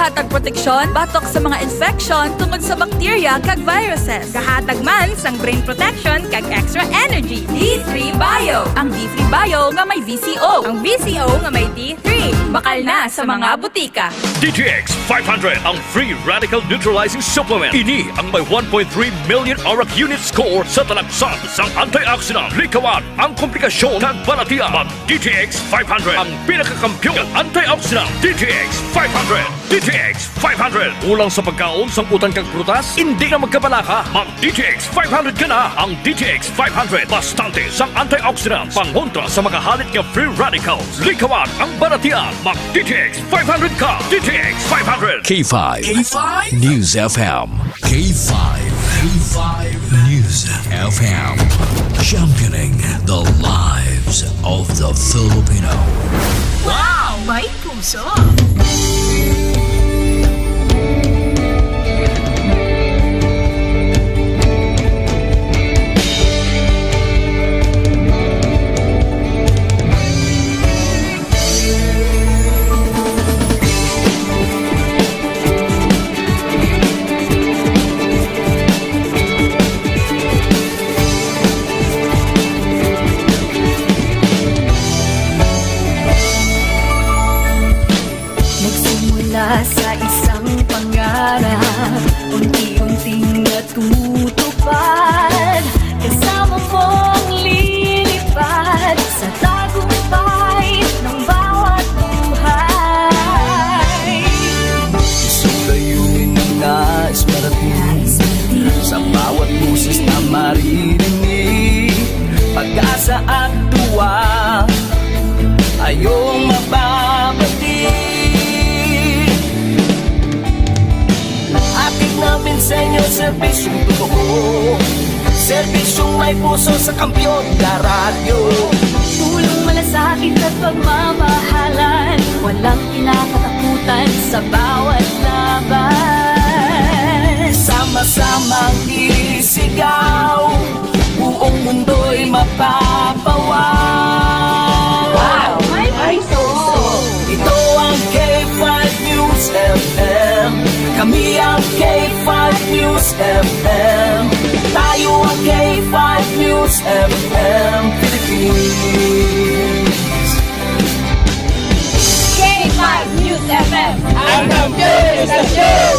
Hatag proteksyon batok sa mga infection tungod sa bakterya kag viruses. Kahatag man sang brain protection kag extra energy. D3 Bio. Ang D3 Bio nga may VCO. Ang VCO nga may D3. Bakal na sa mga butika. DTX 500 ang free radical neutralizing supplement. Ini ang may 1.3 million ORAC unit score sa talagsan sang antioxidant. Likawan ang komplikasyon ng balatian. Mag DTX 500 ang pinakakampyon ng antioxidant. DTX 500. DTX 500. Kulang sa pagkaon sang utang kag prutas, hindi na magkabalaka. Mag DTX 500 ka na. Ang DTX 500 bastante sang antioxidant pangontra sa mga halit nga free radicals. Likawan ang balatian. Mag DTX 500 ka. DTX 500. K5 News FM. K5 News FM. Championing the lives of the Filipino. Wow! May puso! Sa isang pangarap, unti-unting natutupad, kasama mong lilipad sa tagumpay ng bawat buhay. Isang layunin ng nais marating sa bawat busis na maririnig. Pag-asa at tuwa ayong mababati. Namin sa inyo, serbisyong totoo, serbisyong may puso sa kampyon na radyo. Tulong malasakit at pagmamahalan, walang kinakatakutan sa bawat laban. Sama-samang isigaw, buong mundo'y mapapawaw. Wow! May puso! Ito ang K5 News FM. Kami ang K5 News FM. Tayo ang K5 News FM Philippines. K5 News FM. Ang News FM.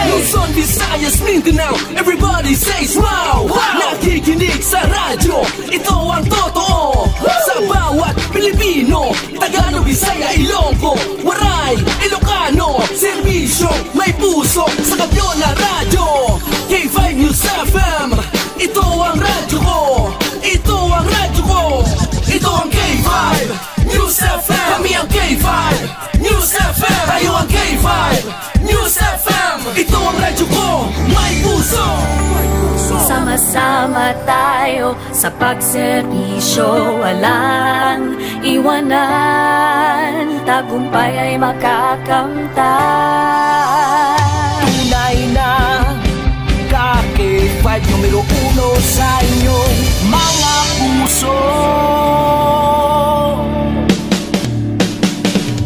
Luzon, Visayas, Mindanao, everybody says wow! Nakikinig sa radyo, ito ang totoo. Sa bawat Pilipino, Tagalog, Bisaya, Ilonggo, Waray, Ilocano, serbisyo, may puso sa kampyon na radyo. K5 News FM, ito ang radyo ko. Ito ang radyo ko. Ito ang K5 News FM. Kami ang K5 News FM. Tayo ang K5 News FM. Ito ang radyo ko, may puso. Sama-sama tayo sa pagserbisyo, walang iwanan, tagumpay ay makakamtan. Tunay na K5 numero 1 sa inyong mga puso.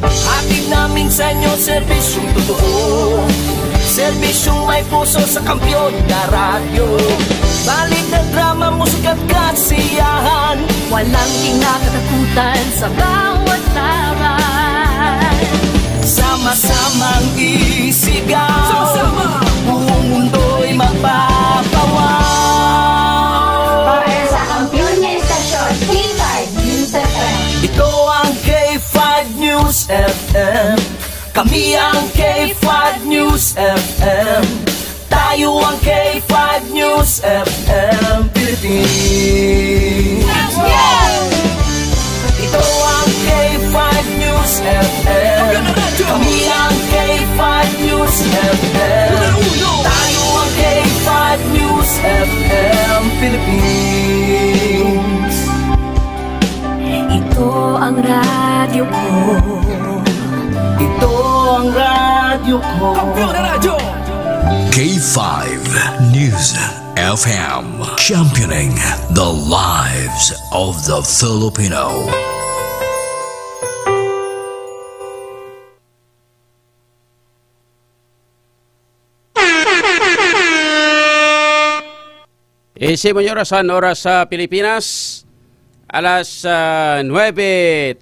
Hatid namin sa inyo, serbisyong totoo, serbisyong may puso sa kampyon na radyo. Balik na drama, musika at kasiyahan, walang kinakatakutan sa bawat laban. Sama-samang isigaw, sama-sama, buong mundo'y mapapawaw. Para sa kampyon na istasyon, K5 News FM. Ito ang K5 News FM. Kami ang K5 News FM. Tayo ang K5 News FM Philippines. Ito ang K5 News FM. Kami ang K5 News FM. Tayo ang K5 News FM Philippines. Ito ang radyo ko. Ito ang radyo ko. Kampyon na radyo! K5 News FM. Championing the lives of the Filipino. Isimonyorasan oras sa Pilipinas, alas 9:35.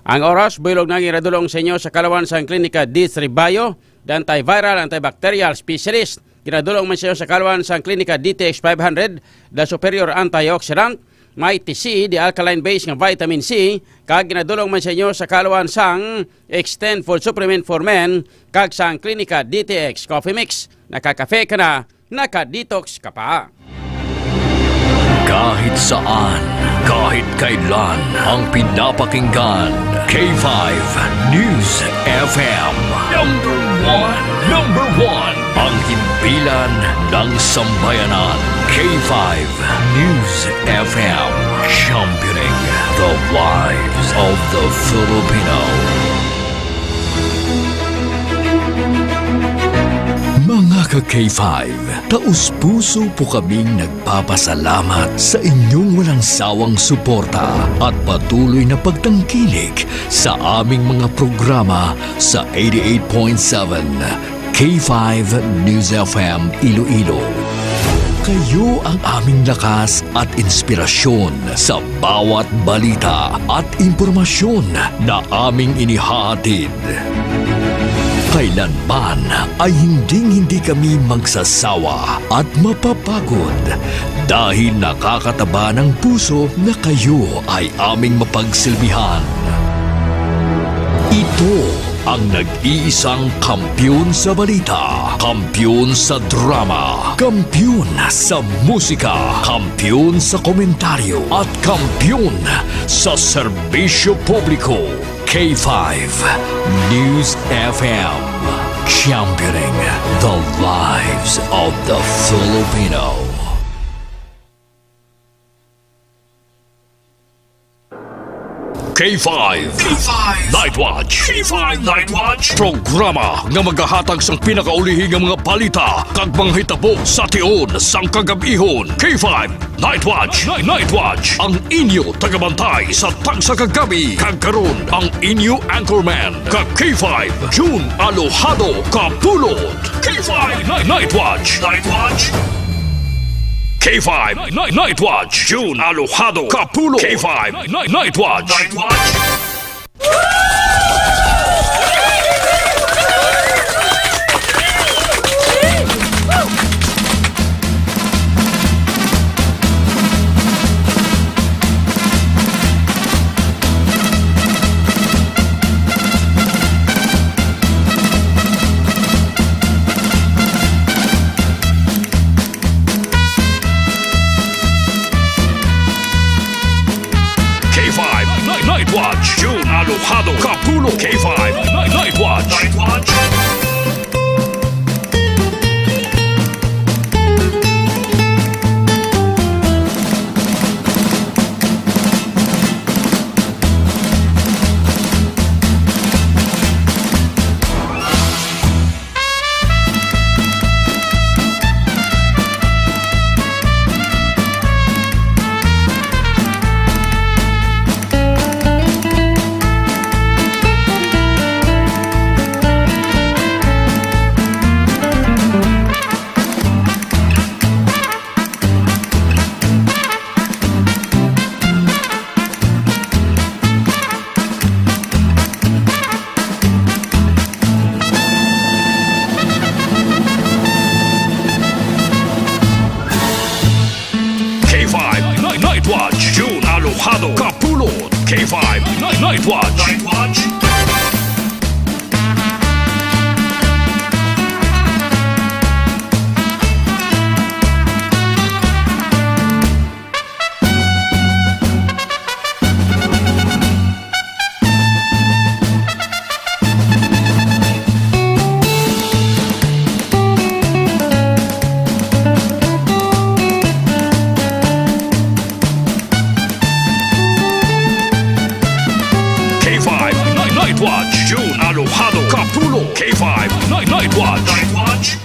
Ang oras, bilog nang iradulong sa inyo sa Kalawan sa Klinika D3 Bio, the antiviral, antibacterial specialist. Iradulong man sa inyo sa Kalawan sa Klinika DTX 500, the superior antioxidant. May TC, the alkaline base ng vitamin C, kag ginadulong man sa inyo sa Kalawan sang Extend Full Supplement for Men, kag sang Klinika DTX Coffee Mix. Nakakafe ka na, naka-detox ka pa. Kahit saan, kahit kailan, ang pinapakinggan, K5 News FM. Number one, ang himpilan ng sambayanan. K5 News FM, championing the lives of the Filipino. Mga ka-K5, taus-puso po kaming nagpapasalamat sa inyong walang sawang suporta at patuloy na pagtangkilik sa aming mga programa sa 88.7 K5 News FM Iloilo. Kayo ang aming lakas at inspirasyon sa bawat balita at impormasyon na aming inihahatid. Kailanman ay hindi kami magsasawa at mapapagod dahil nakakataba ng puso na kayo ay aming mapagsilbihan. Ito ang nag-iisang kampiyon sa balita, kampiyon sa drama, kampiyon sa musika, kampiyon sa komentaryo, at kampiyon sa serbisyo publiko. K5 News FM, championing the lives of the Filipino. K5 Night Watch. K5 Night Watch, programa nga magahatag sang pinakaulihing nga mga balita kag mga hitabo sa tion sang kagabihon. K5 Night Watch. Night Watch, ang inyo tagabantay sa tagsa kagabi kag karon ang inyo anchorman kag K5 June Alojado Kapulot. K5 Night Watch. K5 Night Watch, June Alojado Kapulot. K5 Night Watch. Night Watch, June Alojado Kapulot. K5 Night Watch. Night Watch, June Alojado Kapulot. K5 Night Watch. Night Watch, June Alojado Kapulot. K5 Night Watch.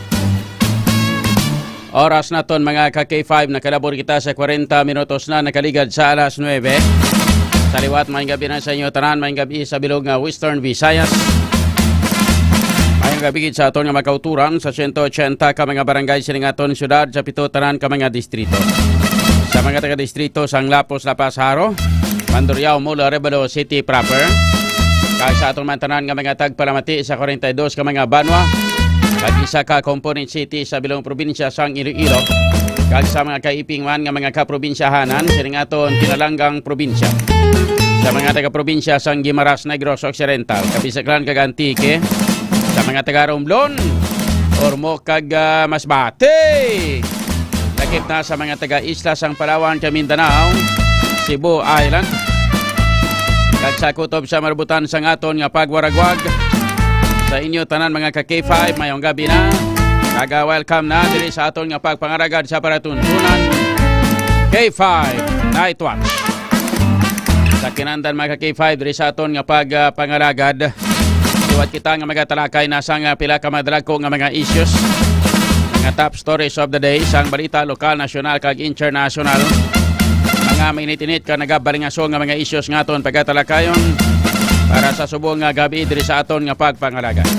Oras naton mga ka-K5, nakalabor kita sa 40 minutos na nakaligad sa alas 9. Sa liwat, maayong gabi na sa inyo tanan, maayong gabi sa bilog nga Western Visayas. Maayong gabigid sa aton nga makauturan sa 180 ka mga barangay sining aton syudad sa pito tanan ka mga distrito. Sa mga taga-distrito sang Lapos, Lapas, Haro, Mandurriao, Mula, Rebalo City proper. Kaya sa aton mantanan nga mga tagpalamati sa 42 ka mga Banwa, kag isa ka component city sa bilong probinsya sang Iloilo, kag sa mga kaiping man nga mga kaprobinsyahanan sining aton kinalanggang probinsya. Sa mga taga-probinsya sang Guimaras, Negros Occidental, Kapisaklan kag Antique, sa mga taga-Romblon, Ormo kag Masbate, lakip na sa mga taga-Isla sang Palawan kag Mindanao, Cebu Island, kag sa kutob sa marbutan sang aton nga pagwaragwag. Sa inyo tanan mga ka-K5, mayong gabi na, kag welcome na diri sa aton nga pagpangaragad sa paratuntunan K5 Night Watch. Sa kinandan mga K5 diri sa aton nga pagpangaragad, suwat kita nga magatalakay na sang pila ka madragko nga mga issues, mga top stories of the day sang balita lokal, nasyonal kag international. Mga mainit-init ka nagabalingaso nga mga issues nga aton pagatalakayon para sa subong nga gabi diri sa aton nga pagpangaragad.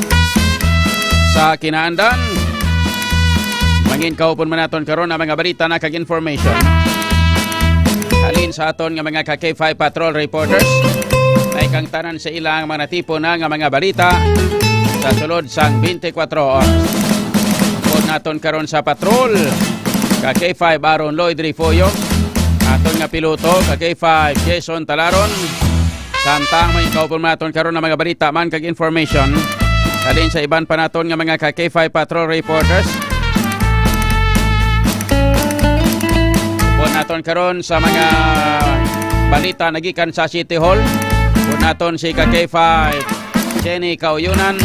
Sa kinaandan, mangin kaupon man naton karon ang mga balita na kag information. Halin sa aton nga mga K5 patrol reporters, may kang tanan sa ilang mga tipo na nga mga balita sa sulod sang 24 oras. Upod naton karon sa patrol, K5 Aaron Lloyd Rifoyo, aton nga piloto, K5 Jason Talaron, samtang may kaupon man naton karon ang mga balita man kag information. Halin sa iban pa naton nga mga K5 patrol reporters, naton karon sa mga balita nagikan sa City Hall. Pud naton si K5 Jenny Kauyunan,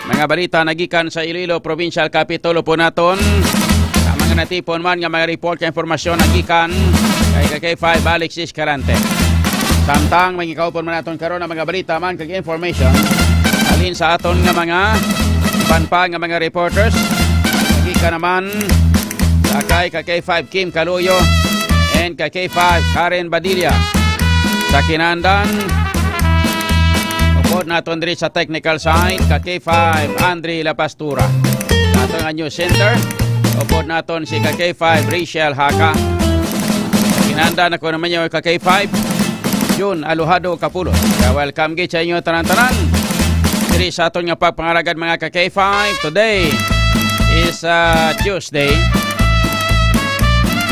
mga balita nagikan sa Iloilo Provincial Capitol. Po naton sa mga natipon man nga mga report ka informasyon nagikan kay K5 Alexis Carante. Samtang may kaupon man naton karon ang mga balita man kag information alin sa aton nga mga panpa nga mga reporters nagikan naman sa K5 Kim Caluyo and K5 Karen Badilla. Sa kinandan, upod naton diri sa technical side, K5 Andre La Pastura. Sa aton nga news center, upod naton si K5 Rachel Haka. Sa kinandan, ako naman yung K5 June Aluhado Kapulo. Welcome gid sa inyo tanan-tanan diri sa aton nga pagpangaragad mga K5. Today is Tuesday,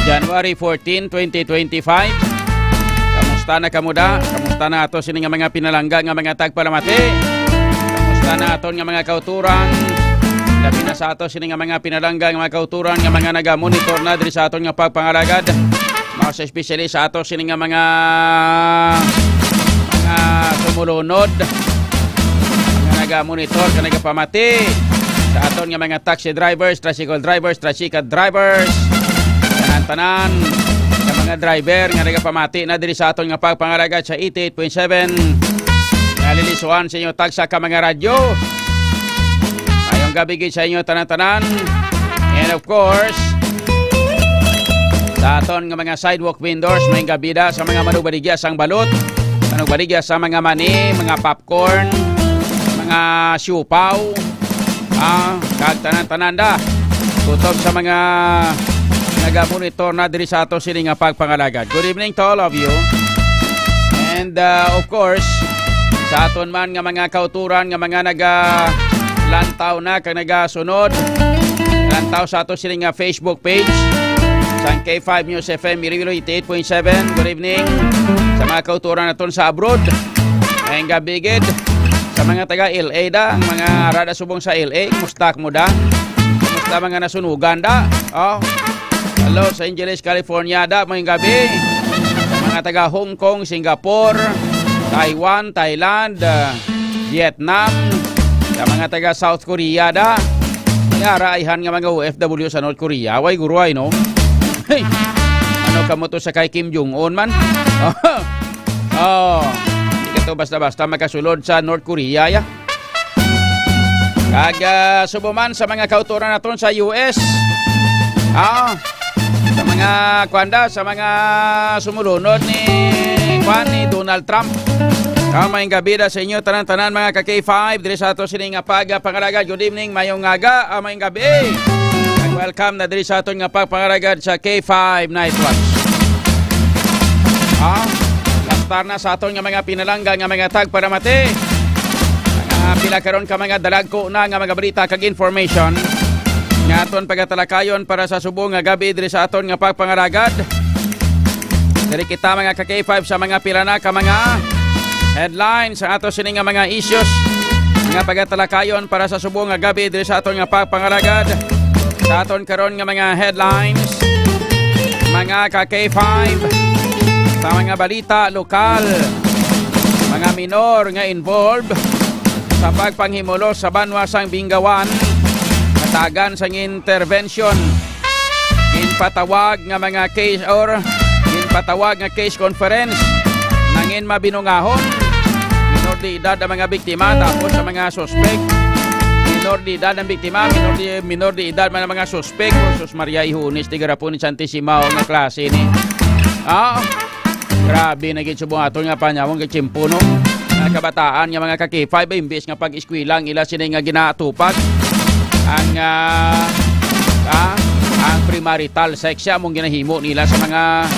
January 14, 2025. Kamusta na kamuda? Kamusta na ato sini nga mga pinalangga nga mga tagpalamati? Kamusta na aton nga mga kauturan? Labi na sa ato sini nga mga pinalangga nga mga kauturan nga mga naga-monitor na diri sa aton nga pagpangaragad. Mga sa espesyalist sa ato sini nga mga sumulunod, mga naga-monitor nga nagapamati sa aton nga mga taxi drivers, tricycle drivers, tricycle drivers, tanan sa mga driver nga nagapamati na diri sa aton nga pagpangaragad sa 88.7 nalilisuan sa inyo tagsa ka mga radyo. Ayong gabi gid sa inyo tanan-tanan. And of course, sa aton nga mga sidewalk vendors, may gabida sa mga manugbaligya sang balot, manugbaligya sa mga mani, mga popcorn, mga siupaw, kag tanan-tanan da kutob sa mga naga-monitor na diri sa ato sini nga pagpangalagad. Good evening to all of you. And of course, sa aton man nga mga kauturan nga mga naga-lantaw na kag naga-sunod, lantaw sa ato sini nga Facebook page sa K5 News FM Iloilo 88.7. Good evening sa mga kauturan naton sa abroad. Ngayong gabi gid sa mga taga LA da, ang mga rada subong sa LA, kumusta mo da? Kumusta mga nasunugan da? Hello sa Angeles, California da, ngayong gabi. Sa mga taga Hong Kong, Singapore, Taiwan, Thailand, Vietnam, sa mga taga South Korea da. Naraihan nga mga OFW sa North Korea. Way guruay, no? Hey, ano ka mo to sa kay Kim Jong-un man? Hindi ka to basta-basta makasulod sa North Korea, ya. Kag subuman sa mga kauturan naton sa US. Sa mga kwanda, sa mga sumulunod ni Donald Trump. Mayong gabi da sa inyo tanan-tanan mga ka-K5 diri sa ato sining nga pagpangaragad. Good evening, mayong ngaga, mayong gabi. And welcome na diri sa ato nga pagpangaragad sa K5 Night Watch. Lastar na sa aton nga mga pinalangga nga mga tag para mati. Pila karon ka mga dalagko na nga mga balita kag information nga aton pagatalakayon para sa subong nga gabi diri sa aton nga pagpangaragad. Diri kita mga ka-K5 sa mga pila na ka mga headlines sa ato sining nga mga issues nga pagatalakayon para sa subong nga gabi diri sa aton nga pagpangaragad. Sa aton karon nga mga headlines mga ka-K5 sa mga balita lokal, mga minor nga involved sa pagpanghimulos sa banwasang Bingawan, katagan sang intervention, ginpatawag nga mga case or ginpatawag nga case conference nangin mabinungahon, minor de edad ang mga biktima tapos sa mga suspect, minor de edad ang biktima, minor de edad man ang mga suspect. Sus Maria Ihunis, di garapon ni Santisima nga klase ni. Grabe na gitsubong ato nga panyawang kachimpuno. Mga kabataan nga mga ka-K5 imbes nga pag-iskwilang ila sila nga ginatupag ang premarital sex mong ginahimo nila sa mga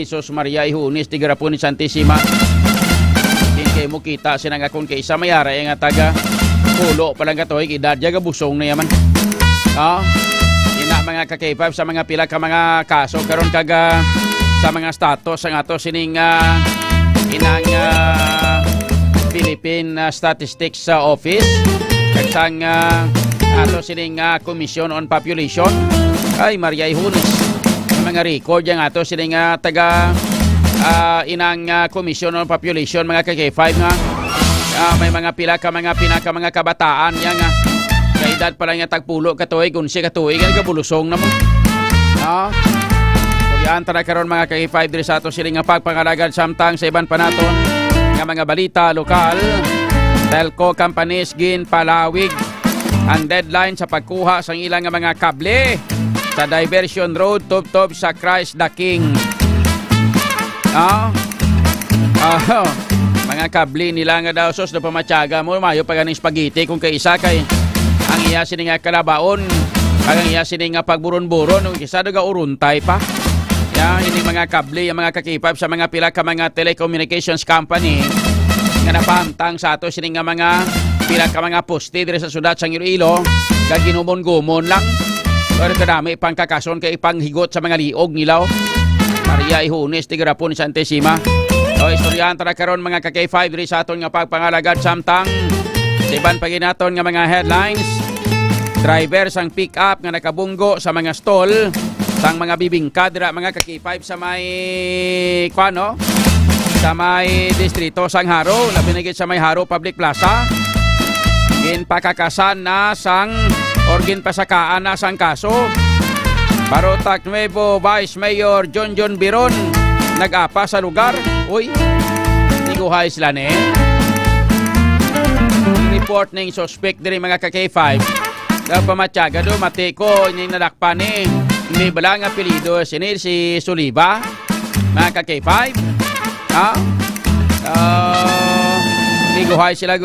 Sus Maria Ihunis, di garapon ni Santisima. Hindi mo kita sila nga kung kaisa mayara nga taga pulo palang katoy edad jaga busong na yaman. Ina mga ka-K5 sa mga pila ka mga kaso karon kaga sa mga status ang ato sining inang Philippine Statistics Office kag sang ato sining Commission on Population. Maria Ihunis, mga record yang ato sining taga inang Commission on Population mga ka-K5 nga may mga pila ka mga pinaka mga kabataan yang kaedad pa lang nga tagpulo katuig kun siya katuig nga bulusong na mo. Yan tara karon mga ka-K5 diri sa ato siling nga pagpangaragad samtang sa iban pa naton nga mga balita lokal. Telco companies ginpalawig ang deadline sa pagkuha sang ilang nga mga kable sa Diversion Road tubtob sa Christ the King. Mga kable nila nga daw sos na pamatyaga mo mayo pa ganing spaghetti kung kaisa kay ang iya sining nga kalabaon pag ang iya sining nga pagburon-buron kung isa daga uruntay pa. Ini mga kable, yung mga ka-K5 sa mga pila ka mga telecommunications company nga napamtang sa ato sining nga mga pila ka mga poste dire sa sudat sang Iloilo kag ginumon-gumon lang pero kadami pang kakason kay ipanghigot sa mga liog nila. Maria Ihunis, di garapon ni Santisima. Istoryahan tara karon mga ka-K5 dire sa aton nga pagpangalagad samtang sa iban paginaton nga mga headlines. Driver sang pick-up nga nakabunggo sa mga stall sang mga bibingka dira mga ka-K5 sa may sa may distrito sang Haro, labinigit sa may Haro Public Plaza. Ginpakakasan na sang or ginpasakaan na sang kaso. Barotac Nuevo Vice Mayor John Biron nag-apa sa lugar. Tiguhay sila ni. Report ng suspect diri mga ka-K5. Pamatyaga do mati ko ini nadakpan ni. Hindi ba lang apelido si Soliba mga ka-K5?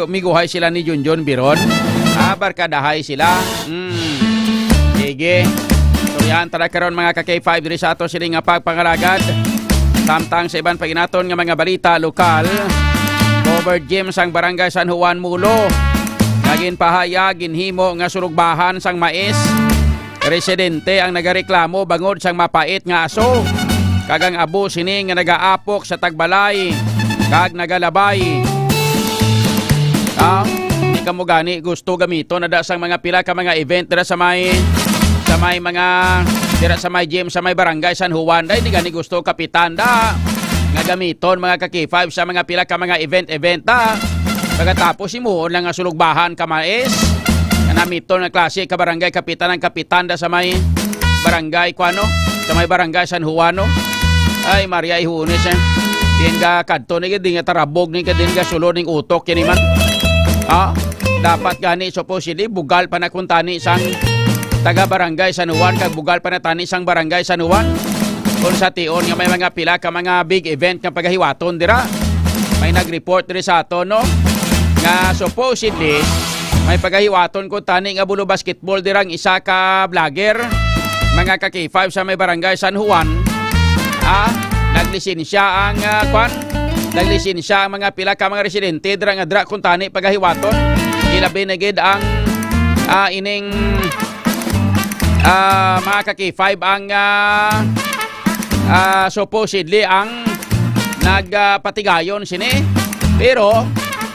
Miguhay sila ni John Biron. Barkadahay sila. Sige. So yan tara karon mga ka-K5 diri sa ato siling nga pagpangaragad. Samtang sa iban paginaton nga mga balita lokal. Covered gym sang barangay San Juan Mulo. Nagin pahaya ginhimo nga sulugbahan sang mais. Residente ang nagareklamo bangod sang mapait nga aso. Kagang abo sini nga nagaapok sa tagbalay kag nagalabay. Di ka mo gani gusto gamito na da sang mga pila ka mga event dira sa may mga dira sa may gym sa may barangay San Juan. Di gani gusto kapitan da nga gamiton mga ka-K5 sa mga pila ka mga event da. Pagkatapos imuon lang nga sulugbahan ka mais. Namito ng klase ka barangay kapitan ng kapitan da sa may barangay sa may barangay San Juano. Maria Ihunis din ga kadto ni din ga tarabog ni din ga sulod ning utok kini man. Dapat gani supposedly bugal pa na kuntani sang taga barangay San Juan kag bugal pa na tani sang barangay San Juan. Kung sa tion nga may mga pila ka mga big event nga pagahiwaton dira. may nag-report rin sa ato, no? Nga supposedly, may pagahiwaton ko tani nga bulo basketball dirang isa ka vlogger, mga ka K5 sa may barangay San Juan. Naglisensya ang naglisensya ang mga pila ka mga residente dirang adra kun tani pagahiwaton. Ilabi na gid ang ining mga ka K5 ang supposedly ang nagpatigayon sini. Pero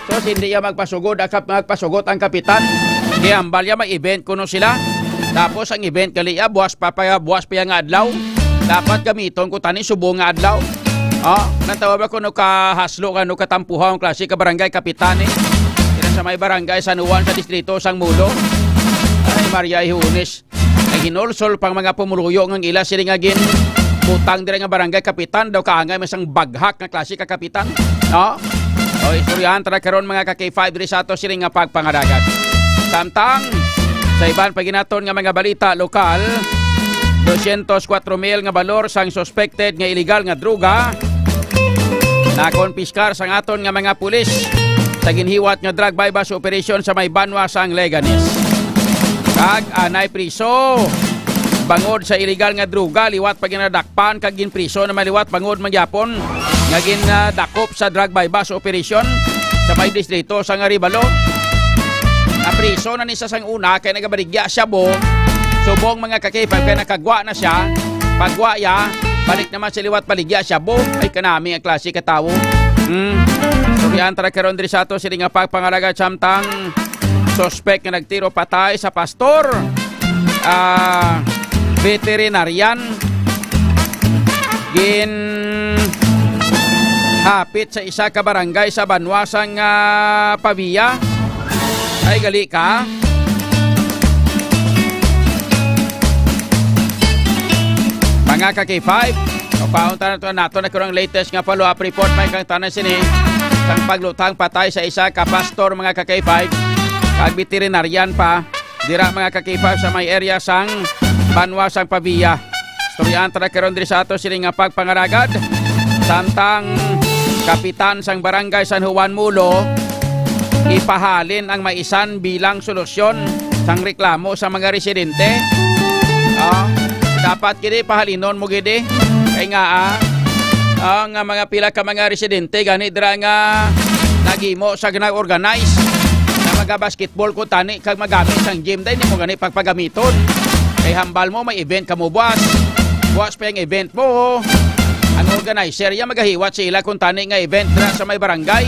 so hindi niya magpasugod ang kapitan. Kaya ambalya may event kuno sila. Tapos ang event kaliya buwas pa nga adlaw. Dapat gamiton ko tani subo nga adlaw. Nantawag ko no kahaslo no katampuhan ang klase ka barangay kapitan sa may barangay San Juan sa distrito Sang Mulo. Ay Maria Ihunes. Ay hinulsol pang mga pumuluyo ng ila sila nga gin butang dire nga barangay kapitan daw kaangay masang baghak nga klase ka kapitan. O istoryahan tara karon mga ka K5 diri sa ato sila nga pagpangaragat. Samtang sa iban paginaton nga mga balita lokal, 204,000 nga balor sang suspected nga illegal nga droga nakonpiskar sang aton nga mga pulis sa ginhiwat nga drug bypass operation sa may Banwa sang Leganes. Kag anay priso bangod sa illegal nga droga liwat pag ginadakpan kag ginpriso na maliwat bangod magyapon nga ginadakop sa drug bypass operation sa may distrito sang Arevalo. Napriso na ni sa sang una kay nagabaligya siya bo. Subong mga kakipag kay nakagwa na siya. Pagwa ya, balik naman sa liwat baligya siya bo. Ay kanami ang klase ka tawo. Suryan tara karon diri sa ato sila nga pagpangalaga samtang suspect nga nagtiro patay sa pastor. Veterinarian gin hapit sa isa ka barangay sa Banwasang Pavia. Ay gali ka. Mga ka K5, paunta na nato na kurang latest nga follow-up report may kang tanan sini sang paglutang patay sa isa ka pastor mga ka K5 kag veterinarian pa dira mga ka K5 sa may area sang Banwasang Pavia. Storyan tara karon diri sa ato sini nga pagpangaragad samtang kapitan sang barangay San Juan Mulo ipahalin ang maisan bilang solusyon sang reklamo sa mga residente. Dapat kini pahalinon mo gidi kay nga ang mga pila ka mga residente gani dira nga nagimo sa ginag-organize na maga-basketball ko tani kag magamit sang gym day nimo gani pagpagamiton. Kay hambal mo may event kamo buwas pa yung event mo. Ang organizer ya magahiwat sila kung tani nga event dira sa may barangay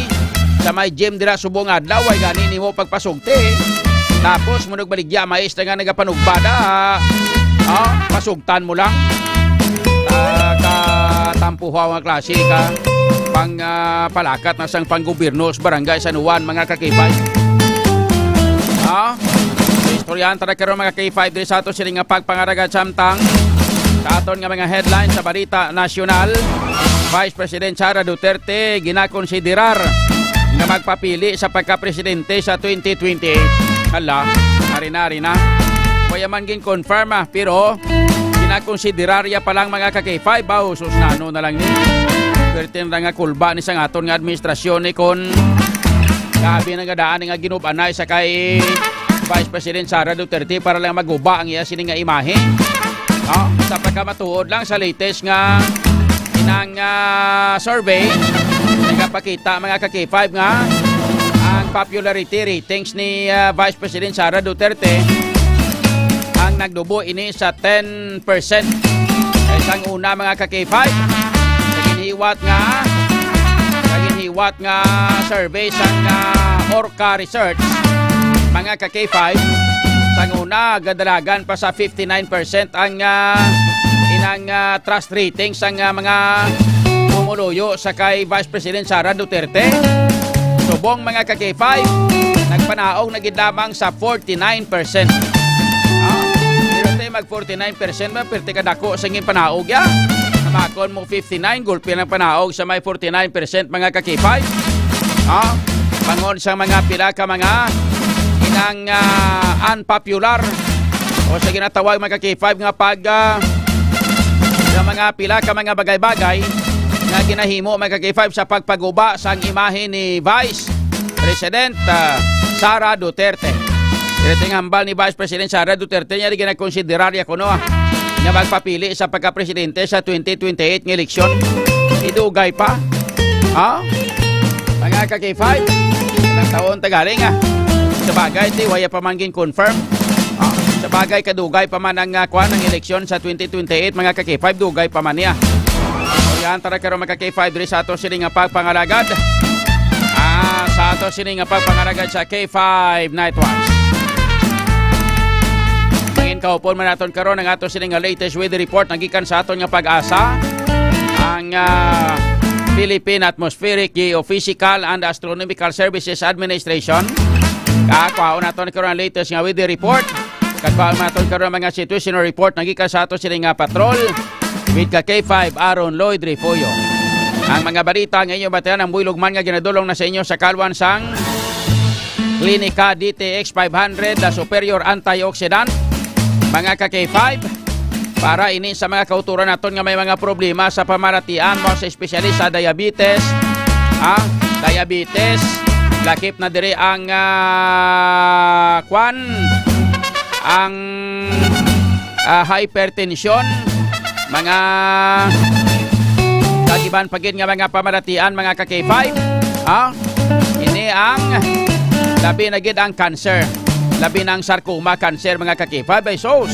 sa may gym dira subong adlaw ay gani nimo pagpasugti. Tapos munog baligya mais nga nagapanugbada. Pasugtan mo lang. Katampuhaw nga klase ka pang palakat na sang panggobyerno sa barangay San Juan mga kakipay. Istoryahan tara karon mga K5 diri sa ato sila nga pagpangaragat samtang sa aton nga mga headline sa balita nasyonal. Vice President Sara Duterte ginakonsiderar na magpapili sa pagka-presidente sa 2028. Hala, hari na. Kaya man gin-confirm pero ginakonsiderarya pa lang mga ka-K5 susnano na lang ni. Pertin nga kulba ni sang aton nga administrasyon ni kon gabi nga daan nga ginubanay sa kay Vice President Sara Duterte para lang maguba ang iya sini nga imahe. Sa pagkamatuod lang sa latest nga inang survey nagapakita mga ka-K5 nga ang popularity ratings ni Vice President Sara Duterte ang nagdubo ini sa 10%. Isang una mga ka-K5 naginhiwat nga survey sang Orca Research mga ka-K5 sang una gadalagan pa sa 59% ang inang trust rating sang mga pumuluyo sa kay Vice President Sara Duterte. Subong mga ka-K5 nagpanaog na gid lamang sa 49%. Mag 49% man perti ka dako sa ngin panaog ya. Namakon mo 59 gulpi ng panaog sa may 49% mga ka-K5. Pangon sa mga pila ka mga inang unpopular o sa ginatawag mga ka-K5 nga pag sa mga pila ka mga bagay-bagay nga ginahimo mga ka-K5 sa pagpaguba sa imahe ni Vice President Sara Duterte. Direteng hambal ni Vice President Sara Duterte niya di ginakonsiderarya kuno nga magpapili sa pagka-presidente sa 2028 ng eleksyon. Idugay pa. Mga ka-K5, ilang taon tagaling Sa bagay, waya pa man confirm. Sa bagay, kadugay pa man ang kuha ng eleksyon sa 2028, mga ka-K5, dugay pa man niya. So yan, tara karoon mga ka-K5 diri sa ato sining pagpangalagad. Sa ato sining pagpangalagad sa K5 Night Watch. Mangin kaupon man naton karoon ang ato sining latest weather report nagikan sa aton nga pag-asa. Ang Philippine Atmospheric, Geophysical and Astronomical Services Administration. Kakwaon naton karon ang latest nga weather report. Kakwaon naton karon mga situational report nagikan sa ato sining patrol with K5 Aaron Lloyd Refollo. Ang mga balita ngayon batayan ang buylogman nga ginadulong na sa inyo sa kalwan sang Klinika DTX 500 la superior antioxidant. Mga ka-K5, para ini sa mga kauturan naton nga may mga problema sa pamaratian mo sa espesyalist sa diabetes, diabetes, lakip na dire ang ang hypertension, mga kagiban pagin nga mga pamaratian mga ka-K5, ini ang labi na gid ang cancer, labi ng sarcoma cancer mga ka-K5 ay sos.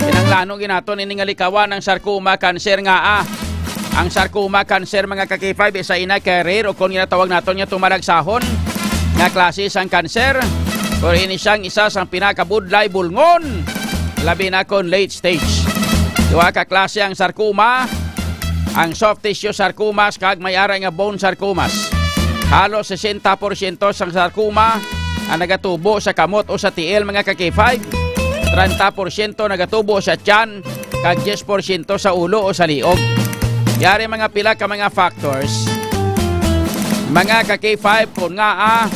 Kinanglanong ginaton ini nga likawan ng sarcoma cancer nga ang sarcoma cancer mga ka-K5 isa ina career o kung ginatawag naton nga tumalagsahon nga klase sang cancer or ini siyang isa sang pinakabudlay bulngon labi na kon late stage. Duha ka klase ang sarcoma, ang soft tissue sarcomas kag may ara nga bone sarcomas. Halos 60% sang sarcoma ang nagatubo sa kamot o sa tiil mga ka-K5. 30% nagatubo sa tiyan kag 10% sa ulo o sa liog. Yari mga pila ka mga factors mga ka-K5 kung nga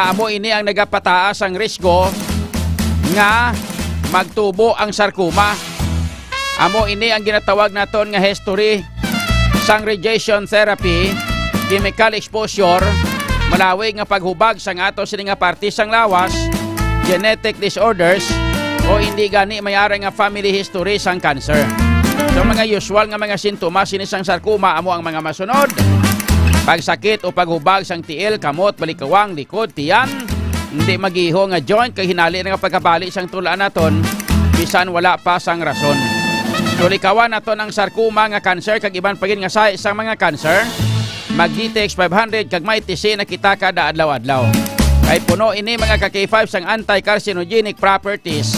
amo ini ang nagapataas ang risgo nga magtubo ang sarcoma. Amo ini ang ginatawag naton nga history sang radiation therapy, chemical exposure, malawig nga paghubag sang ato sini nga parte sang lawas, genetic disorders o hindi gani mayari nga family history sang cancer. So mga usual nga mga sintomas sini sang sarcoma amo ang mga masunod: pagsakit o paghubag sang tiil, kamot, balikawang, likod, tiyan, hindi magiho nga joint kay hinali nga pagkabali sang tulaan naton bisan wala pa sang rason. So likawan naton ang sarcoma nga cancer kag iban pagin nga sa isang mga cancer, mag DTX 500 kag may TC na kita kada adlaw-adlaw. Kay puno ini mga ka-K5 sang anti-carcinogenic properties.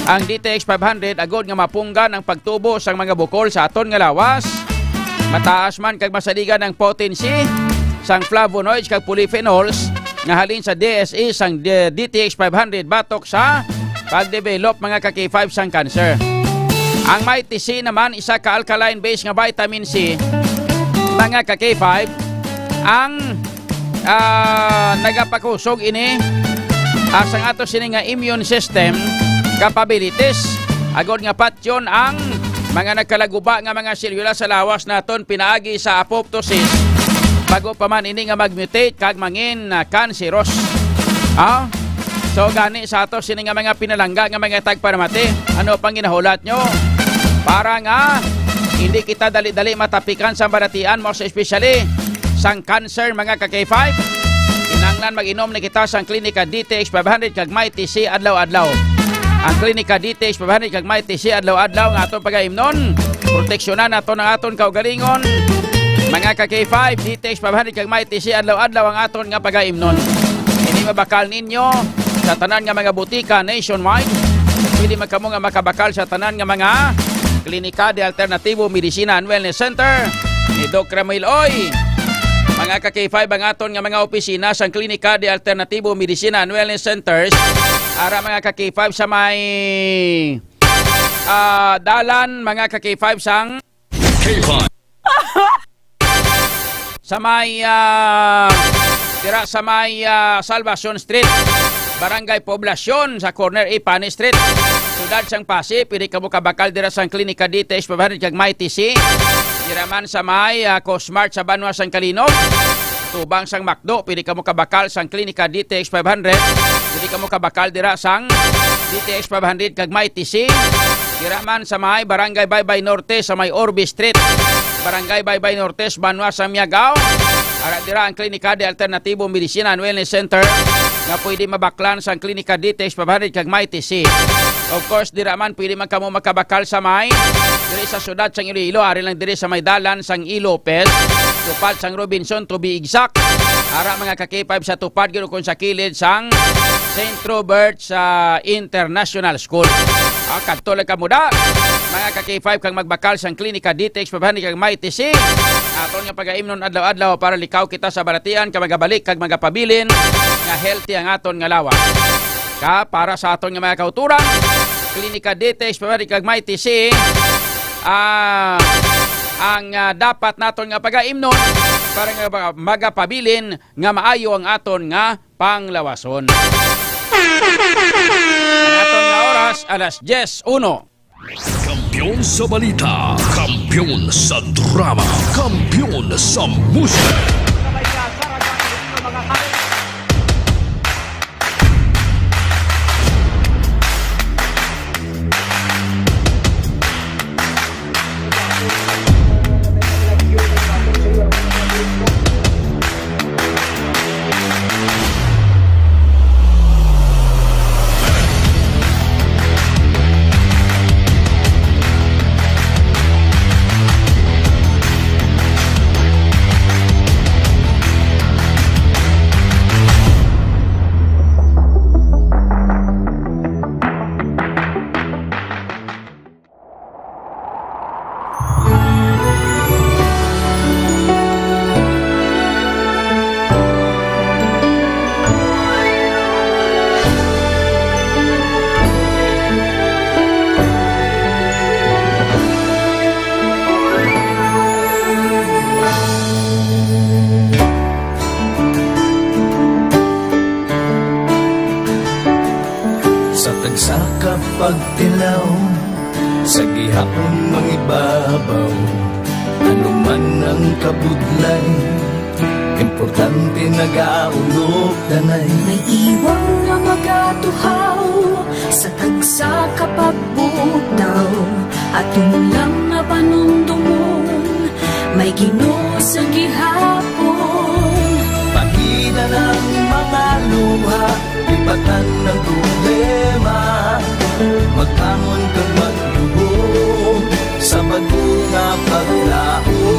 Ang DTX 500 agod nga mapunggan ang pagtubo sang mga bukol sa aton nga lawas. Mataas man kag masaligan ang potency sang flavonoids kag polyphenols nga halin sa DSE sang DTX 500 batok sa pagdevelop mga ka-K5 sang cancer. Ang may TC naman isa ka alkaline base nga vitamin C mga ka-K5 ang nagapakusog ini asang ato sini nga immune system capabilities agod nga patyon ang mga nagkalaguba nga mga selula sa lawas naton pinaagi sa apoptosis bago pa man ini nga magmutate kag mangin cancerous. So gani sa ato sini nga mga pinalangga nga mga tagparamati, ano pang ginahulat nyo para nga hindi kita dali-dali matapikan sa baratian mo sa especially sang cancer mga ka-K5. Kinanglan mag-inom ni kita sang Klinika DTX 500 kag may TC adlaw-adlaw. Ang Klinika DTX 500 kag may TC adlaw-adlaw nga aton pagaimnon, proteksyonan naton ang aton kaugalingon. Mga ka-K5, DTX 500 kag may TC adlaw-adlaw ang aton nga pagaimnon. Hindi mabakal ninyo sa tanan nga mga butika nationwide. Pili magkamo nga makabakal sa tanan nga mga Klinika de Alternativo Medicina and Wellness Center ni Doc Ramil Oy. Mga ka-K5 ang aton nga mga opisina sang Klinika de Alternativo Medicina and Wellness Centers ara mga ka-K5 sa may dalan mga ka-K5 sang K5 sa may dira sa may Salvacion Street, Barangay Poblacion sa corner Ipani Street, Sudad sang Pasig. Pili ka mo kabakal dira sang Klinika DTX 500 kag may TC Diraman sa may Cosmart sa Banwa sang Kalinog. Tubang sang Macdo, pwede ka mo kabakal sang Klinika DTX 500. Pwede ka mo kabakal dira sang DTX 500 kag may TC. Diraman sa may Barangay Baybay Norte sa may Orbe Street. Barangay Baybay Norte sa Banwa sa Miagao. Ara dira ang Klinika de Alternatibo Medicina and Wellness Center nga pwede mabaklan sa Klinika DTX 500 kag may TC. Of course, dira man pwede man kamo makabakal sa may diri sa syudad sang Iloilo, ari lang diri sa may dalan sang Ilopez, tupad sang Robinson to be exact. Ara mga ka-K5 sa tupad gyud kon sa kilid sang St. Robert sa International School. Kadto lang kamo da mga ka-K5 kang magbakal sang Klinika DTX 500 kag may TC. Aton nga pagaimnon adlaw-adlaw para likaw kita sa balatian ka magabalik kag magapabilin nga healthy ang aton nga lawas. Para sa aton nga mga kauturan, Klinika DTX 500 kag may TC ang dapat naton nga pagaimnon para nga magapabilin nga maayo ang aton nga panglawason. Ang aton nga oras alas 10:01. Kampiyon sa balita, kampiyon sa drama, kampiyon sa musika. Pagtilaw sa gihapon mangibabaw, ano man ang kabudlay, importante nagaulog danay. May iwang nga magatuhaw sa tagsa kapagbutaw, atong lang nga panumdumon, may Ginoo sa gihapon. Pahina ng mga luha, lipatan ng problema, magkamon kag magluhog sa bagong paglaom.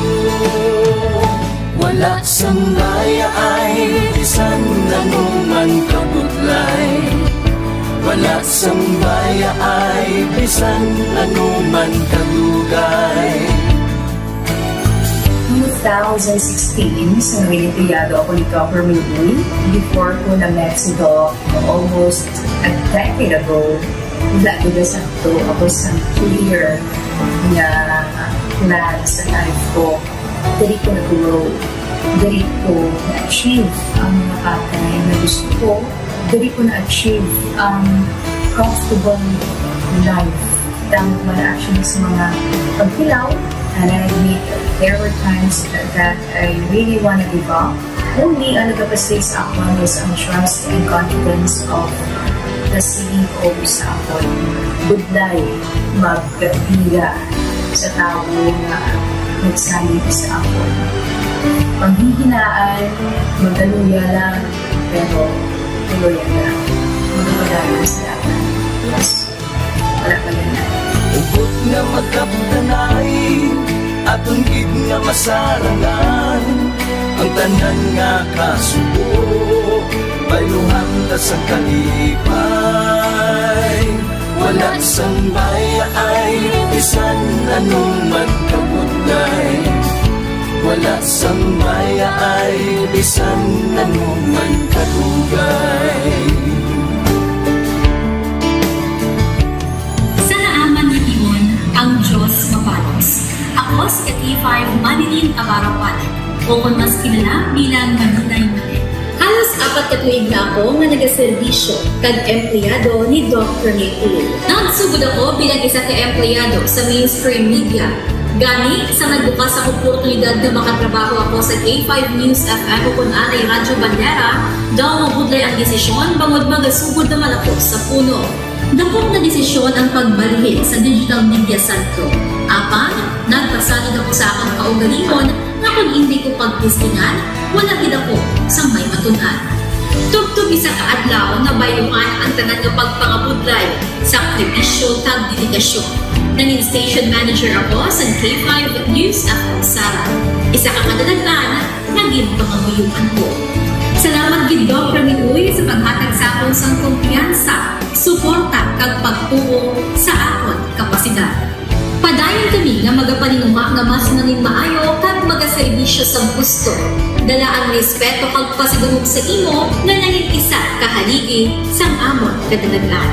Wala sang daya ay bisan anuman kabudlay, wala sang daya ay bisan anuman kadugay. 2016, sa Olimpiado ako ni Government E. Before ko na Mexico, almost a decade ago, lagi na sakto ako sa clear na plan sa life ko. Dali ko na-grow, dali ko na-achieve ang mga patay na gusto ko, dali ko na-achieve ang comfortable life. Dahil ko na actually sa mga pagkilaw, and I admit there were times that I really want to give up. Only ang nagpapasay sa ako is ang trust and confidence of the CEO sa ako. Budlay, magkapila sa tao na nagsanib sa ako. Panghihinaan, magaluya lang, pero tuloy lang. Magpadalan sa laban. Yes, wala ka na. Ugot nga magkapdanay, atong gid nga masarangan, ang tanan nga kasubo, bayuhan ta sa kalipay. Wala sang baya ay bisan anuman kabudlay, wala sang baya ay bisan anuman kadugay. Ang Diyos mapalos. Ako si K5 Manilin Abarapan, o kung mas kilala bilang Manunay Manil. Halos 4 ka tuig na ako nga nagaserbisyo kag empleyado ni Dr. Maypool. Nagsugod ako bilang isa ka empleyado sa mainstream media Gani, sa nagbukas ang oportunidad na makatrabaho ako sa K5 News FM o kung anay Radyo Bandera, daw mabudlay ang desisyon bangod magasugod naman ako sa puno. Dakong na desisyon ang pagbalhin sa digital media center. Apan, nagpasalig ako sa akong kaugalingon na kung hindi ko pagtistingan, wala gid ako sa may matunan. Tugtog isa ka adlaw na bayuhan ang tanan nga pagpangabudlay, sakripisyo kag dedikasyon. Nanging station manager ako sa K5 News FM Sara. Isa ka kadalaglan, naging pangabuyuhan ko. Salamat gid Dr. Miluy sa paghatag sa akong sang kumpiyansa, suporta kag pagtuo sa akon kapasidad. Padayon kami nga magapaninungha nga mas nanging maayo kag magaserbisyo sa gusto. Dala ang respeto kag pasidungog sa imo nga nanging isa kahaligi sang amon kadalaglan.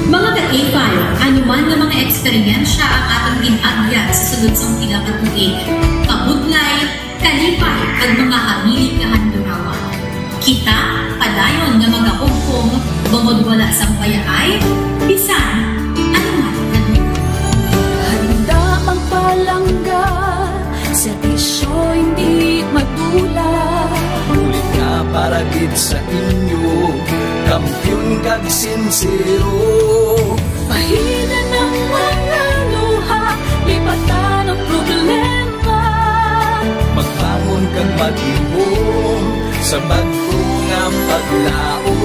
Mga ka-K5, anuman nga mga eksperyensya ang atong ginagyan sa sunod sa pila ka tuig. Pabudlay, kalipay at mga hamilig nga handurawan. Kita, padayon nga magakungkong, bangod wala sa payaay, bisan, anuman na Handa magpalangga, servisyo hindi matulad. Ulit nga para gid sa inyo, kampiyon kag sincero. Mahina ng mga luha, lipatan ang problema. Magbangon kag mag-ibong sa bago nga paglao.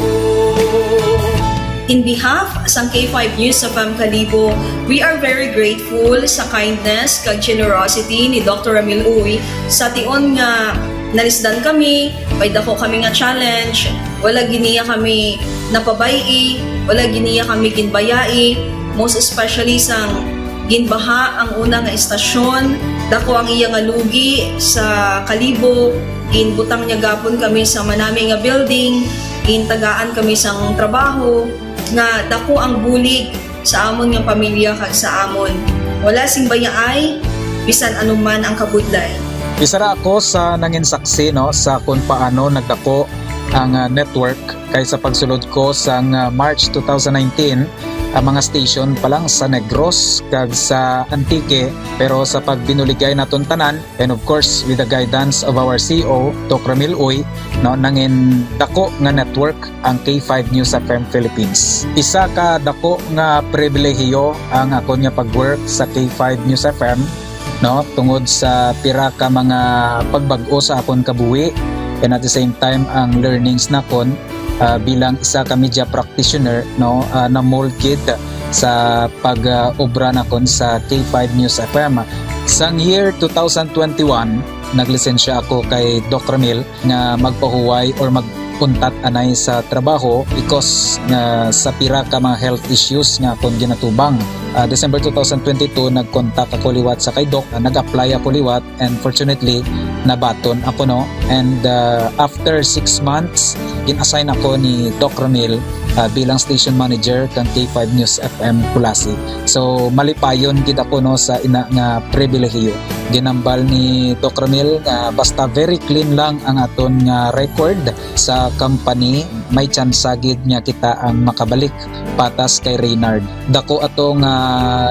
In behalf sa K5 News FM Kalibo, we are very grateful sa kindness kag generosity ni Dr. Ramil Uy sa tion nga nalisdan kami, may dako kami nga challenge, wala giniya kami napabayi, wala giniya kami ginbayai, most especially sang ginbaha ang una nga istasyon, dako ang iya nga lugi sa Kalibo, ginbutang niya gapon kami sa manami nga building, gintagaan kami sang trabaho, nga dako ang bulig sa amon nga pamilya kag sa amon. Wala sing bayaay, bisan anuman ang kabudlay. Isa ra ako sa nangin saksi no sa kung paano nagdako ang network kay sa pagsulod ko sa March 2019 ang mga station pa lang sa Negros kag sa Antique, pero sa pagbinuligay naton tanan and of course with the guidance of our CEO Dr. Ramil Uy no nangin dako nga network ang K5 News FM Philippines. Isa ka dako nga pribilehiyo ang ako nga pag-work sa K5 News FM no tungod sa pira ka mga pagbag-o sa akon kabuhi and at the same time ang learnings nakon bilang isa ka media practitioner no na mold gid sa pag-obra nakon sa K5 News FM. Sang year 2021 naglisensya ako kay Dr. Ramil nga magpahuway or magpuntat anay sa trabaho because sa pira ka mga health issues nga akong ginatubang. December 2022 nag-contact ako liwat sa kay Doc, nag-apply ako liwat and fortunately nabaton ako no, and after 6 months gin-assign ako ni Doc Ramil bilang station manager kang K5 News FM Kulasi. So malipayon gid ako no sa ina nga pribilehiyo. Ginambal ni Doc Ramil nga basta very clean lang ang aton nga record sa company, may chance gid nga kita ang makabalik patas kay Reynard. Dako atong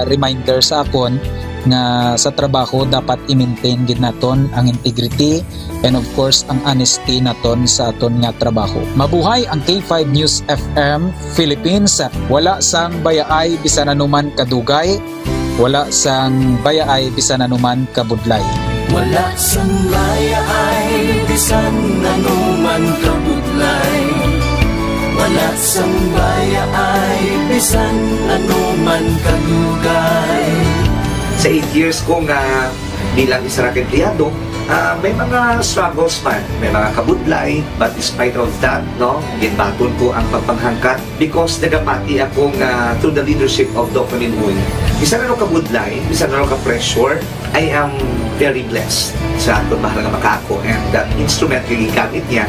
reminder sa akon nga sa trabaho dapat i-maintain gid naton ang integrity and of course ang honesty naton sa aton nga trabaho. Mabuhay ang K5 News FM Philippines. Wala sang bayaay bisan anuman kadugay, wala sang bayaay bisan anuman kabudlay. Wala sang bayaay bisan anuman kabudlay. Wala sang bayaay bisan anuman kadugay. Sa 8 years ko nga bilang isa ra ka empleyado, may mga struggles man, may mga kabudlay, but despite of that, no, ginbaton ko ang pagpanghangkat because nagapati akong through the leadership of Dr. Minhuy. Isa na kabudlay, isa na ka-pressure, I am very blessed sa atong mahal nga makako, and that instrument nga gigamit niya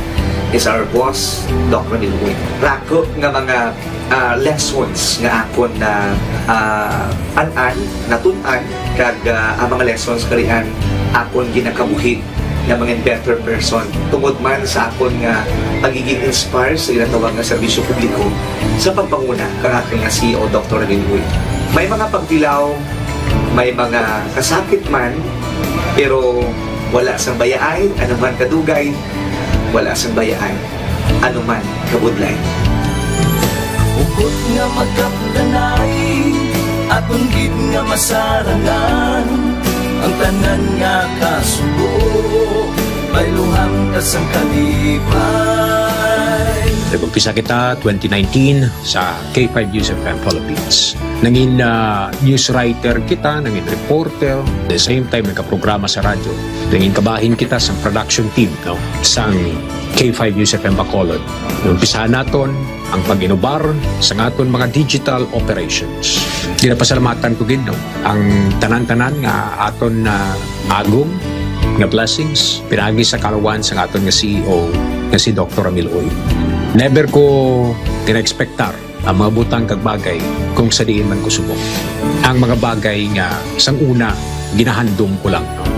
is our boss, Dr. Minhuy. Rako nga mga lessons nga akon na natun-an kag ang mga lessons kalian akon ginakabuhi nga mga better person tungod man sa akon nga pagiging inspired sa ginatawag nga serbisyo publiko sa pagpanguna kang aking nga CEO Dr. Ramil Uy. May mga pagdilaw may mga kasakit man, pero wala sang bayaay, anuman kadugay, wala sang bayaay, anuman kabudlay. Ukot nga magkapdanay, atong gid nga masarangan, ang tanan nga kasubo, pailuhang kasang kalipay. Nag-umpisa kita 2019 sa K5 News FM Philippines. Nangin news writer kita, nangin reporter, at the same time nagka-programa sa radyo. Nangin kabahin kita sa production team no, sa K5 News FM Bacolod. Numpisahan naton ang pag-inubar sa aton mga digital operations. Ginapasalamatan ko gid no, ang tanan-tanan nga aton na agong nga blessings pinagi sa kalawan sa aton nga CEO nga si Dr. Ramil Uy. Never ko tina-expectar ang mga butang kag bagay kung sa diin man ko subok. Ang mga bagay nga sang una ginahandom ko lang. No?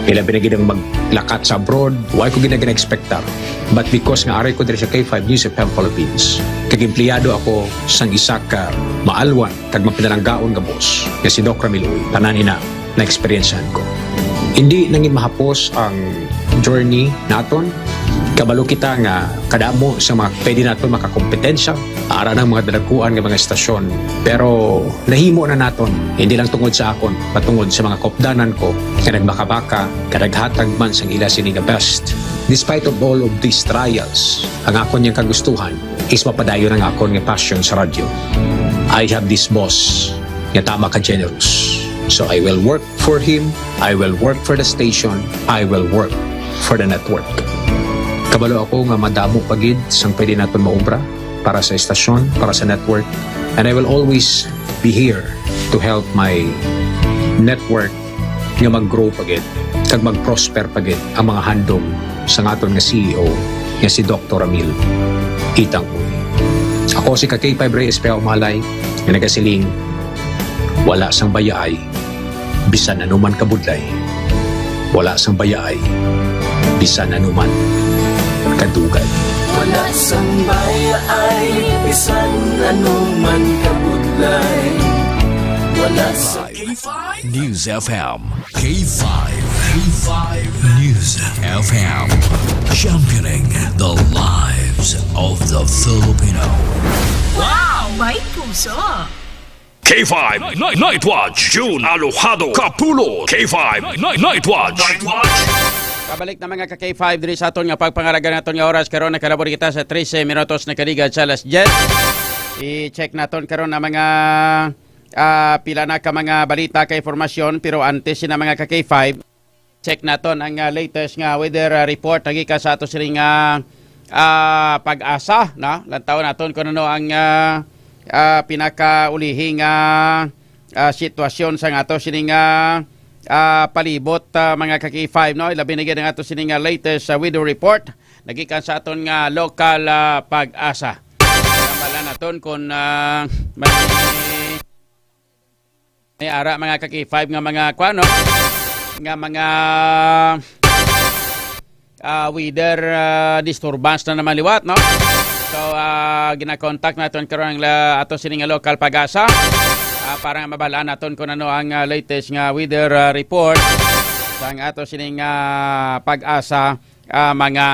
Kailan binagin ang maglakat sa abroad, why ko gina-expectar. But because nga aray ko diri sa K5 News FM Philippines, kag empleyado ako sang isa ka maalwan kag mapinalanggaon nga boss, nga si Dr. Ramil Uy, tanan na experiencehan ko. Hindi nangin mahapos ang journey naton. Kabalo kita nga kadamo sa mga pwede naton makakompetensya ara ng mga dalaguan ng mga estasyon. Pero nahimo na naton, hindi lang tungod sa akon, patungod sa mga kopdanan ko nga nagbaka-baka, kadaghatag man sang ila sini nga best. Despite of all of these trials, ang akon niyang kagustuhan is mapadayon ang akon nga passion sa radyo. I have this boss nga tama ka generous. So I will work for him, I will work for the station, I will work for the network. Kabalo ako nga madamo pagid sang pwede naton maobra para sa estasyon, para sa network. And I will always be here to help my network nga mag-grow pagid, kag mag-prosper pagid ang mga handom sa aton nga CEO nga si Dr. Ramil Itang Uy. Ako si K5 Reyes Peo Malay nga nagasiling wala sang bayaay bisan anuman kabudlay. Wala sang bayaay bisan anuman kadugay. Wala sang bayaay bisan anuman kabudlay. Wala sang K5 News FM. K5 News FM. Championing the lives of the Filipino. Wow! May puso! K5 Night Watch, June Alojado, Capulo. K5 Night Watch. Kabalik na mga ka-K5 diri sa aton nga pagpangalaga naton nga oras karon nakalabor kita sa 13 minutos na kaligad sa alas 10. I-check naton karon na mga pila na ka mga balita ka informasyon, pero antes na mga ka-K5 check naton ang latest nga weather report nagika sa ato siring pag-asa na lantaw naton kuno no ang pinakaulihing sitwasyon sa ato siring palibot mga ka-K5 no, ilabi na gid ang ato sining latest weather report nagikan sa aton nga local pag-asa. Kamala naton kung may ara mga ka-K5 nga mga kwano nga mga weather disturbance na naman liwat no. So gina-contact naton karon ang ato sining local pag-asa. Para nga mabalaan naton kung ano ang latest nga weather report sa ato sining pag-asa mga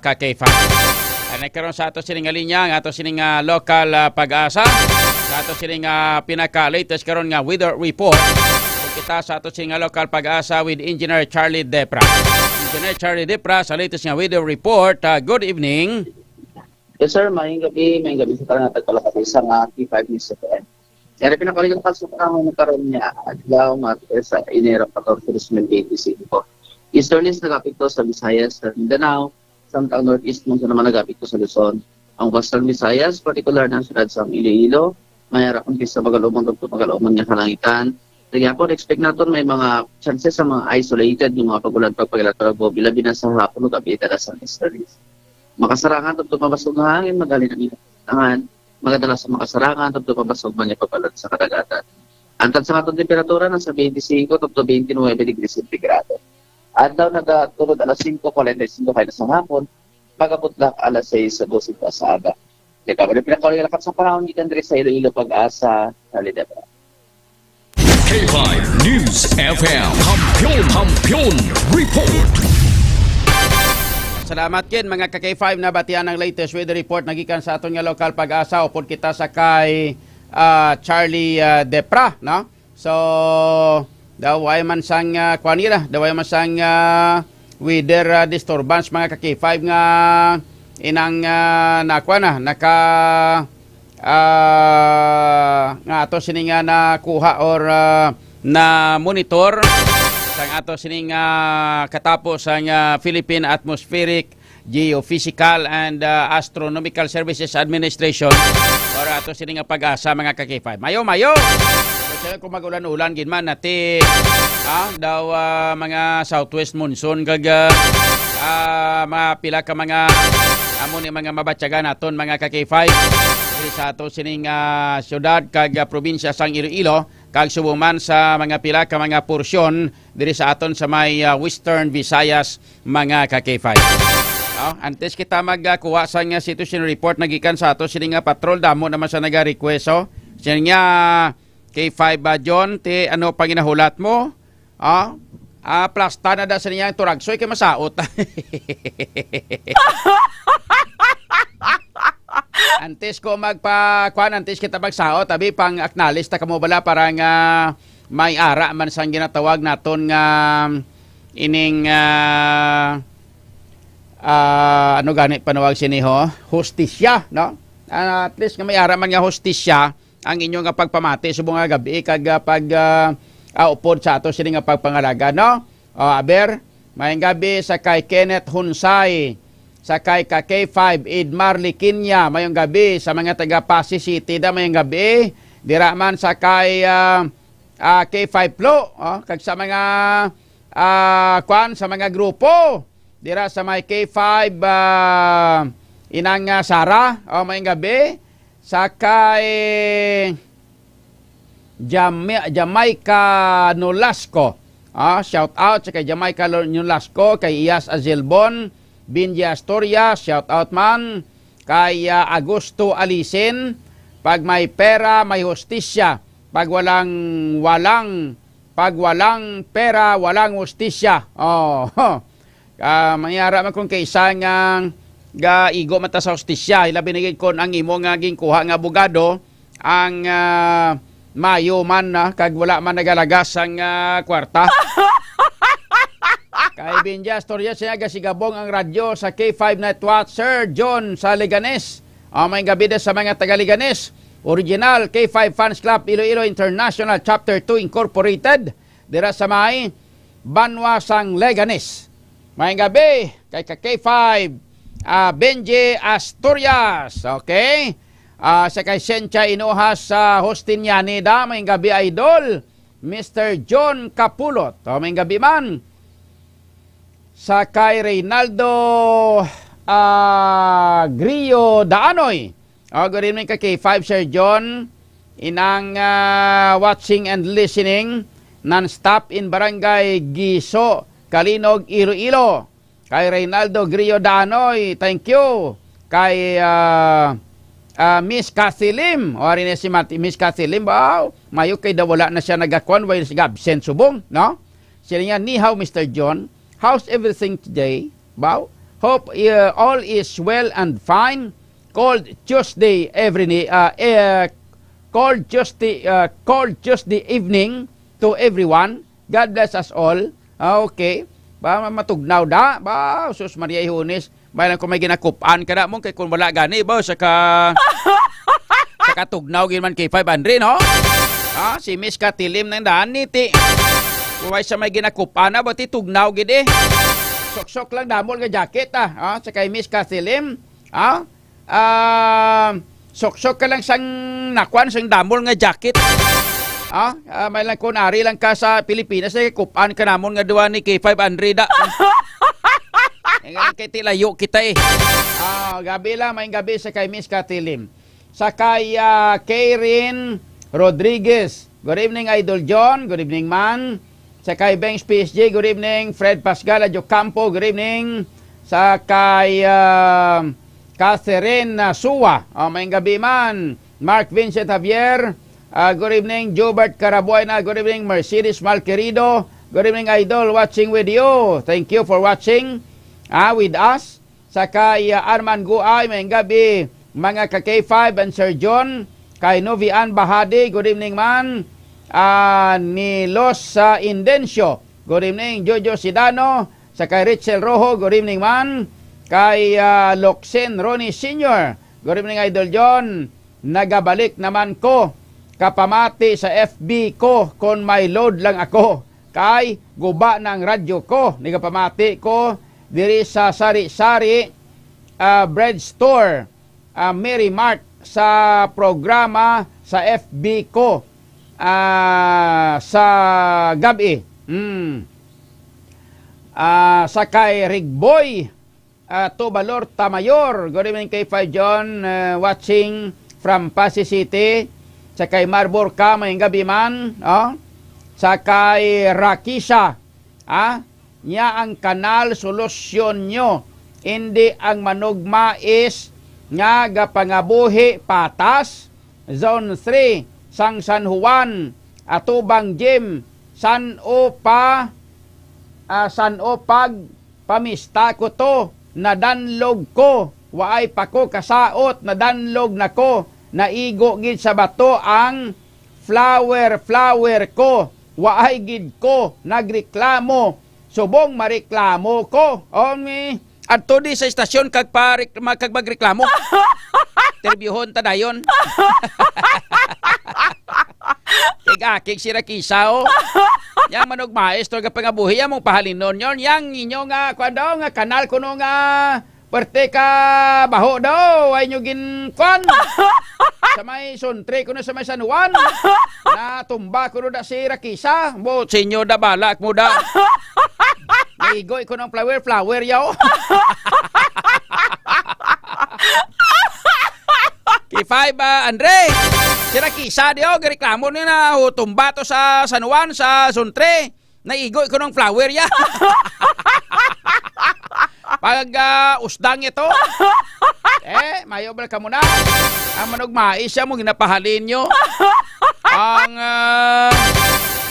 ka-K5. Nagkaroon sa ato sining linya ang ato sining local pag-asa sa ato sining pinaka-latest karon nga weather report. Kung kita sa ato sining local pag-asa with Engineer Charlie Depra. Engineer Charlie Depra sa latest nga weather report. Good evening. Yes sir, maying gabi sa tanan nagkalapati sa K5 News FM. Kaya pinakaligang pasok ang nagkaroon niya at daw sa Enero 14, 2025. Easternist nagapikto sa Visayas, sa Mindanao, sa Northeast mo naman nagapikto sa Luzon. Ang Western Visayas, particular na siyudad sa Iloilo, may harapang sa Magalumang niya kalangitan. Kaya po, expect natin may mga chances sa mga isolated, yung mga pagulan pagpagalatorabo, bilabi na sa hapon o gabi dala sa Easternist. Makasarangan, ito mabasog na hangin, magali na minangan. Magdala sa makasarangan, ito mabasog man niya pagpalat sa kadagatan. Antad sa atong temperatura, nasa 25 to 29 degrees centigrado. At daw nagatulod alas 5:45 kayo sa hapon, pagkaputlak alas 6 sa 12 sa aga. Kaya kami pinakalilakat sa panahon, ikan diri sa Iloilo pag-asa, sa Lidebra. K5 News FM. Kampiyon Report. Salamat kin mga ka-K5 na batian ng latest weather report nagikan sa aton nga lokal pag-asa upod kita sa kay Charlie Depra, no? So daway man sang kwanira, daway man sang weather disturbance mga ka-K5 nga inang nakwana naka nga ato sini nga nakuha or na monitor sang ato sining katapos ang Philippine Atmospheric, Geophysical and Astronomical Services Administration or ato sining pag-asa mga ka-K5. Mayo! Kung mag-ulan-ulan ginman nati daw mga southwest monsoon kag mga pila ka mga amon mga mabatyagan naton mga ka-K5 sa ato sining syudad kag probinsya sang Iloilo kag subuman sa mga pila ka mga porsyon diri sa aton sa may Western Visayas mga ka-K5. Antes kita magkuha sa nga situation report nagikan sa ato sining patrol damo naman sa naga-request sining K5 John ti ano panginahulat mo? Plasta na da sa niya turagsoy kay masaot. Antes ko antes kita magsaot, tabi pang acknowledge ta kamo bala para nga may ara man sang ginatawag naton nga ining ano gani panawag siniho, hostisya, no? At least nga may ara man nga hostisya ang inyong nga pagpamati subong nga gabi kag pag upod sa ato sini nga pagpangalaga, no? Aber, mayang gabi sa kay Kenneth Hunsay, sa kay K5 Idmar Likinya, mayong gabi sa mga taga Pasig City da mayong gabi, dira man sa kay K5 Plo, kag sa mga sa mga grupo, dira sa may K5 inang Sara, mayong gabi, sa kay Jamaica Nolasco, shout out sa kay Jamaica Nolasco, kay Iyas Azelbon, Binji Astoria, shout out man, kay Agusto Alisin, pag may pera, may hostisya, pag walang pera, walang hostisya. Mangyara man kung kaisa nga igo mata sa hostisya, ila binigay kon ang imo nga ginkuha nga abogado, ang mayo man kag wala man nagalagas ang kwarta. Kay Binji Astoria siya gasigabong ang radyo sa K5 Network, Sir John sa Leganes. May gabi sa mga taga Leganes. Original K5 Fans Club Iloilo International Chapter 2 Incorporated. Dira sa may Banwa sang Leganes. May gabi kay K5 Binji Asturias. Okay? Sa kay Sencha Inuhas sa Hostin Yanida. May gabi idol Mr. John Capulot. May gabi man sa kay Reynaldo Grio Daanoy. Good evening kay K5 Sir John. Inang watching and listening non-stop in Barangay Giso, Kalinog, Iloilo. Kay Reynaldo Grio Daanoy, thank you. Kay Miss Cathy Lim. O rin si Miss Cathy Lim. Wow, mayo kay dawala na siya nagakwan while absent subong, no? Sila nga, ni how Mr. John. How's everything today? Wow. Hope all is well and fine. Cold Tuesday cold Tuesday evening to everyone. God bless us all. Okay. Ba matugnaw da. Ba sus Maria Ihunis. Bayan ko may ginakupan kada mo kay kun wala gani ba sa katugnaw gid man kay 500 no? Si Miss Katilim nang daan niti. Kuway sa may ginakupan na, bati tugnaw gid eh. Sok-sok lang damol nga jacket sa kay Miss Katilim. Sok-sok ka lang sang nakwan, sang damol nga jacket. May lang kung ari lang ka sa Pilipinas, kupan ka namon nga duwa ni K500 da. Kay tilayo kita eh. Gabi lang, may gabi sa kay Miss Katilim. Sa kay Karen Rodriguez. Good evening, Idol John. Good evening, man. Sa kay Banks PSG, good evening. Fred Pascal Adjo Campo, good evening. Sa kay Catherine Suwa, may gabi man. Mark Vincent Javier, Good evening, Jobert Carabuena. Good evening, Mercedes Malquerido. Good evening, Idol, watching with you. Thank you for watching with us. Saka Arman Guay, may gabi, mga ka-K5 and Sir John. Kay Novian Bahadi, good evening man. Ni Los Indencio, good evening. Jojo Sidano. Saka Richel Rojo, good evening man. Kay Loxen Ronnie Sr., good evening, Idol John. Nagabalik naman ko kapamati sa FB ko kung may load lang ako. Kay guba ng radyo ko. Nagapamati ko diri sa Sari-Sari Bread Store, Mary Mart, sa programa sa FB ko sa gabi. Sa kay Rigboy Tubalor Tamayor, good evening kay 5 John, watching from Pasig City. Sa kay Marbor ka, may gabi man. Sa kay Rakisa, niya ang kanal solusyon nyo. Hindi ang manugmais nga gapangabuhi patas. Zone 3, sang San Juan, Atubang Gym, San o pag pamista ko to, nadanlog ko, waay pa ko kasaot, nadanlog na ko, naigo gid sa bato ang flower ko, waay gid ko nagreklamo, subong mareklamo ko. Adto di sa istasyon kag magreklamo. Terbyuhon ta dayon. Kig si Rakisa yang manugmais to gapangabuhi mong pahalinon yon yang inyo nga kwando nga kanal kuno nga perte ka baho daw ay nyo ginkwan sa may Suntre kuno sa may San Juan na tumba kuno da si Rakisa mo sinyo da balak mo da naigoy ko ng flower yaw. K5 Andre, si Rakisa diyo, reklamo niya na tumba to sa San Juan, sa Suntre. Naigoy ko ng flower ya. Pag usdang ito, mayo bala ka muna. Ang manugmais siya mo, ginapahalin nyo.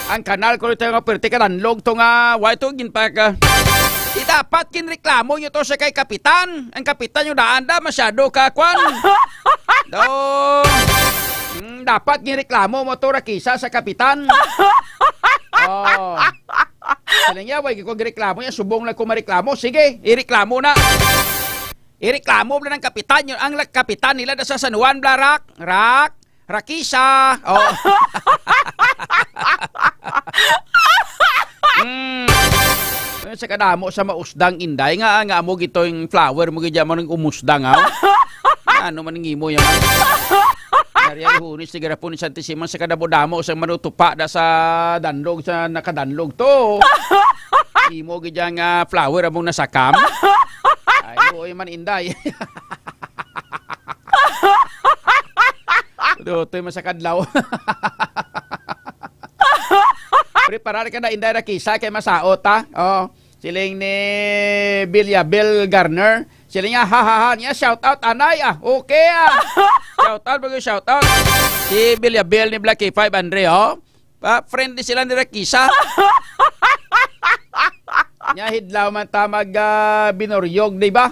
Ang kanal ko ito yung aperte ka nanlog to nga, why to ginpag dapat kinreklamo nyo to sa kay kapitan. Ang kapitan yung daanda, masyado kakwan. Dapat kinreklamo mo to Rakisa sa kapitan. Saling niya, wag ko gireklamo niya, subong lang ko mareklamo. Sige, ireklamo na. Ireklamo na ng kapitan yun. Ang kapitan nila na sa San Juan, Rakisa. Sa kadamo sa mausdang inday nga mo gito yung flower mo gidya mo ng umusdang ano man ng imo yung Nariay hunis sigara po ni Santi Simon sa kadamo-damo sa manutupa da sa danlog sa nakadanlog to. Imo gidya nga flower among nasakam. Ay oy man inday. Dotoy masakadlaw. Preparar ka na inday Rakisa kay masaot siling ni Bill Garner. Siling niya niya shout out anay okay shout out bago shout out si Bill ni Black K5 Andre friend din sila ni Rakisa. Nya hidlaw man ta mag binoryog di ba?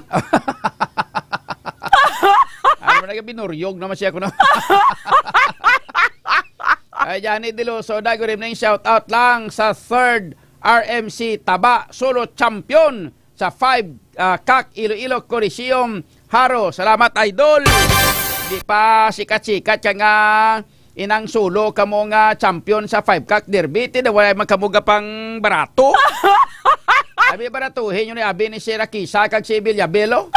Ano na binoryog naman siya kuno. Ay, Janet Diloso, good evening, shout out lang sa 3rd RMC Taba, solo champion sa 5 Kak Iloilo Coliseum Haro. Salamat Idol. Di pa sikat-sikat ka nga inang solo ka mo nga champion sa 5 Kak Derby. Tidak wala magkamuga pang barato. Abi baratuhin yun ni abi ni si Rakisa kag si Villabelo.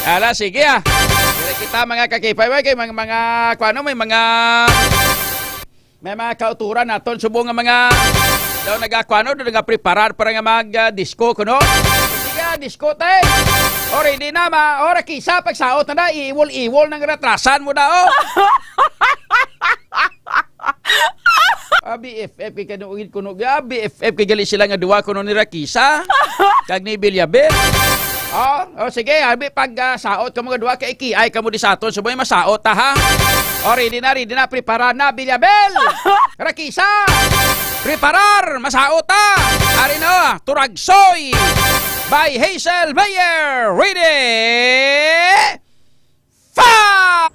Ala, sige Dire kita mga kakipay kay mga kuano may mga kauturan naton subong nga mga daw nagakuano do nagapreparar para nga mag-disco kuno. Sige, disco tay. Already na Rakisa pagsaot na iwol nang ratrasan mo na BFF kay kanuugid kuno BFF kay gali sila nga duwa kuno ni Rakisa kag ni Bilyabel. Sige, abi pag saot kamo gadua kay ikiay kamo di saton suboy masaot ta ha. Ready na, prepara na Bilyabel. Rakisa. Preparar, masaot ta. Ari na, Turagsoy by Hazel Mayer. Ready? Fire!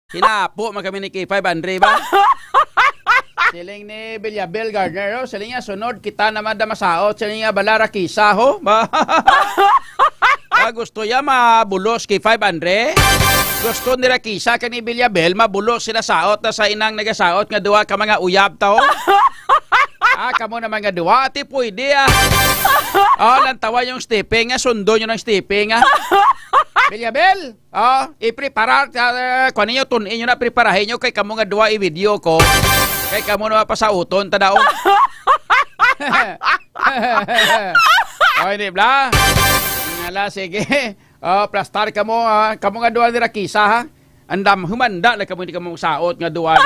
Hinapo man kami ni K5 Andre ba? Siling ni Bilyabel Gardner, siling niya sunod kita naman da masaot, siling niya balara kisa ho. Gusto niya mabulos K5 Andre. Gusto nila kisa kani Bilyabel mabulos sila saot na sa inang nagasaot nga duwa ka mga uyab tao. Kamo na mga duwa ati pwede lantawa yung stepping nga sundo nyo ng stepping Bilyabel, i-prepare, kung ninyo tunin nyo na, preparahin nyo kay kamo nga duwa i-video ko. Kay kamo na mapasauton, tadao. Hindi bla. Ngala, sige. Plastar kamo, kamo nga duwa nila kisa, ha? Andam, humanda na kamo, hindi kamo saot nga duwa.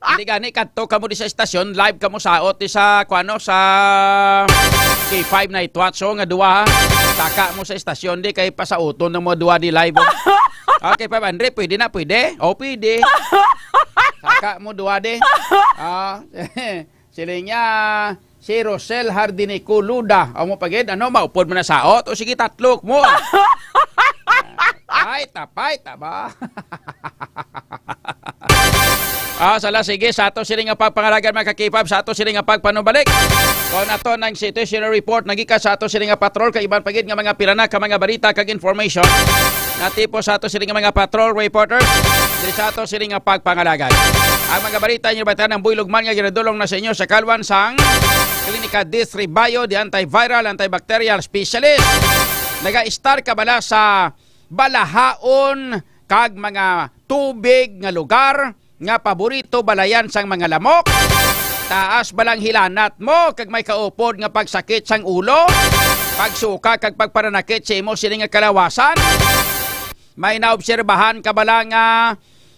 Hindi gani, kanto kamo di sa estasyon, live kamo saot di sa, sa K5 Night Watch, nga duwa, ha? Taka mo sa estasyon di kay pasauton ng mga duwa di live. Okay, 500, pwede na, pwede? Pwede. Taka mo duwa di. Sila niya, si Rosel Hardinico Luda. Mo pagid, maupod mo na saot? O sige, tatlok mo. Tapay, ba? Sala, sige, sa ato sila nga pagpangalagan mga kakipab, sa ato sila nga pagpanubalik. Kung ato ng situational report, nagika sa ato sila nga patrol, kaiban pagid nga mga pirana, ka mga balita, kag information. Natipo sa ato sila nga mga patrol reporters, dili sa ato sila nga pagpangalagan. Ang mga balita nyo batan ng buylugman nga ginadulong na sa inyo sa Kalwan sang Klinika D3 Bio, the antiviral, antibacterial specialist. Naga-star ka bala sa balahaon kag mga tubig nga lugar nga paborito balayan sang mga lamok. Taas balang hilanat mo kag may kaupod nga pagsakit sang ulo, pagsuka kag pagparanakit sa imo sini nga kalawasan. May naobserbahan ka bala nga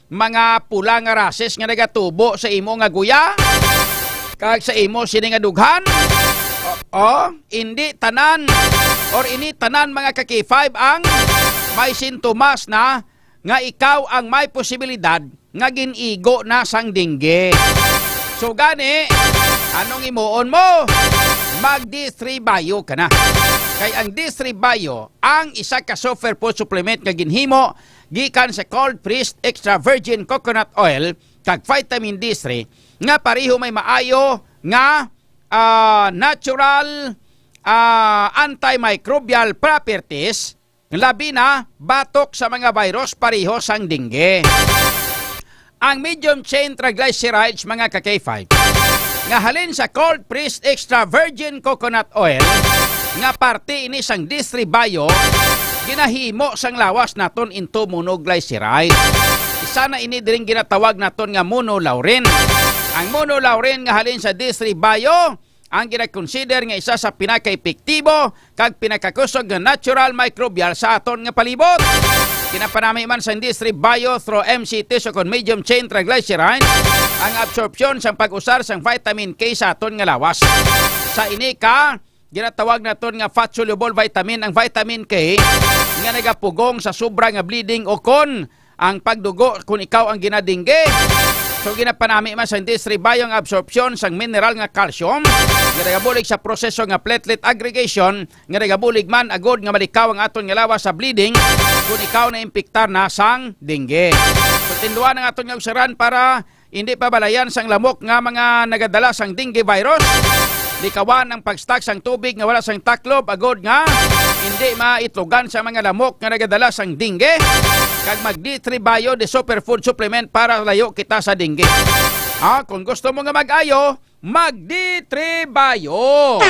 mga pula nga rases nga nagatubo sa imo nga guya kag sa imo sini nga dughan. Hindi tanan or ini tanan mga kaki-5 ang may sintomas na nga ikaw ang may posibilidad nga ginigo na sang dengue. So gani, anong imuon mo? Mag D3 Bio ka na. Kay ang D3 Bio, ang isa ka superfood supplement nga ginhimo gikan sa cold pressed extra virgin coconut oil kag vitamin D3 nga pareho may maayo nga natural antimicrobial properties, labi na batok sa mga virus pareho sang dengue. Ang medium chain triglycerides mga ka-K5 nga halin sa cold pressed extra virgin coconut oil nga parte ini sang D3 Bio, ginahimo sang lawas naton into monoglyceride. Isa na ini diring ginatawag naton nga monolaurin. Ang monolaurin nga halin sa D3 Bio ang gina-consider nga isa sa pinaka-epektibo kag pinakakusog nga natural microbial sa aton nga palibot. Kinapanami man sa D3 Bio through MCT so kon medium chain triglyceride ang absorption sang pag-usar sang vitamin K sa aton nga lawas. Sa ini ka ginatawag naton nga fat soluble vitamin ang vitamin K nga nagapugong sa sobra nga bleeding o kon ang pagdugo kung ikaw ang ginadingge. So ginapanami man sa D3 Bio ang absorption sang mineral nga calcium nga nagabulig sa proseso nga platelet aggregation nga nagabulig man agod nga malikaw ang aton nga lawas sa bleeding kung ikaw na impiktar na sang dengue. So tinduan ang aton nga usaran para hindi pa balayan sang lamok nga mga nagadala sang dengue virus. Likawan ang pag-stock sang tubig nga wala sang taklob agod nga hindi maitlogan sa mga lamok nga nagadala sang dengue. Kag mag D3 Bio de superfood supplement para layo kita sa dengue. Kung gusto mo nga mag-ayo, mag D3 Bio.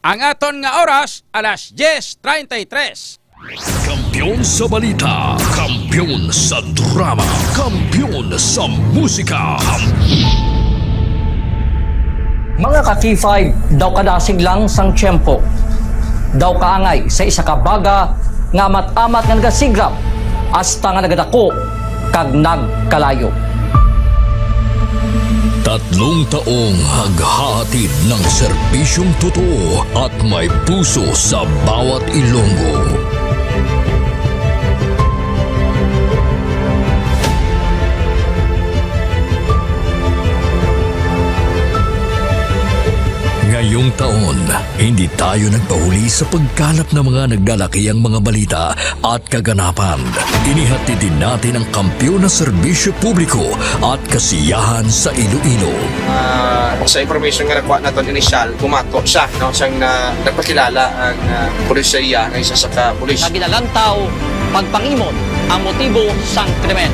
Ang aton nga oras, alas 10:33. Kampiyon sa balita, kampiyon sa drama, kampiyon sa musika. Mga ka-K5, daw kadasig lang sang tiyempo. Daw kaangay sa isa ka baga nga amat-amat nga nagasigrap hasta nga nagadako kag nagkalayo. 3 taong haghatid ng serbisyong totoo at may puso sa bawat Ilonggo. Ngayong taon, hindi tayo nagpahuli sa pagkalap ng mga naglalakihang mga balita at kaganapan. Inihatid din natin ang kampiyon na serbisyo publiko at kasiyahan sa Iloilo. Sa information nga nakuha natin inisyal, pumato siya, no? Siyang nagpakilala ang pulisya ng isa sa ka-pulis. Naginalantaw, pagpangimon ang motibo sang krimen.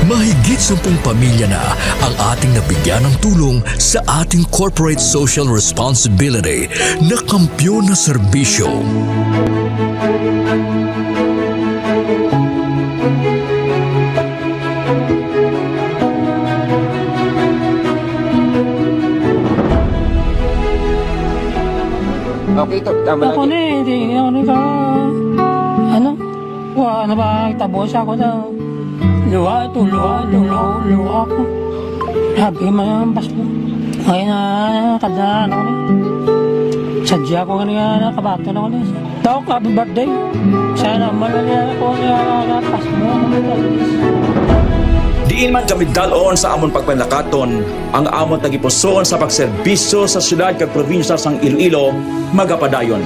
Mahigit 10 pamilya na ang ating nabigyan ng tulong sa ating corporate social responsibility na kampiyon na serbisyo. Okay, ito. Tama lagi. Ako na eh. Hindi ako ka... Ano? Wala ba? Tabos ako na. Luha ito ko. Sabi man bas mo. Ngayon na kadaan ako na. Sadya ko nga nakabato na ako na. Dok, happy birthday. Sana malala ko na pas mo. Diin man kami dalon sa amon pagpanlakaton, ang amon tagipuson sa pagserbisyo sa syudad kag probinsya sang Iloilo, magapadayon.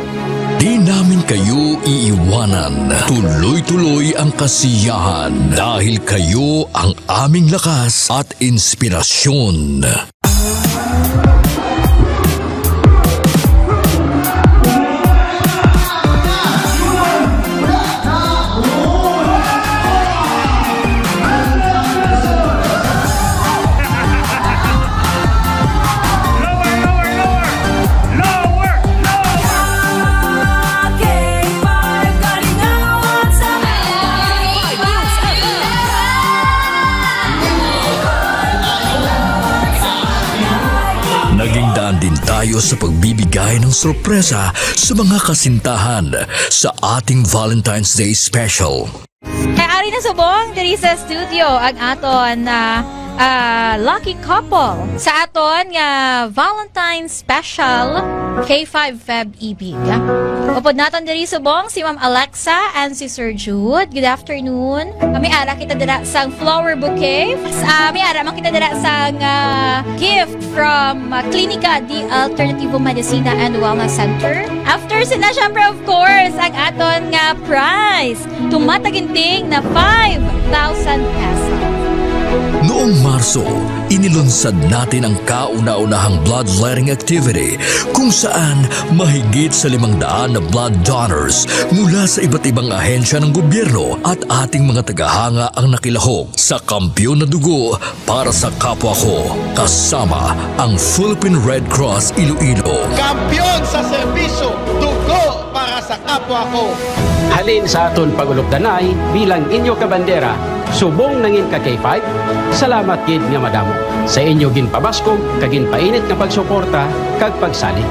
Di namin kayo iiwanan. Tuloy-tuloy ang kasiyahan dahil kayo ang aming lakas at inspirasyon. Din tayo sa pagbibigay ng sorpresa sa mga kasintahan sa ating Valentine's Day Special. Ari na subong diri sa studio ang aton na lucky couple sa aton nga Valentine's Special K5 Feb Ibig. Upod naton diri subong si Ma'am Alexa and si Sir Jude. Good afternoon. May ara kita dira sang flower bouquet. May ara man kita dira sang gift from Clinica di Alternativo Medicina and Wellness Center. After sila syempre of course ang aton nga prize. Tumataginting na 5,000 pesos. Noong Marso, inilunsad natin ang kauna-unahang bloodletting activity kung saan mahigit sa 500 na blood donors mula sa iba't ibang ahensya ng gobyerno at ating mga tagahanga ang nakilahok sa Kampiyon na Dugo para sa kapwa ko, kasama ang Philippine Red Cross Iloilo. Kampiyon sa serbisyo, dugo para sa kapwa ko. Halin sa aton pagulog-danay bilang inyo kabandera, subong nangin ka K5, salamat gid nga madamo. Sa inyo ginpabaskog, kaginpainit nga pagsuporta, kag pagsali.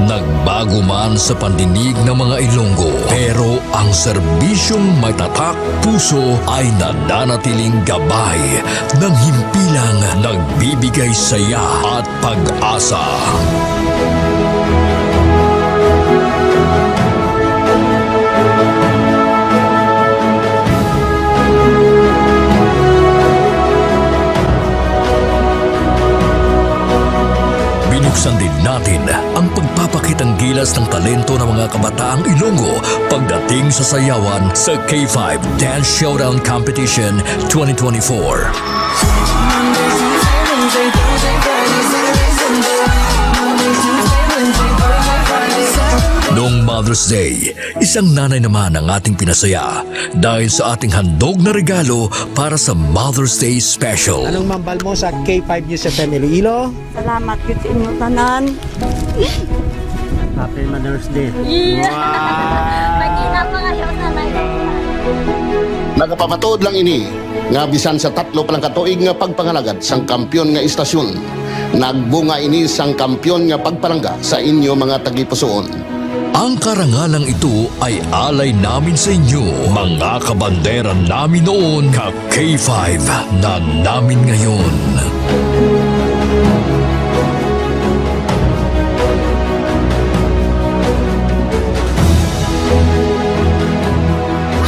Nagbago man sa pandinig ng mga Ilonggo, pero ang serbisyong may tatak puso ay nananatiling gabay ng himpilang nagbibigay saya at pag-asa. Binuksan din natin ang pagpapakitang gilas ng talento ng mga kabataang Ilonggo pagdating sa sayawan sa K5 Dance Showdown Competition 2024. Noong Mother's Day, isang nanay naman ang ating pinasaya dahil sa ating handog na regalo para sa Mother's Day Special. Anong mambal mo sa K5 News FM Iloilo? Salamat yun sa inyo tanan. Happy Mother's Day. Yeah. Magina pa kayo nanay. Nagapamatuod lang ini nga bisan sa 3 palang katuig nga pagpangalagad sang kampiyon nga istasyon. Nagbunga ini sang kampiyon nga pagpalangga sa inyo mga tagipusoon. Ang karangalang ito ay alay namin sa inyo, mga kabandera namin noon, ka K5 na namin ngayon.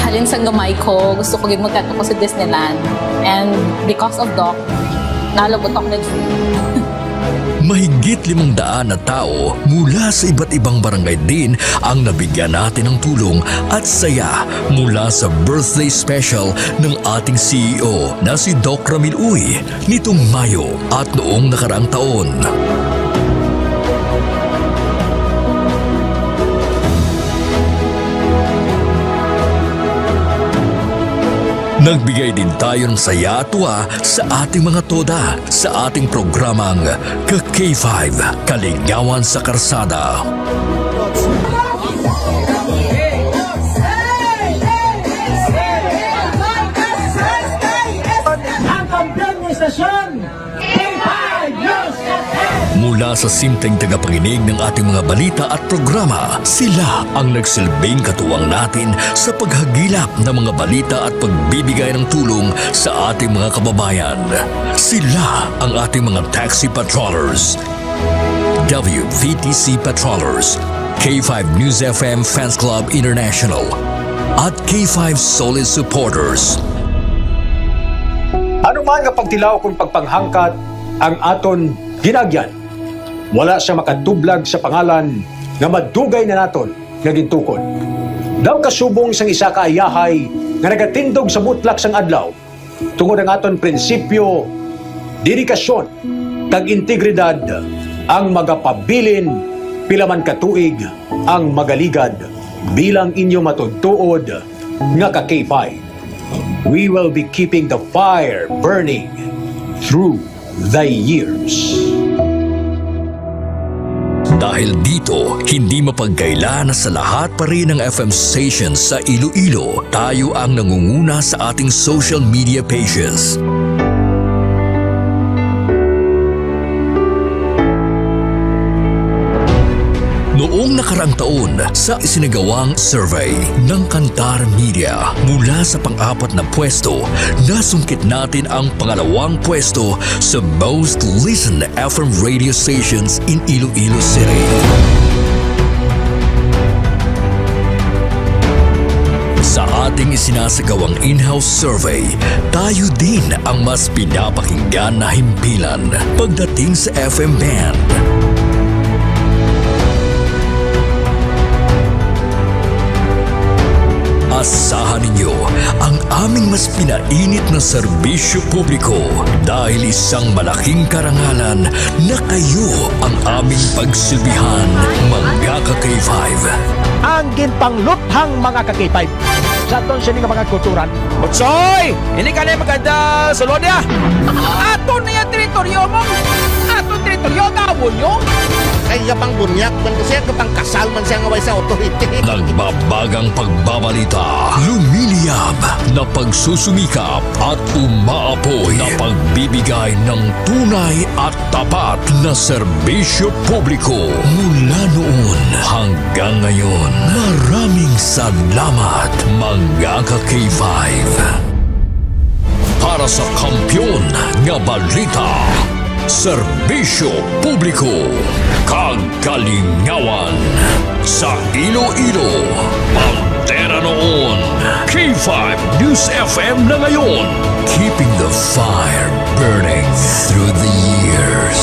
Halin sa gamay ko, gusto ko yung magkato ko sa Disneyland. And because of Doc, nalabot ako na Mahigit 500 na tao mula sa iba't ibang barangay din ang nabigyan natin ng tulong at saya mula sa birthday special ng ating CEO na si Doc Ramil Uy nitong Mayo at noong nakaraang taon. Nagbigay din tayo ng saya at tuwa sa ating mga toda sa ating programang Ka-K5, Kaligawan sa Karsada. Ang kampiyon ng istasyon, K5 News FM! Mula sa simpleng tagapakinig ng ating mga balita at programa, sila ang nagsilbing katuwang natin sa paghagilap ng mga balita at pagbibigay ng tulong sa ating mga kababayan. Sila ang ating mga taxi patrollers, WVTC patrollers, K5 News FM Fans Club International at K5 Solid Supporters. Ano man nga pagtilaw kung pagpanghangkat ang aton ginagyan, wala siya makatublag sa pangalan nga madugay na naton nga gintukod. Daw kasubong sang isa ka ayahay nga nagatindog sa mutlak sang adlaw tungod ang aton prinsipyo, dedikasyon, kag integridad ang magapabilin pilaman katuig ang magaligad bilang inyo matudtuod nga ka K5. We will be keeping the fire burning through the years. Dahil dito, hindi mapagkaila na sa lahat pa rin ng FM stations sa Iloilo, tayo ang nangunguna sa ating social media pages. Noong nakarang taon, sa isinagawang survey ng Kantar Media, mula sa pang-apat na pwesto, nasungkit natin ang pangalawang pwesto sa most listened FM radio stations in Iloilo City. Sa ating isinasagawang in-house survey, tayo din ang mas pinapakinggan na himpilan pagdating sa FM band. Asahan ninyo ang aming mas pinainit na serbisyo publiko dahil isang malaking karangalan na kayo ang aming pagsilbihan, mga ka-K5. Ang ginpangluthang mga ka-K5 sa aton siya mga kulturan. Butsoy! Hindi ka na maganda sa lodya! Ato na yung teritoryo mo! Ato teritoryo, gawon nyo! Kaya pang bunyak man kasi kapang kasal man siya ngaway sa authority. Nagbabagang pagbabalita, lumiliyab na pagsusumikap at umaapoy na pagbibigay ng tunay at tapat na serbisyo publiko. Mula noon hanggang ngayon, maraming salamat mga ka-K5. Para sa kampyon nga balita, serbisyo publiko, kagalingawan sa Iloilo, Pantera noon, K5 News FM na ngayon, keeping the fire burning through the years.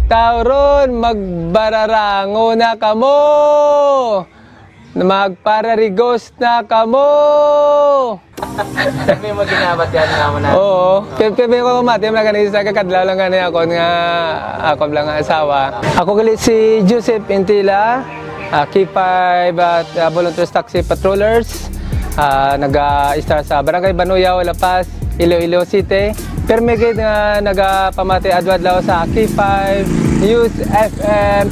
Tauron, magbararango na kamo, magpararigos na kamo. May maginabat yan naman na. Oo, pero ko mati, magaling sa kakadlaw lang ganyan ako nga ako lang ang asawa. Ako galit si Joseph Intila, K5 at Volunteers Taxi Patrollers, nag-start sa Barangay Banuyaw, La Paz, Iloilo City. Pero may nga nagpamati adwadlaw sa K5 News FM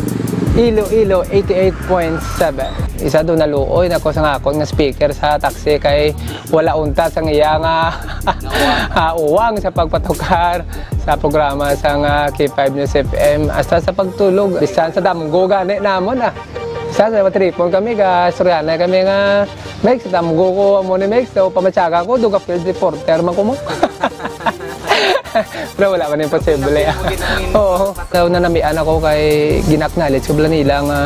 Iloilo 88.7. Isa doon naluoy na ko sa ngakon nga speaker sa taxi kay wala unta sa iya nga uwang sa pagpatukar sa programa sa K5 News FM hasta sa pagtulog. Bisan sa damgo gani namon Sa tripon kami ga Soriana kami nga Mex damgo ko mo ni Mex o pamatsaga ko duga field reporter man ko mo. Pero wala man imposible. Oo. Daw na namian ako kay ginaknalit ko bala nila nga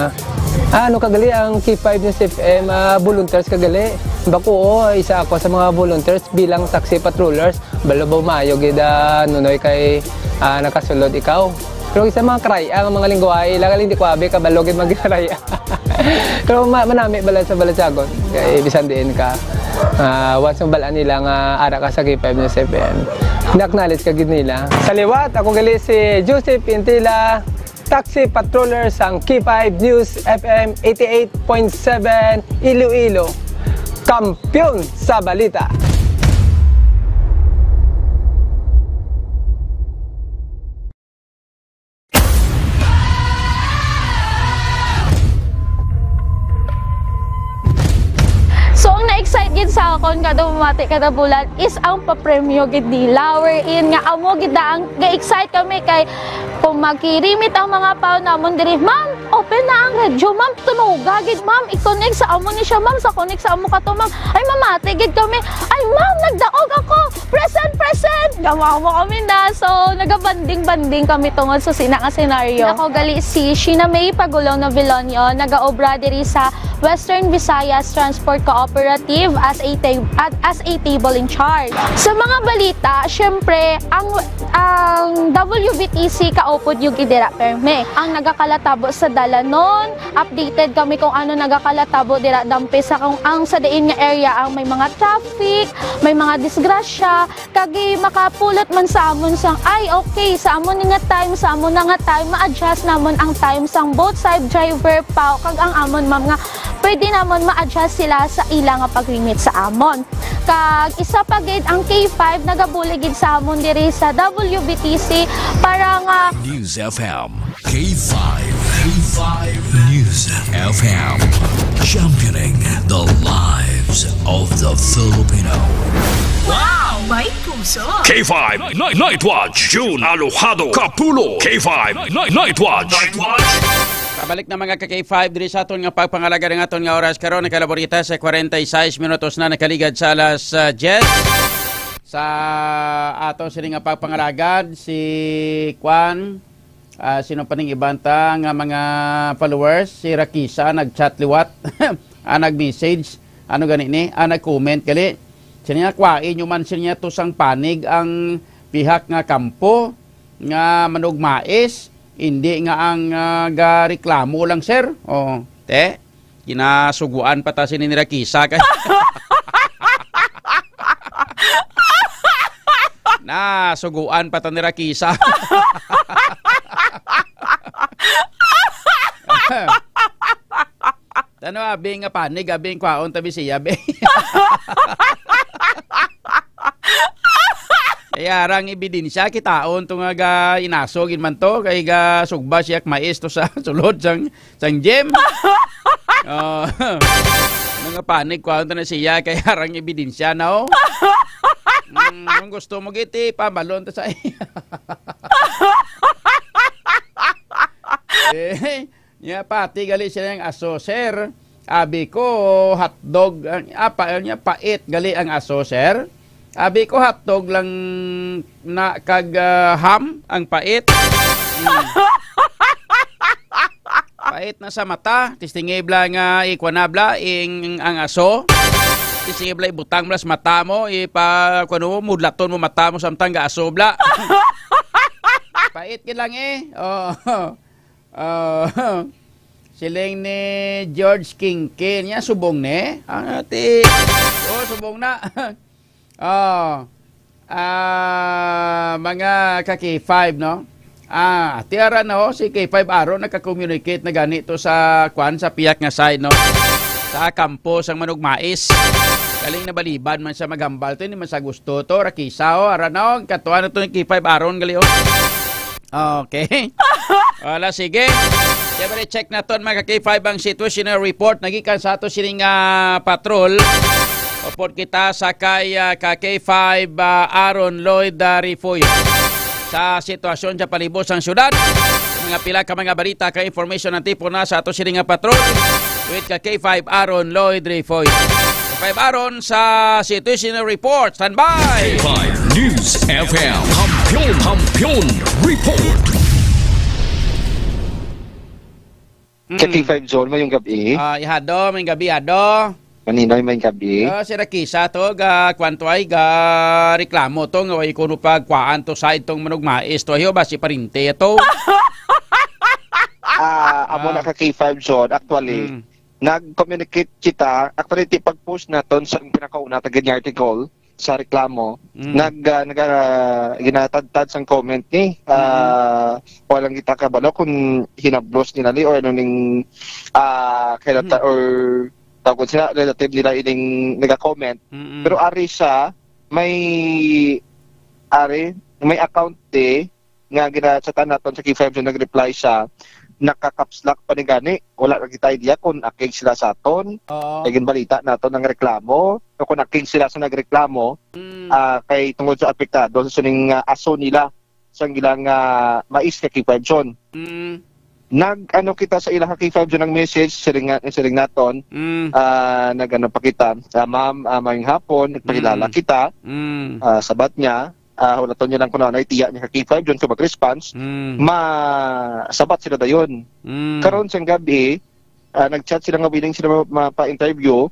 ano kagali ang K5 News FM volunteers kagali. Bako isa ako sa mga volunteers bilang taxi patrollers. Balabaw maayo gida nunoy kay nakasulod ikaw. Pero isa mga kraya ang mga lingwahe lang di ko abi kabalogin magkraya. Pero manami bala sa Balatsagon kay bisan diin ka. Once ang balaan nila nga ara ka sa K5 News FM. Naknalit ka gid nila. Sa liwat ako gali si Joseph Intila, taxi patroller sang K5 News FM 88.7 Iloilo. Kampiyon sa balita. So ang na-excite gid sa akon kada mamati kada bulan is ang papremyo gid nila wherein nga amo gid ang ga-excite kami kay kung magkirimit ang mga pao namon diri, ma'am, open na ang radyo, ma'am, tunuga gid, ma'am, i-connect sa amo ni siya, ma'am, sa connect sa amo kato, ma'am. Ay mamati gid kami. Ay ma'am, nagdaog ako. Present, present. Gamaw mo kami na. So nagabanding-banding kami tungod sa sina nga senaryo. Ako gali si Sheena May Pagulong na Vilonio, nagaobra diri sa Western Visayas Transport Cooperative as a table in charge. Sa mga balita, syempre, ang WBTC kaupod yung gidera perme. Ang nagakalatabo sa Dalanon, updated kami kung ano nagakalatabo dira dampi sa kung ang sa diin nga area ang may mga traffic, may mga disgrasya, kagi makapulot man sa amon sang ay okay sa amon nga time, sa amon nga time ma-adjust namon ang time sang both side driver pa kag ang amon ma'am nga pwede namon ma-adjust sila sa ilang nga pag-limit sa amon. Kag isa pa gid ang K5 nagabuligid sa amon diri sa WBTC para nga News FM K5 News FM championing the lives of the Filipino. Wow! May puso! K5 Night Watch June Alojado Kapulo K5 Night Watch. Kabalik na mga ka-K5 diri sa aton nga pagpangalaga ng aton nga oras karon nakalaborita sa 46 minutos na nakaligad sa alas 10 sa aton sini nga pagpangalagad si Kwan sino pa ning ibanta nga mga followers si Rakisa nag-chat liwat nag-message ano gani ni nag-comment kali sinya kwain yung man sinya to sang panig ang pihak nga kampo nga manog mais. Hindi nga ang reklamo lang, sir. O, te, ginasuguan pa ta si ni Rakisa. Nasuguan pa ta ni Rakisa. Ano, abing nga panig, abing kwaon tabi siya, abing. Kaya arang ebidensya kitaon to nga inasogin man to kay ga sugba siya mais to sa sulod sang gem. Mga panig ko na siya kay arang ebidensya na kung gusto mo giti pabalon to sa niya pati gali siya ng aso, sir. Abi ko hotdog niya pait gali ang aso, sir. Abi ko hotdog lang na kag ham ang pait. Pait na sa mata, tistingibla nga ikwanabla ang aso. Tistingibla ibutang bla sa mata mo, kuno mo mudlaton mo mata mo samtang ga aso bla. Pait lang Siling ni George Kingkin niya subong ni. Ati. Subong na. Mga ka-K5, no? Tiara no, si K5 Aron nagka-communicate na ganito sa kwan, sa piyak nga side, no? Sa kampo sang manog mais. Galing na baliban man siya maghambal to, hindi man sa gusto to. Rakisa, aran no, katuan na to ni K5 Aron, gali, Okay. Wala, sige. Siyempre, check na to mga K5 ang situational report. Nagikan sa ato sining patrol. Upod kita sa kay K5 Aaron Lloyd Rifoy sa sitwasyon sa palibot sang syudad. Mga pila ka mga balita ka information ng tipo na sa ato sining patrol with K5 Aaron Lloyd Rifoy. K5 Aaron sa situational report. Stand by! K5 News FM Kampiyon Report. K5 Zone mo yung gabi? Ihado, may gabi, ihado. Kanina may gabi? Si Rakisa to, kwanto ay, reklamo to, nga way kuno pagkwaan to sa itong manog mais to, hiyo ba si parinte to? Amo na ka K5 Zone, actually, nag-communicate kita, actually, pag-post naton sa pinakauna, tagad article, sa reklamo, ginatad-tad sang comment ni, walang kita kabalo kung hinablos nila ni, or ano ning, or tawag sila, relative nila ining nag-comment. Pero ari siya, may account nga ginachatan naton sa K5 Zone, nag-reply siya, nakakapslak pa ni gani. Wala na kita idea kung akig sila sa aton. Naging balita nato ng reklamo. O kung akig sila sa nagreklamo, kay tungod sa apektado sa suning aso nila sa ilang mais kay K5 John. Nag-ano kita sa ilang K5 John ng message, siling naton, nag-ano pa kita, ma'am, mayong hapon, nagpakilala kita, sabat niya, wala to niya lang kung ano, tiya niya K5 John kung mag-response, sabat sila dayon. Karon siyang gabi, nag-chat sila nga willing sila mapa-interview,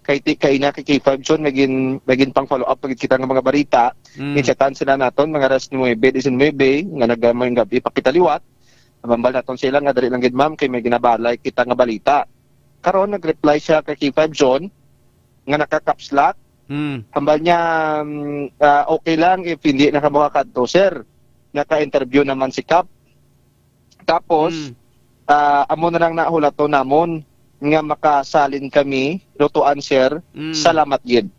kay na kay K5 John, maging pang follow-up pagit kita ng mga barita, inchatan sila naton, mga alas 9, 19, nga nag-mayong gabi, pakitaliwat, mambal naton sila nga dali lang gid ma'am kay may ginabalay kita nga balita. Karon nag-reply siya kay K5 John nga naka-caps lock. Hambal niya okay lang if hindi nakabuha kadto sir. Naka-interview naman si Kap. Tapos amo na lang nahulato namon nga makasalin kami lutuan sir. Salamat gid.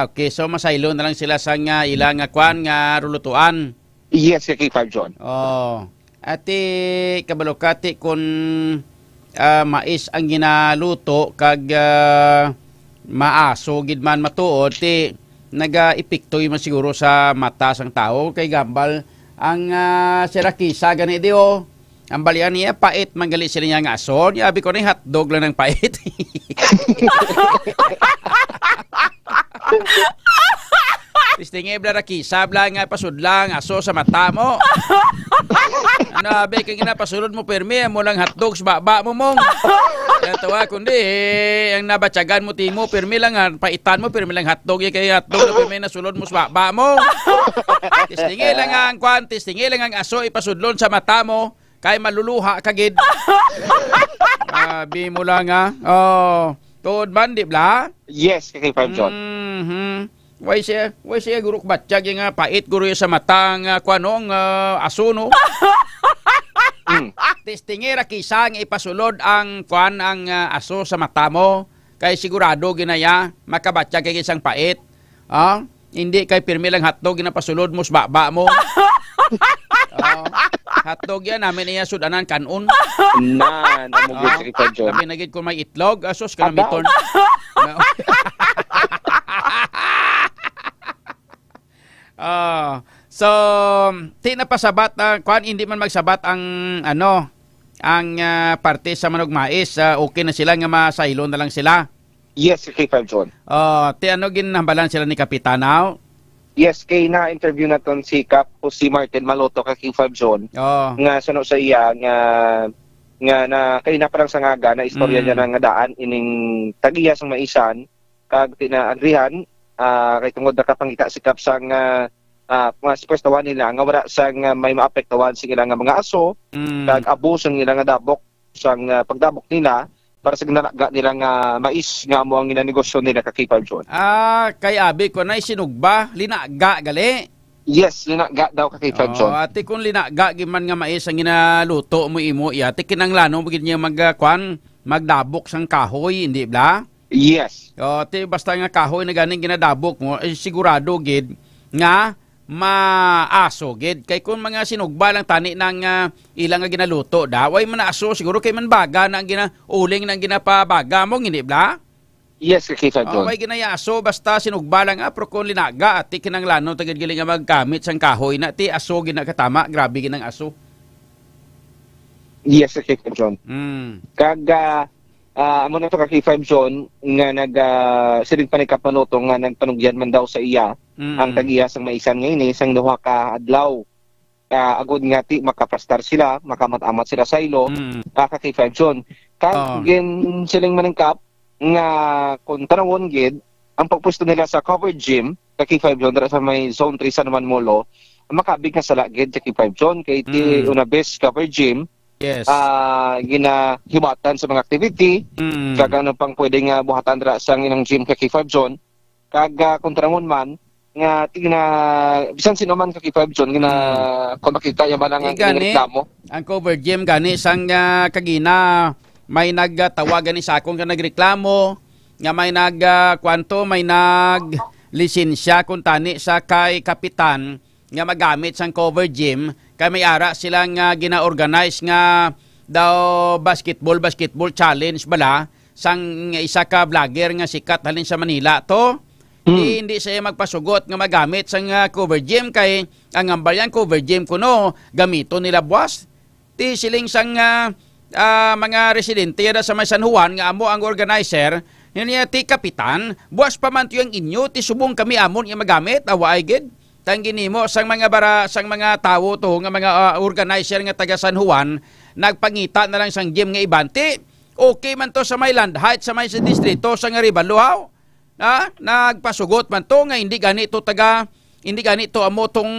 Okay, so masaylo na lang sila sa nga ilang kwan nga rulutuan. Yes, kay K5 John. Ati kabalokati kung mais ang ginaluto kag maaso gid man matuod ti naga-epektoy man siguro sa mata sang tao kay gambal ang sirakisa gani di ang balian niya pait manggali sila niya nga aso. Yabi ko ni hotdog lang ng pait. Tistingib na rakisab lang nga pasudlang aso sa mata mo. Ano, abe, kaya ginapasulod mo permi, mo lang hotdog sa baba mo mong. Kaya tawa, kundi, ang nabatsagan mo timo, permi lang, paitan mo, permi lang hotdog, kaya hotdog na permi nasulod mo sa baba mo. Tistingib lang ang kwan, tistingib lang ang aso, ipasudlon sa mata mo, kaya maluluha kagid. Abi mo lang tuod man, di ba? Yes, kay 5 John. Why siya guruk batsyag yung pait guru sa matang kwanong aso no? Testingera kisang ipasulod ang kwan ang aso sa mata mo kay sigurado ginaya makabatsyag kay isang pait. Hindi kay pirmi lang hotdog ginapasulod mo sa baba mo. Hotdog yan namin iya sudanan kanon. Namugod kay 5 John. Kami nagid kung may itlog asos ka namiton. So ti napasabat kuan hindi man magsabat ang ang parte sa manog mais okay na sila nga masaylo na lang sila. Yes, kay 5 John. Ti ginhambalan sila ni Kapitanaw? Yes, kay na interview naton si Kap o si Martin Maloto kay 5 John. Nga sano sa iya nga na kay na parang sangaga na istorya niya nga daan ining tagiya sang maisan kag tinaagrihan kay tungod nakapangita si Kap sang mga sipwestawan nila nga wala sang may maapektawan sa ilang mga aso kag abuso nila nga dabok sang pagdabok nila para sa ginalaga nila nga mais nga amo ang ginanegosyo nila kay 5 John. Kay abi ko na sinugba linaga gali. Yes, linaga daw kay 5 John. Ati kung linaga giman nga mais ang ginaluto mo imo ati kinanglanong bigid niya magkwan magdabok sang kahoy hindi ba? Yes. Ati basta nga kahoy na ganing ginadabok mo sigurado gid nga maaso gid kay kung mga sinugba lang tani ng ilang nga ginaluto daway man aso siguro kay man baga na ang ginauling nang ginapabaga mo hindi ba? Yes, kay 5 John. May ginayaso basta sinugba lang pero kung linaga at kinanglano tagid giling nga magkamit sang kahoy na ti aso ginakatama grabe ginang aso. Yes, kay 5 John. Kag amo na to kay 5 John nga siling panikap manuto nga nagpanugyan man daw sa iya ang tagiya sang maisan ngayon sang duha ka adlaw. Agud nga ti makapastar sila, makamatamat sila sa ilo kay 5 John. Kag gin siling maningkap nga kung tanawon gid ang pagpusto nila sa covered gym kay 5 John dara sa may zone 3 sa naman molo makabig na sala gid kay 5 John kay ti una best covered gym. Yes. Ginahimatan sa mga activity kag ano pang pwede nga buhatan dira sa inang gym kay 5 John kag kung tanawon man nga bisan sino man kay 5 John kung makita ya man ang reklamo ang covered gym gani sang kagina may nagtawag ni sa akong nga nagreklamo nga may may naglisensya kung tani sa kay kapitan nga magamit sang cover gym kay may ara silang gina-organize nga daw basketball challenge bala sang isa ka vlogger nga sikat halin sa Manila to. Hindi siya magpasugot nga magamit sang cover gym kay ang ambalyan cover gym kuno gamito nila buwas. Ti siling sang mga residente da sa may San Juan nga amo ang organizer niya ti kapitan buwas pa man yung inyo ti subong kami amon nga magamit awa ay gid tanggini mo sang mga tao to nga mga organizer nga taga San Juan nagpangita na lang sang gym nga ibanti okay man to sa may Land Heights sa may distrito sa nga Ribaluhaw nagpasugot man to nga hindi ganito amo tong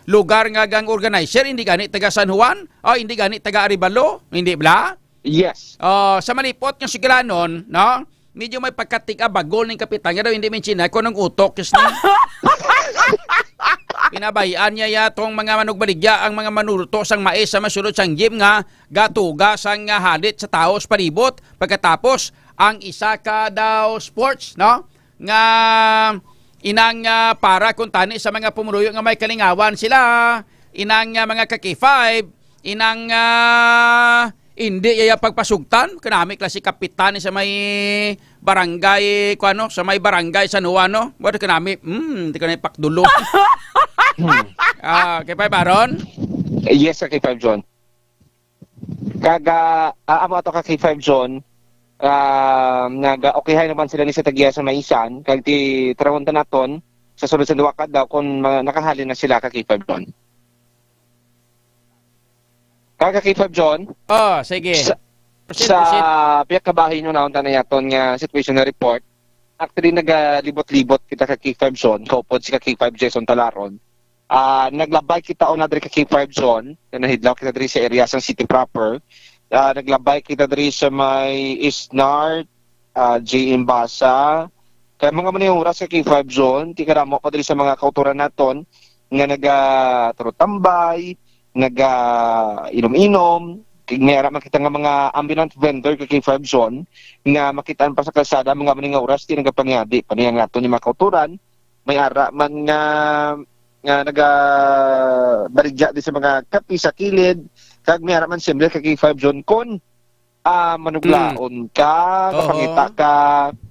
lugar nga gang organizer hindi ganit taga San Juan o hindi ganit taga Arevalo hindi bla yes sa malipot yung sigranon no medyo may pagkatika bagol ng kapitan nga daw hindi man China ko ng utok kasi pinabayaan niya tong mga manugbaligya ang mga manurto sang mais sa masulod sang gym nga gatuga sang halit sa taos palibot pagkatapos ang isa ka daw sports no nga inang para kung tani sa mga pumuruyo nga may kalingawan sila inang mga kaki-5 inang hindi iya pagpasugtan kanami klase kapitan sa may barangay sa may barangay San Juan no wala kanami hindi ka na pakdulo kay Baron yes kay John kaga amo ato kay John okay naman sila ni sa tagiya sa maisan kag ti trawon naton sa sulod sa duwa ka daw kung nakahalin na sila kay John. Kay John. Sige. Sa piyak kabahin nyo na unta na yaton nga situation na report. Actually nagalibot-libot kita kay John, kopod si kay Jason Talaron. Naglabay kita o na diri kay John, na nahidlaw kita diri sa area sang city proper. Naglabay kita diri sa may Isnart, J. Imbasa. Kaya mga manayong oras sa K5 Zone, tikaramo pa diri sa mga kauturan naton nga naga-turutambay, naga-inom-inom, mayara makita nga mga ambulant vendor kay K5 Zone nga makitaan pa sa kalsada mga manayong oras ti nagapangyadi paniyang naton yung mga kauturan, may ara man nga naga-baligya di sa mga kapi sa kilid, kag may man simple kay K5 Zone kon manuglaon ka, kapangita ka,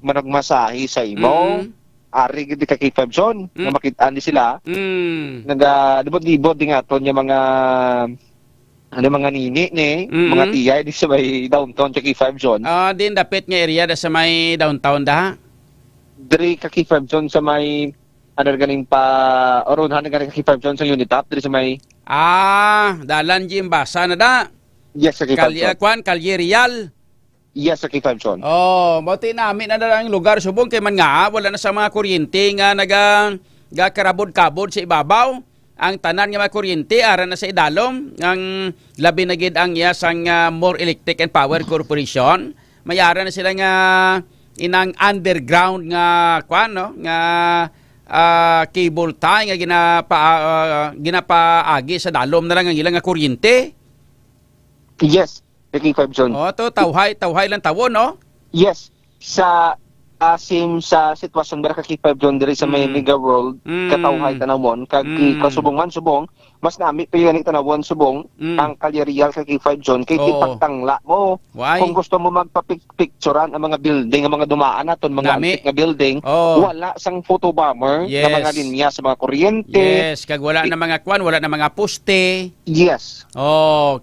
managmasahi sa imo, ari gid kay K5 Zone, nga makitaan di sila, naga-libot-libot di nga ton yung mga mga nini mga tiyay di sa may downtown kay K5 Zone. Din dapit nga area da sa may downtown da. Diri kay K5 Zone sa may ganing pa oron ganing kay K5 Zone sa Unitap diri sa may dalan Jim Basa na da. Yes, sa K5 Zone. Kalye Real. Yes, sa K5 Zone. Buti namin na ang lugar subong kay man nga wala na sa mga kuryente nga karabod-kabod sa ibabaw. Ang tanan nga mga kuryente ara na sa idalom ang labi na gid ang sang More Electric and Power Corporation. Mayara na sila nga inang underground nga cable tie nga ginapaagi sa dalom na lang ang ilang nga kuryente. Yes, K5 Zone. Tawhay lang tawon, no? Yes. Sa same sa sitwasyon bara kay K5 Zone diri sa may Mega World, katawhay tanawon kag kasubong mas nami piyani tanawon subong ang Kalye Real kay K5 Zone kay pagtangla mo. Kung gusto mo magpa-picturean ang mga building, ang mga dumaan naton mga antik nga building, wala sang photo bomber na mga linya sa mga kuryente. Yes, kag wala na mga wala na mga poste. Yes.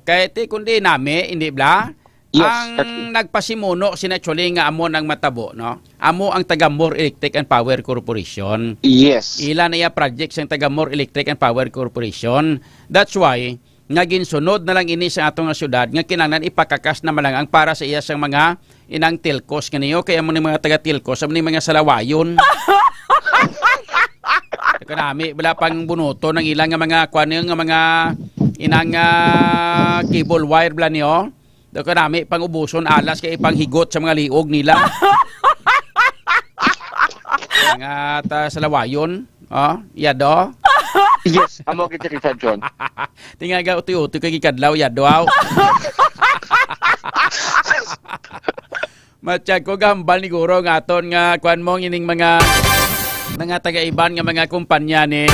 Kay kundi nami hindi bla. Yes, ang nagpasimuno sinatuloy nga amo ng matabo, no? Amo ang taga More Electric and Power Corporation. Yes. Ilan na projects ang taga More Electric and Power Corporation. That's why naging sunod na lang ini sa atong syudad nga kinahanglan ipakakas na malang ang para sa iya sang mga inang tilkos kaniyo kaya mo ni mga taga tilkos sa mga salawayon. Kanami wala pang bunuto ng ilang nga mga nga mga inang cable wire bla niyo. Dako nami pang ubuson alas kay ipanghigot sa mga liog nila. Mga salawayon, yado. Yes, amo kita K5 Zone. Tinga ga uti-uti kay kadlaw yado aw. Matyak ko gambal ni guro ngaton nga kuan mo ining mga taga-iban nga mga kumpanya ni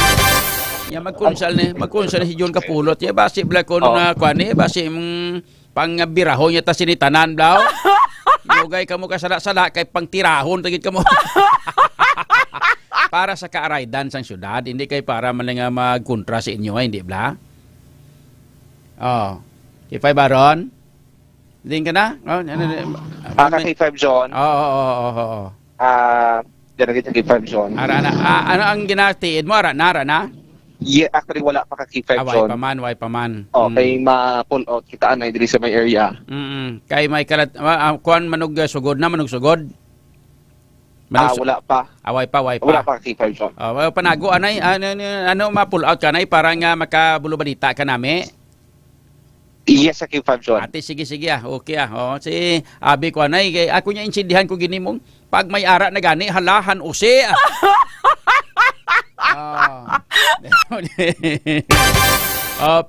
Ya magkonsal si John Kapulot. Ya basi bla ko na kuan ni basi pang biraho niya ta sinitanan blaw. Yogay kamo kasala-sala kay pang tirahon tagid kamo. Para sa kaaraydan sang syudad, hindi kay para man nga magkontra sa inyo, hindi bla? Oh. K5 Baron? Din ka na? Oh, K5 John. Oo. Diyan na K5 John. Ano ang ginatiid mo? Ara na? Yeah, actually wala pa ka K5 John. Way paman. Okay, ma-pull out kita na diri sa may area. Kay may kalat kuan manog sugod. Wala pa. Way pa. Wala pa K5 John. Panago anay ano ma-pull out ka nay para nga makabulo balita ka nami. Yes, sa K5 John. Ate sige okay si abi ko anay kay ako nya insindihan ko gini mong pag may ara na gani halahan usi.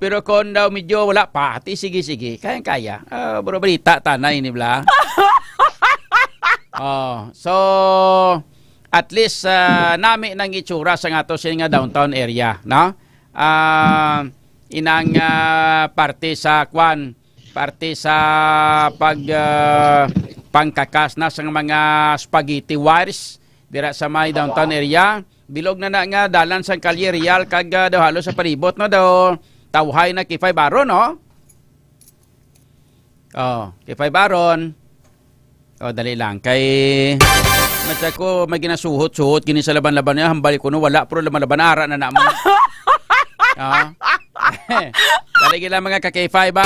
Pero kung daw medyo wala pa, ati sige. Kaya. Bro balita tanay ni bla. So at least nami nang itsura sa ato sa nga downtown area, no? Inang parte sa pangkakas na sa mga spaghetti wires dira sa may downtown area. Bilog na nga dalan sa Kalye Real kag daw halos sa palibot no daw tawhay na K5 Baron no. K5 Baron. Dali lang kay matsa ko may ginasuhot gini sa laban-laban niya hambal ko no wala pero laban ara na namo. Dali gila mga ka-K5 ba?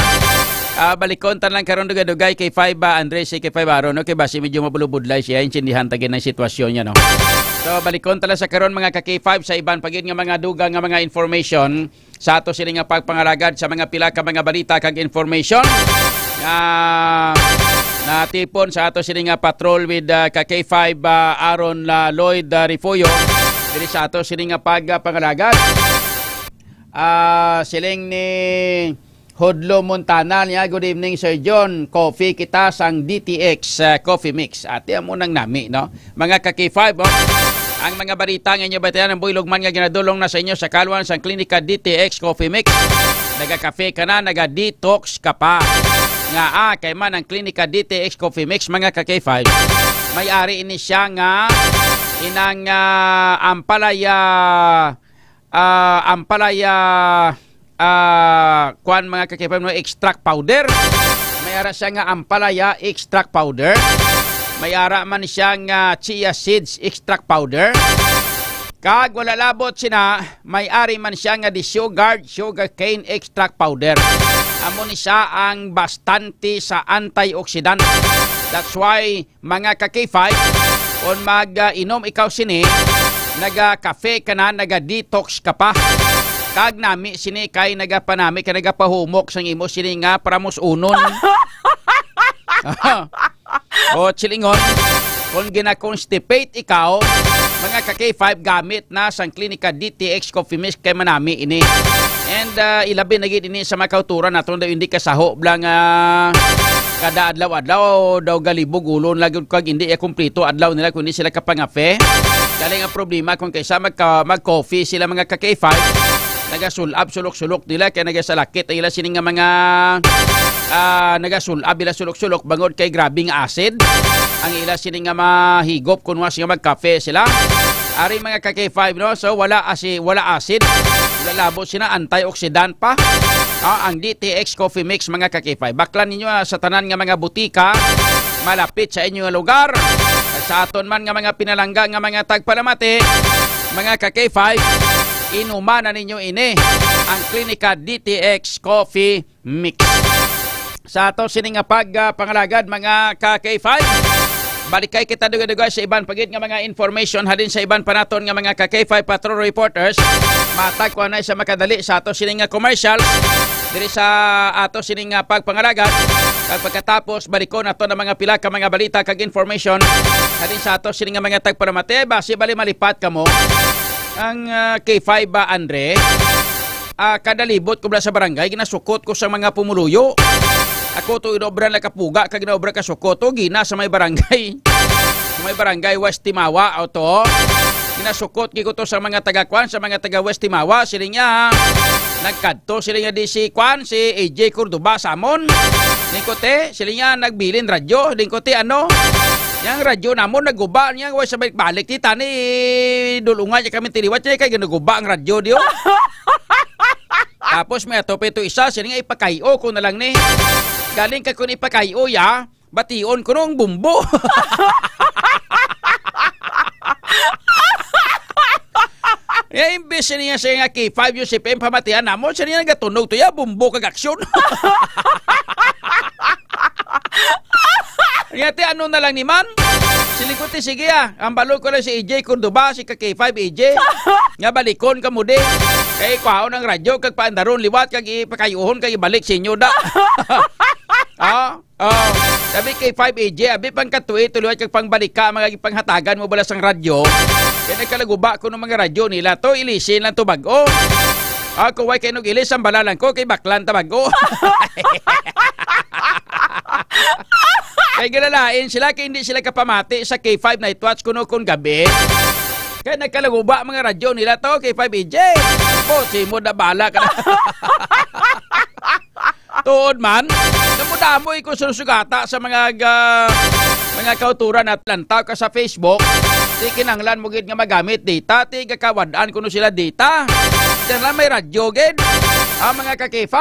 Balikon tan lang karon dugay K5 ba Andres K5 Baron no kay basi medyo mabulubudlay siya intindihan tagin ang sitwasyon niya no. So balikon tala sa karon mga ka-K5 sa iban pagid nga mga dugang nga mga information sa ato sila nga pagpangalagad sa mga pila ka mga balita kag information natipon sa ato sila nga patrol with ka-K5 Aaron Lloyd Rifoyo diri sa ato sila nga pagpangalagad siling ni Hodlo Montana niya. Good evening Sir John. Coffee kita sang DTX Coffee Mix. Ati mo nang nami no. Mga ka-K5 ang mga balita nga inyo batayan ng Buylogman nga ginadulong na sa inyo sa Kalwan sang Klinika DTX Coffee Mix. Naga-cafe ka na, naga-detox ka pa. Nga kay man ang Klinika DTX Coffee Mix mga ka-K5. May-ari ini siya nga inang kuan mga ka-K5 no extract powder. May ara siya nga ampalaya extract powder. May ara man siya nga chia seeds extract powder. Kag wala labot sina, may ari man siya nga Disuguard sugar cane extract powder. Amo ni siya ang bastante sa antioxidant. That's why mga ka-K5 kung mag-inom ikaw sini, naga-cafe ka na, naga-detox ka pa. Kag nami sini kay nagapanami ka nagapahumok sang imo sini nga paramos unon. Chilingon kung gina-constipate ikaw mga ka-K5 gamit na sang Klinika DTX Coffee Mix kay manami ini. And ilabi na gid ini sa makauturan naton daw hindi kasaho blang kada adlaw-adlaw daw galibog ulon lagud kag hindi kumpleto adlaw nila kundi sila kapangafe. Dali nga problema kung kaysa mag-coffee sila mga ka-K5 nagasulab sulok-sulok nila kaya nagasalakit ay ila sining nga mga nagasulab ila sulok-sulok bangod kay grabing acid ang ila sining nga mahigop kung was nga mag-cafe sila ari mga ka-K5 no so wala acid lalabo sina antioxidant pa ang DTX Coffee Mix mga ka-K5 baklan ninyo sa tanan nga mga butika malapit sa inyong lugar sa aton man nga mga pinalangga nga mga tagpalamati mga ka-K5 inuman na ninyo ini ang Klinika DTX Coffee Mix. Sa ato sining nga pagpangalagad mga ka-K5, balikay kita dugay-dugay sa iban pagit nga mga information halin sa iban panaton nga mga ka-K5 patrol reporters. Matag ko na sa makadali sa ato sining nga commercials diri sa ato sining nga pagpangalagad. Kag pagkatapos balikon ato na mga pila ka mga balita kag information halin sa ato sining nga mga tagparamate basi bali malipat kamo. Ang K5 ba Andre kada libot ko sa barangay ginasukot ko sa mga pumuluyo. Ako to inobra na kapuga kag inobra ka sukoto gina sa may barangay. Sa may barangay West Timawa auto Kinasukot ko to sa mga taga-Kwan, sa mga taga-West Timawa. Sila niya, nagkadto sila niya di si Kwan, si AJ Cordoba Samon. Dingkote, sila niya nagbilin radyo. Dingkote ano, yang radyo namon naguba niya, way sa balik-balik ti tani dulungan niya kami tiniwat niya kay naguba ang radyo diyo. Tapos may atope ito isa, sila nga ipakayo ko na lang ni. Galing ka kung ipakayo ya, bation ko nung bumbo. Imbes niya siya nga K5 yung CPM pamatihan namon, siya niya nagatunog to ya, bumbo kag aksyon. Yate ano na lang ni man? Silikuti sige ang balon ko lang si AJ Cordoba, si K5 AJ. Nga balikon ka mo di. Kay kwaon ng radyo, kag paandaron liwat, kag ipakayuhon, kag ibalik sa inyo da. Sabi K5 AJ, abi pang katuwi, tuliwat kag pangbalik ka, mga ipanghatagan mo bala sang radyo. Kaya nagkalaguba ko ng mga radyo nila to, ilisin lang to bago. Kung way kayo ilis, ang balalan ko, kay baklan ta bago. Kaya ginalain sila, kaya hindi sila kapamati sa K5 Night Watch kuno kung gabi. Kaya nagkalaguba mga radyo nila to, K5 AJ. Po, mo na bala ka na. Tuod man, namudamoy ko susugata sa mga kauturan at lantaw ka sa Facebook. Di kinanglan mo gid nga magamit data, ti kakawadaan kuno sila data. Diyan lang may radyo gid. Mga ka-K5.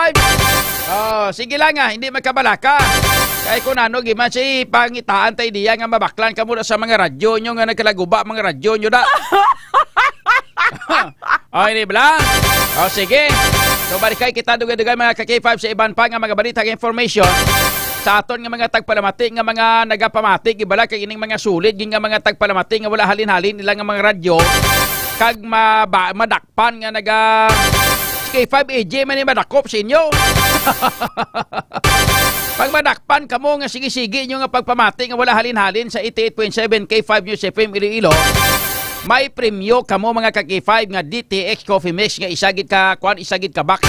Sige lang nga, hindi magkabalaka. Kaya kung ano, giman si pangitaan tayo diya nga mabaklan ka muna sa mga radyo nyo nga nagkalaguba mga radyo nyo da. Hindi ba? Sige. So barikay kita dugay-dugay mga ka-K5 sa iban pa nga mga balita nga information. Sa aton nga mga tagpalamati nga mga nagapamati, ibala kay ining mga sulit, nga mga tagpalamati nga wala halin-halin nila nga mga radyo. Kag madakpan nga K5 AJ man ni madakop sa inyo. Pag madakpan kamo nga sige-sige nyo nga pagpamati nga wala halin-halin sa 88.7 K5 News FM Iloilo, may premyo kamo mga ka-K5 nga DTX Coffee Mix nga isagid ka box.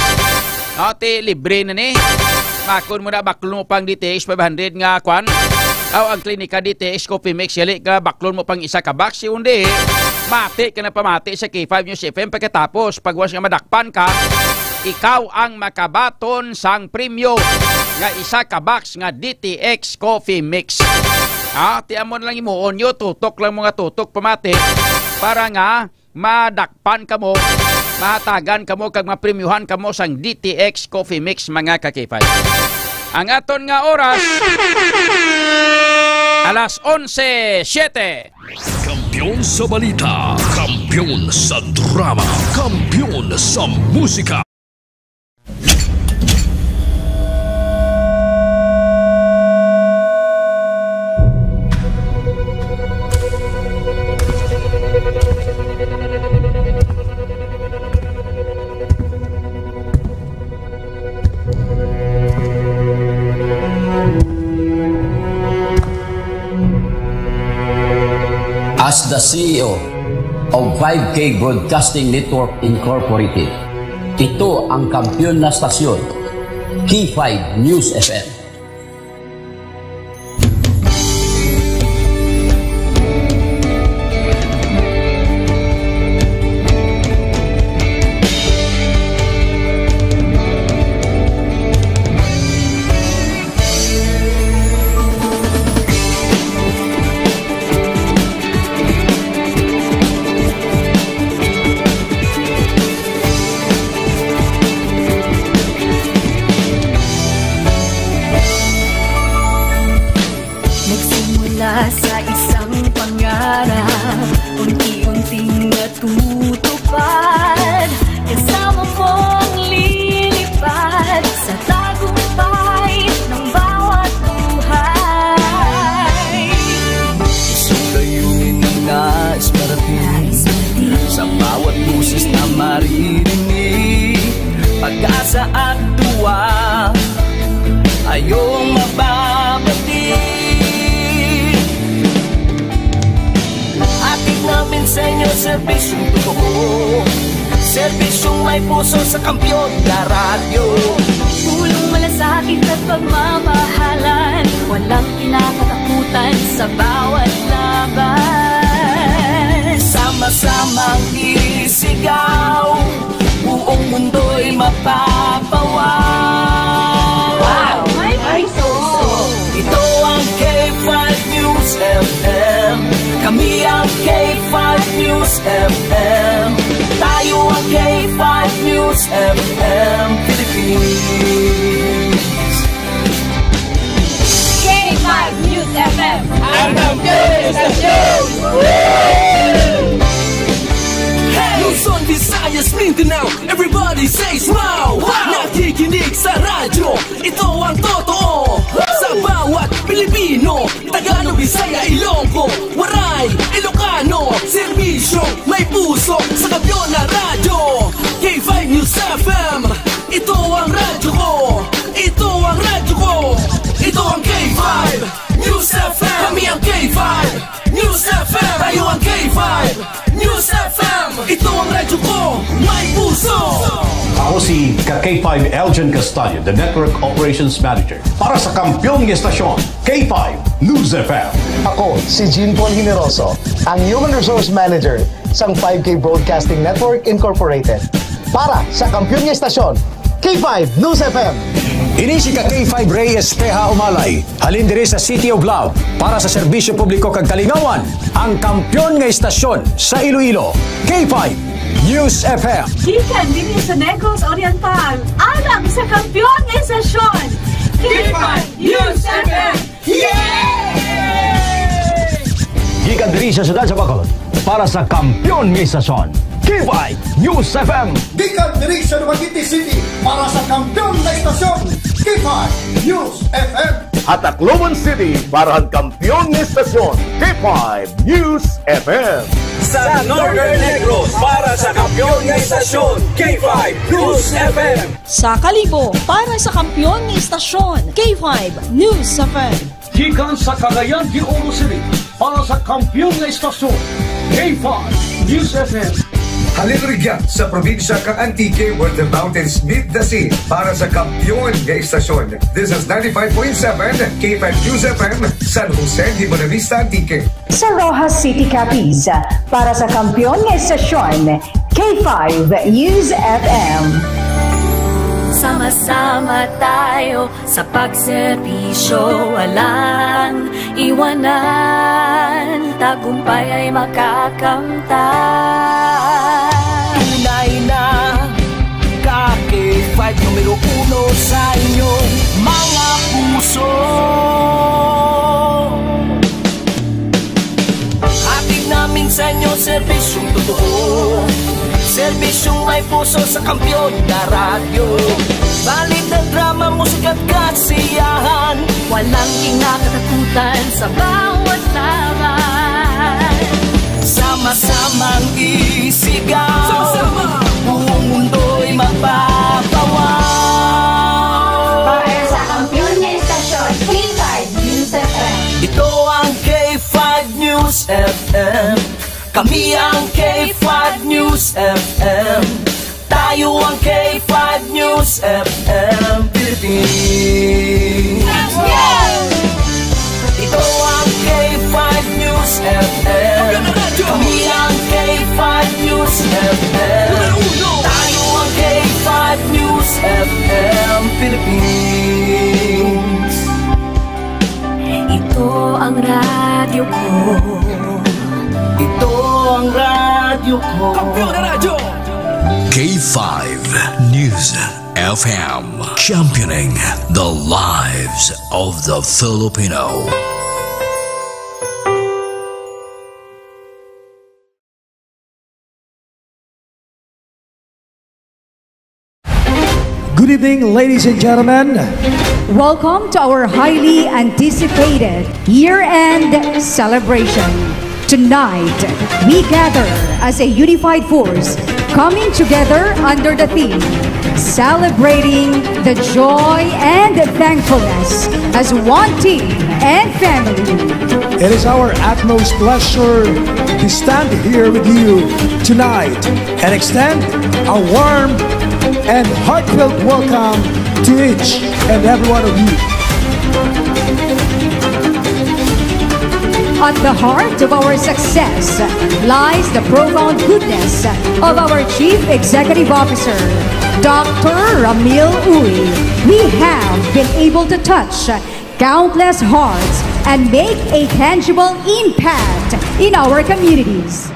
Libre na ni. Makon mo na baklon mo pang DTX 500 nga kwan. Ang klinika DTX Coffee Mix yali ka baklon mo pang isa ka box. Hindi, mati ka na pamati sa K5 News FM. Pagkatapos, pagwas nga madakpan ka, ikaw ang makabaton sang premyo nga isa ka box nga DTX Coffee Mix. Tiyan mo na lang imuon nyo, tutok lang mga tutok pamati para nga madakpan ka mo, mahatagan ka mo, kag mapremyuhan ka mo sang DTX Coffee Mix mga ka-K5. Ang aton nga oras, alas 11:07. Kampiyon sa balita, kampiyon sa drama, kampiyon sa musika. As the CEO of 5K Broadcasting Network Incorporated, ito ang kampiyon na stasyon, K5 News FM. Sa isang pangarap, unti-unting natutupad, kasama mong lilipad sa tagumpay ng bawat buhay. Isang layunin ang nais parating sa bawat busis na maririnig, pag-asa at tuwa ayong mababatid. Namin sa inyo, serbisyong totoo, serbisyong may puso sa kampiyon na radyo. Tulong malasakit at pagmamahalan, walang kinakatakutan sa bawat laban. Sama-sama sama-samang isigaw, buong mundo'y mapapawaw. Wow! May puso! Ito ang K5 News FM. Kami ang K5 News FM. Tayo ang K5 News FM Philippines. K5 News FM. Ang kampiyon sa show! Luzon, Visayas, Mindanao, everybody says wow! Nakikinig sa radyo, ito ang totoo. Sa bawat Pilipino, Tagalog, Bisaya, Ilonggo, Waray, Ilocano, serbisyo, may puso sa kampiyon na radyo. K5 News FM, ito ang radyo ko. Ito ang radyo ko. Ito ang K5 News FM. Kami ang K5 News FM. Tayo ang K5 News FM. Ito ang radyo ko, may puso. Ako si K5 Elgin Castaño, the Network Operations Manager para sa kampyong estasyon, K5 News FM. Ako si Jean Paul Generoso, ang Human Resource Manager sa 5K Broadcasting Network Incorporated para sa kampyong estasyon, K5 News FM. Ini si K5 Ray Espeja Umalay, halin diri sa City of Love para sa serbisyo publiko kag kalingawan, ang kampyon nga estasyon sa Iloilo, K5 News FM. Gikan din sa Negros Oriental, alang sa kampyon nga estasyon, K5 News FM. Gikan diri sa siyudad sa Bacolod para sa kampyon nga estasyon, K5 News FM. Gikan diri sa Dumaguete City para sa kampyon na istasyon, K5 News FM. At Tacloban City para ang kampyon na istasyon, K5 News FM. Sa Northern Negros para sa kampyon na istasyon, K5 News FM. Sa Kalibo para sa kampyon na istasyon, K5 News FM. Gikan sa Cagayan de Oro City para sa kampyon na istasyon, K5 News FM. Halin rigyan sa probinsya kang Antique where the mountains meet the sea para sa kampyon nga istasyon. This is 95.7 K5 News FM, San Jose de Buenavista, Antique. Sa Rojas City, Capiz para sa kampyon nga istasyon, K5 News FM. Sama-sama tayo sa pagserbisyo, walang iwanan, tagumpay ay makakamtan. Tunay na K5 numero 1 sa inyong mga puso. Hatid namin sa inyo serbisyong totoo, serbisyong may puso sa kampyon na radyo. Balit na drama, musika at kasiyahan, walang kinakatakutan sa bawat laban. Sama-samang isigaw, sama-sama, buong mundo'y magpapawaw. Para sa kampyon na istasyon, K5 News FM. Ito ang K5 News FM. Kami ang K5 News FM. Tayo ang K5 News FM Philippines. Ito ang K5 News FM. Kami ang K5 News FM. Tayo ang K5 News FM Philippines. Ito ang radyo ko. Ito ang radyo ko. Kampiyon na radyo! K5 News FM, championing the lives of the Filipino. Good evening, ladies and gentlemen. Welcome to our highly anticipated year-end celebration. Tonight, we gather as a unified force, coming together under the theme, celebrating the joy and thankfulness as one team and family. It is our utmost pleasure to stand here with you tonight and extend a warm and heartfelt welcome to each and every one of you. At the heart of our success lies the profound goodness of our Chief Executive Officer, Dr. Ramil Uy. We have been able to touch countless hearts and make a tangible impact in our communities.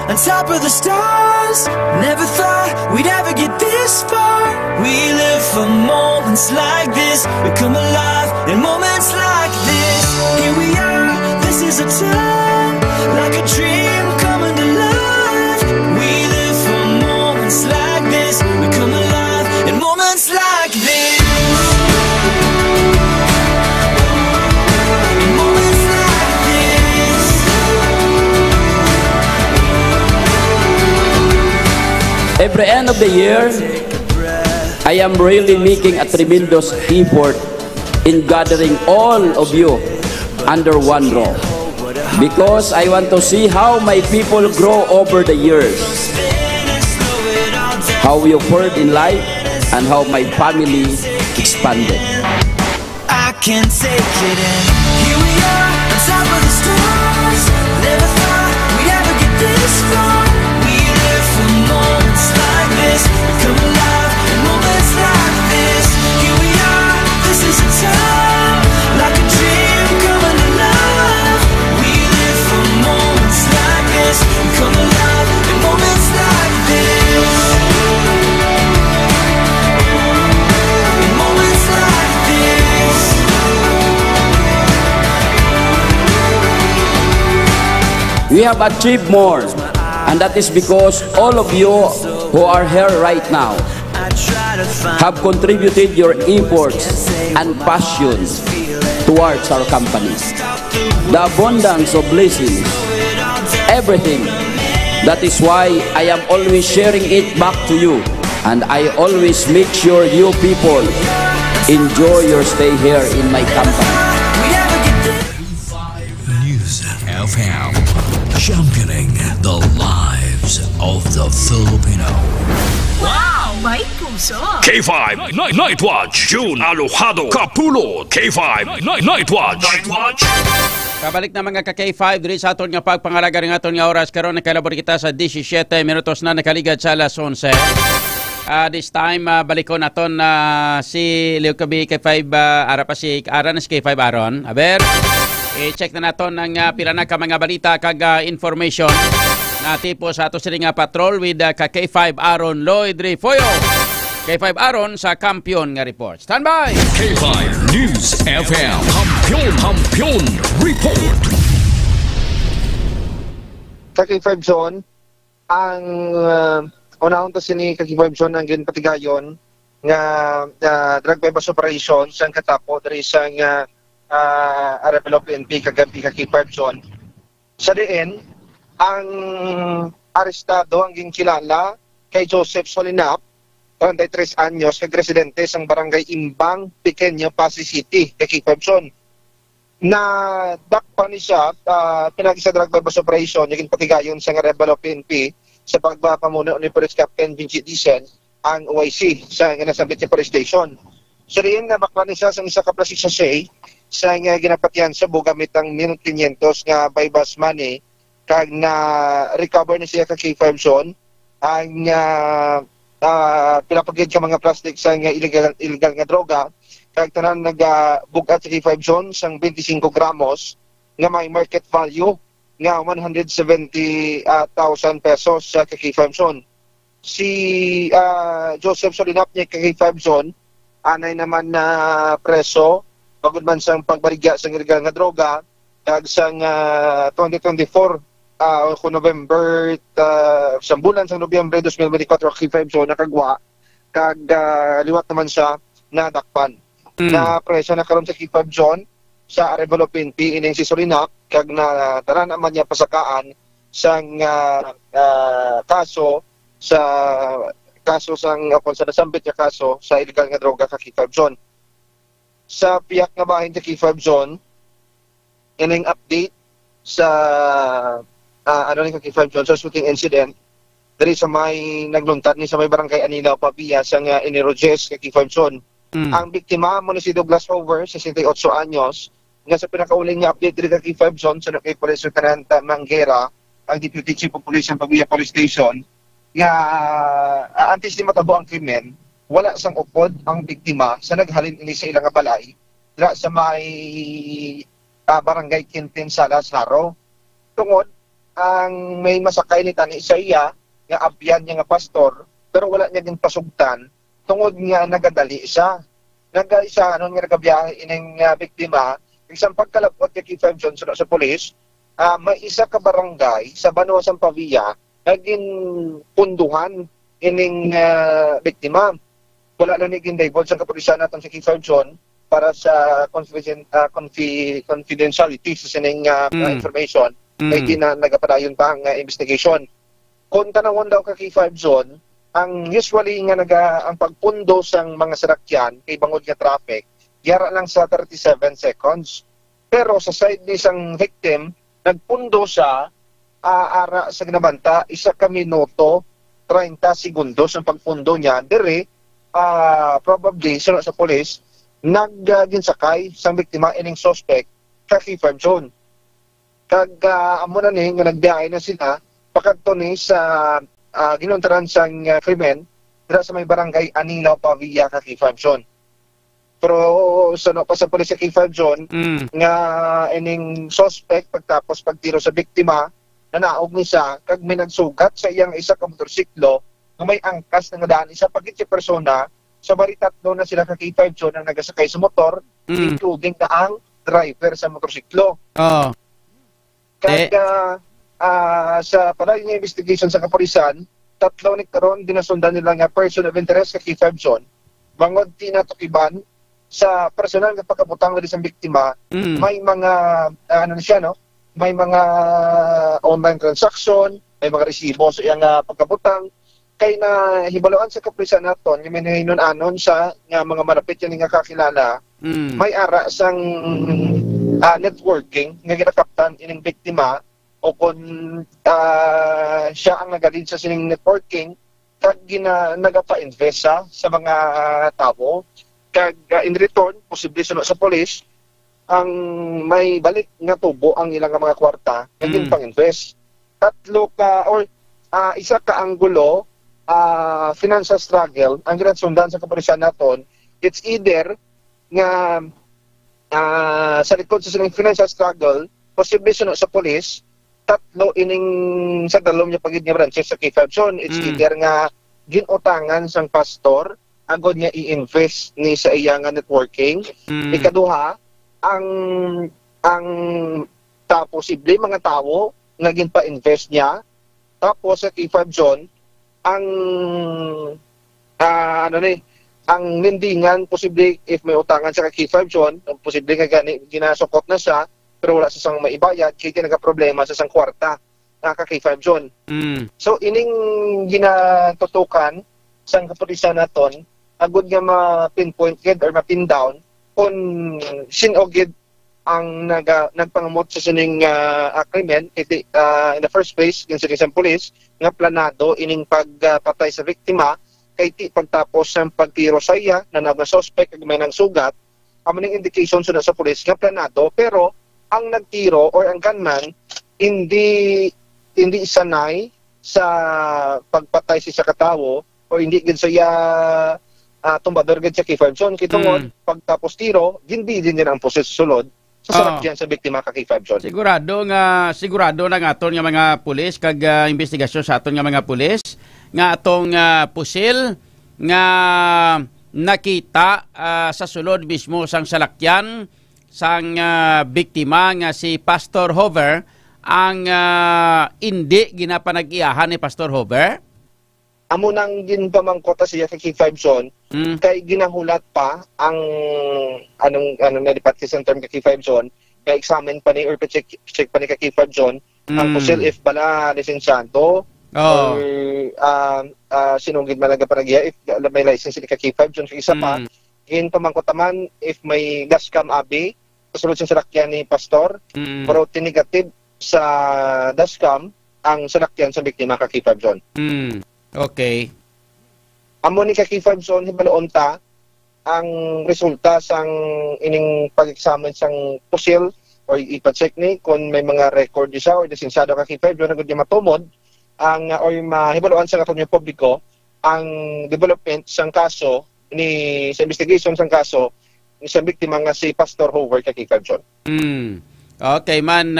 On top of the stars, never thought we'd ever get this far. We live for moments like this. We come alive in moments like this. Here we are, this is a time, like a dream coming to life. We live for moments like this. We come alive in moments like this. Every end of the year, I am really making a tremendous effort in gathering all of you under one roof, because I want to see how my people grow over the years, how we fared in life, and how my family expanded. I can't take it in. Here we are, on top of the stars. Never thought we'd ever get this far. We live for moments like this. We come alive in moments like this. Here we are, this is a time, like a dream coming alive. We live for moments like this. We come alive in moments like this. In moments like this. We have achieved more, and that is because all of you who are here right now have contributed your efforts and passion towards our company. The abundance of blessings, everything. That is why I am always sharing it back to you, and I always make sure you people enjoy your stay here in my company. News FM, championing the lives of the Filipino. Wow! May puso! K5 Night Watch, June Alojado, Kapulot. K5 Night Watch. Kabalik na mga ka-K5 diri sa aton nga pagpangalaga ng aton nga oras karon nakalabor kita sa 17 minutos na nakaligad sa alas 11. This time balikon naton si Leo Kabi K5 ara pa si Aran si K5 Aron. Aber i-check na naton ang pila na ka mga balita kag information na tipo sa ato siling patrol with K5 Aron Lloyd Rifoyo. K5 Aron sa Kampiyon nga report. Stand by! K5 News FM, Kampiyon Report. Sa K5 Zone, ang unahon to sini K5 Zone ang ginpatigayon nga drug bypass operation siyang katapo dari sa Arabelo PNP kagampi K5 Zone. Sa diin, ang arestado ang ginkilala kay Joseph Solinap, 33 anyos, kag-residente sang barangay Imbang, Pequeño, Pasig City, K5 Zone. Na dakpan ni siya, pinagi sa drug bypass operation, yung patigayon sa Arabelo PNP sa pagpapamuno ni Police Captain Vincent Dicen, ang OIC sa nasabit sa police station. So rin na bakla ni siya sa isa kaplasik sa SHA sa ginapatiyan sa bugamit ang 1,500 nga bypass money kag na recover ni siya ka K5 Zone ang pinapagid ka mga plastic sa illegal nga droga kag tanan nagbugat sa K5 Zone sang 25 gramos nga may market value nga 170,000 pesos sa K5 Zone. Si Joseph Solinap niya K5 Zone anay naman na preso pagod man sang pagbarigya sa illegal nga droga kag sang 2024 kung November sa bulan sa Nobyembre 2024 K5 Zone nakagwa kag liwat naman siya na dakpan. Na preso na karon sa K5 Zone sa Arevalo PNP ining si Solinap kag na tanan naman niya pasakaan sang kaso sang kung sa nasambit nga kaso sa illegal nga droga sa K5 Zone. Sa piyak nga bahin sa K5 Zone ining update sa ano ni Kaki 5 Zone sa shooting incident diri sa may nagluntad ni sa may barangay Anilao Pabia sa Inirojes Kaki 5 Zone. Ang biktima mo ni si Douglas Over, 68 anyos, nga sa pinakauling niya update diri Kaki 5 Zone sa kay Police Lieutenant Manguera, ang Deputy Chief of Police ng Pabia Police Station, nga antes ni matabo ang krimen, wala sang upod ang biktima sa naghalin ini sa ilang balay dira sa may barangay Quintin sa Lazaro. Tungod ang may masakay ni tani sa iya nga abyan niya nga pastor pero wala niya din pasugtan tungod nga nagadali siya. Nagaisa anon nga nagabiyahe ining biktima isang pagkalapot kay 5 Zone sa police, may isa ka barangay sa Banuasan Pavia naging punduhan ining biktima. Wala lang naging divulge sa kapulisan natin sa 5 Zone para sa confidentiality sa sining information. May nagapadayon pa ang investigation. Kung tanawon daw ka kay 5 Zone, ang usually nga ang pagpundo sang mga sasakyan kay bangod nga traffic, yara lang sa 37 seconds. Pero sa side ni isang victim, nagpundo siya ara sa ginabanta, 1 minuto 30 segundos ang pagpundo niya. Dire, probably sa police, nagginsakay sa biktima ining suspect sa kay 5 Zone. Kag amo na ni nga nagbiyahe na sila pakadto ni sa ginuntaran sang krimen dira sa may barangay Anilao Pavia kay 5 Zone. Pero sa pa sa pulis sa kay 5 Zone nga ining suspect pagtapos pagtiro sa biktima nanaog ni siya kag may nagsugat sa iyang isa ka motorsiklo nga may angkas nga daan isa pagit si persona sa bari tatlo na sila kay 5 Zone ang nagasakay sa motor including na ang driver sa motorsiklo. Kaya sa palayo ng investigation sa kapulisan, 3 ni karon dinasundan nila nga person of interest kay 5 Zone. Bangod tinatukiban sa personal nga pagkabutang sa biktima, may mga ano na siya no? May mga online transaction, may mga resibo sa iyang pagkabutang kay na hibaloan sa kapulisan naton, nga minahinon anon sa nga mga malapit yan nga kakilala. May ara sang networking nga ginakaptan ining biktima o kung siya ang nagalid sa sining networking kag nagapa-invest sa mga tao kag in return posible sa police ang may balik nga tubo ang ilang mga kwarta kag pang-invest. 3 ka or isa ka anggulo financial struggle ang ginatsundan sa kapulisan naton. It's either nga sa likod sa silang financial struggle, posible sa police, 3 ining sa dalom niya pagid niya branches sa K5 Zone. It's either nga ginutangan sang pastor, agod niya i-invest ni sa iya nga networking. Ikaduha, ang posible mga tao nga ginpa-invest niya. Tapos sa K5 Zone, ang lendingan, posible if may utangan sa K5 Zone, posible nga ginasukot na siya, pero wala sa sang maibayad, kaya nagka-problema sa sang kwarta na K5 Zone. So, ining ginatutukan sa kapulisan naton, agad nga ma-pinpoint or ma-pin down kung sinogid ang nagpangamot sa sining krimen in the first place, yung sa isang police, nga planado ining pagpatay sa biktima, kay pagtapos ng pagtiro sa iya na suspect kag may nang sugat, ning indication sa police nga planado, pero ang nagtiro or ang gunman hindi sanay sa pagpatay sa katawo o hindi gid sa iya tumbador gid sa K5 Zone kitungod pagtapos tiro hindi din ang poses sulod sa salakyan sa biktima ka K5 Zone. Sigurado na nga aton nga mga pulis kag investigasyon sa aton nga mga pulis nga atong pusil nga nakita sa sulod mismo sang salakyan sang biktima nga si Pastor Hover ang hindi ginapanag-iyahan ni Pastor Hover. Amo nang ginpamangkota siya sa K5 Zone kay ginahulat pa ang anong nalipat sa term ka K5 Zone kay examine pa ni or check pa ni ka K5 Zone ang pusil if bala lisensyado or sinunggid man nagapanag-iya if may license ni ka K5 Zone kay isa pa ginpamangkota man if may dashcam abi kasulod sa salakyan ni Pastor pero tinigatid sa dashcam ang salakyan sa biktima ka K5 John. Okay. Amo ni ka K5 John hibaloon ta ang resulta sang ining pag-examine sang pusil o ipa-check ni kung may mga record di siya o lisensyado ka K5 John na gud matumod ang o mahibaloan sa katong publiko ang development sang kaso ni sa investigation sang kaso ni sa biktima nga si Pastor Howard ka K5 John. Okay man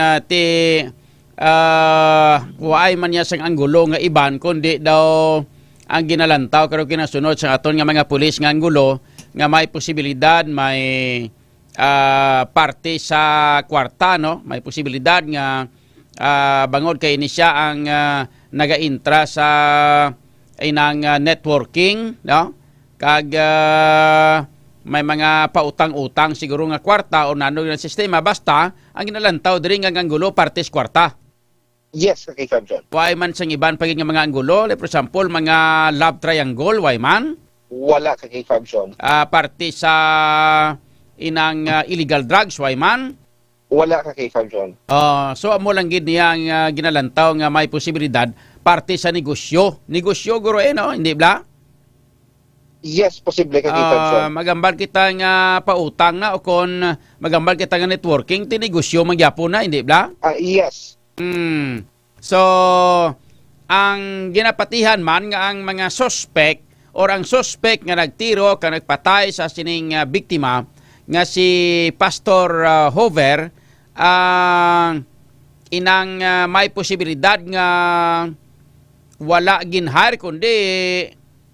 waay man niya sang anggulo nga iban kundi daw ang ginalantaw karon kinasunod sa aton nga mga pulis nga anggulo nga may posibilidad may parte sa kwarta no, may posibilidad nga bangod kay ni siya ang naga-intra sa inang networking no, kag may mga pautang-utang siguro nga kwarta o nano nga sistema basta ang ginalantaw diri nga anggulo parte sa kwarta. Yes, okay, John. Why man sang iban pagig nga mga anggulo, like for example, mga love triangle, why man? Wala ka K5 John. Parte sa inang illegal drugs, why man? Wala ka K5 John. So amo lang gid niya ang ginalantaw nga may posibilidad parte sa negosyo. Negosyo guro no, hindi ba? Yes, posible ka K5 John. Magambal kita nga pautang na o kon magambal kita nga networking, tinegosyo magyapon na, hindi ba? Yes. So, ang ginapatihan man nga ang mga suspect or ang suspect nga nagtiro ka nagpatay sa sining biktima nga si Pastor Hover inang may posibilidad nga wala ginhire kundi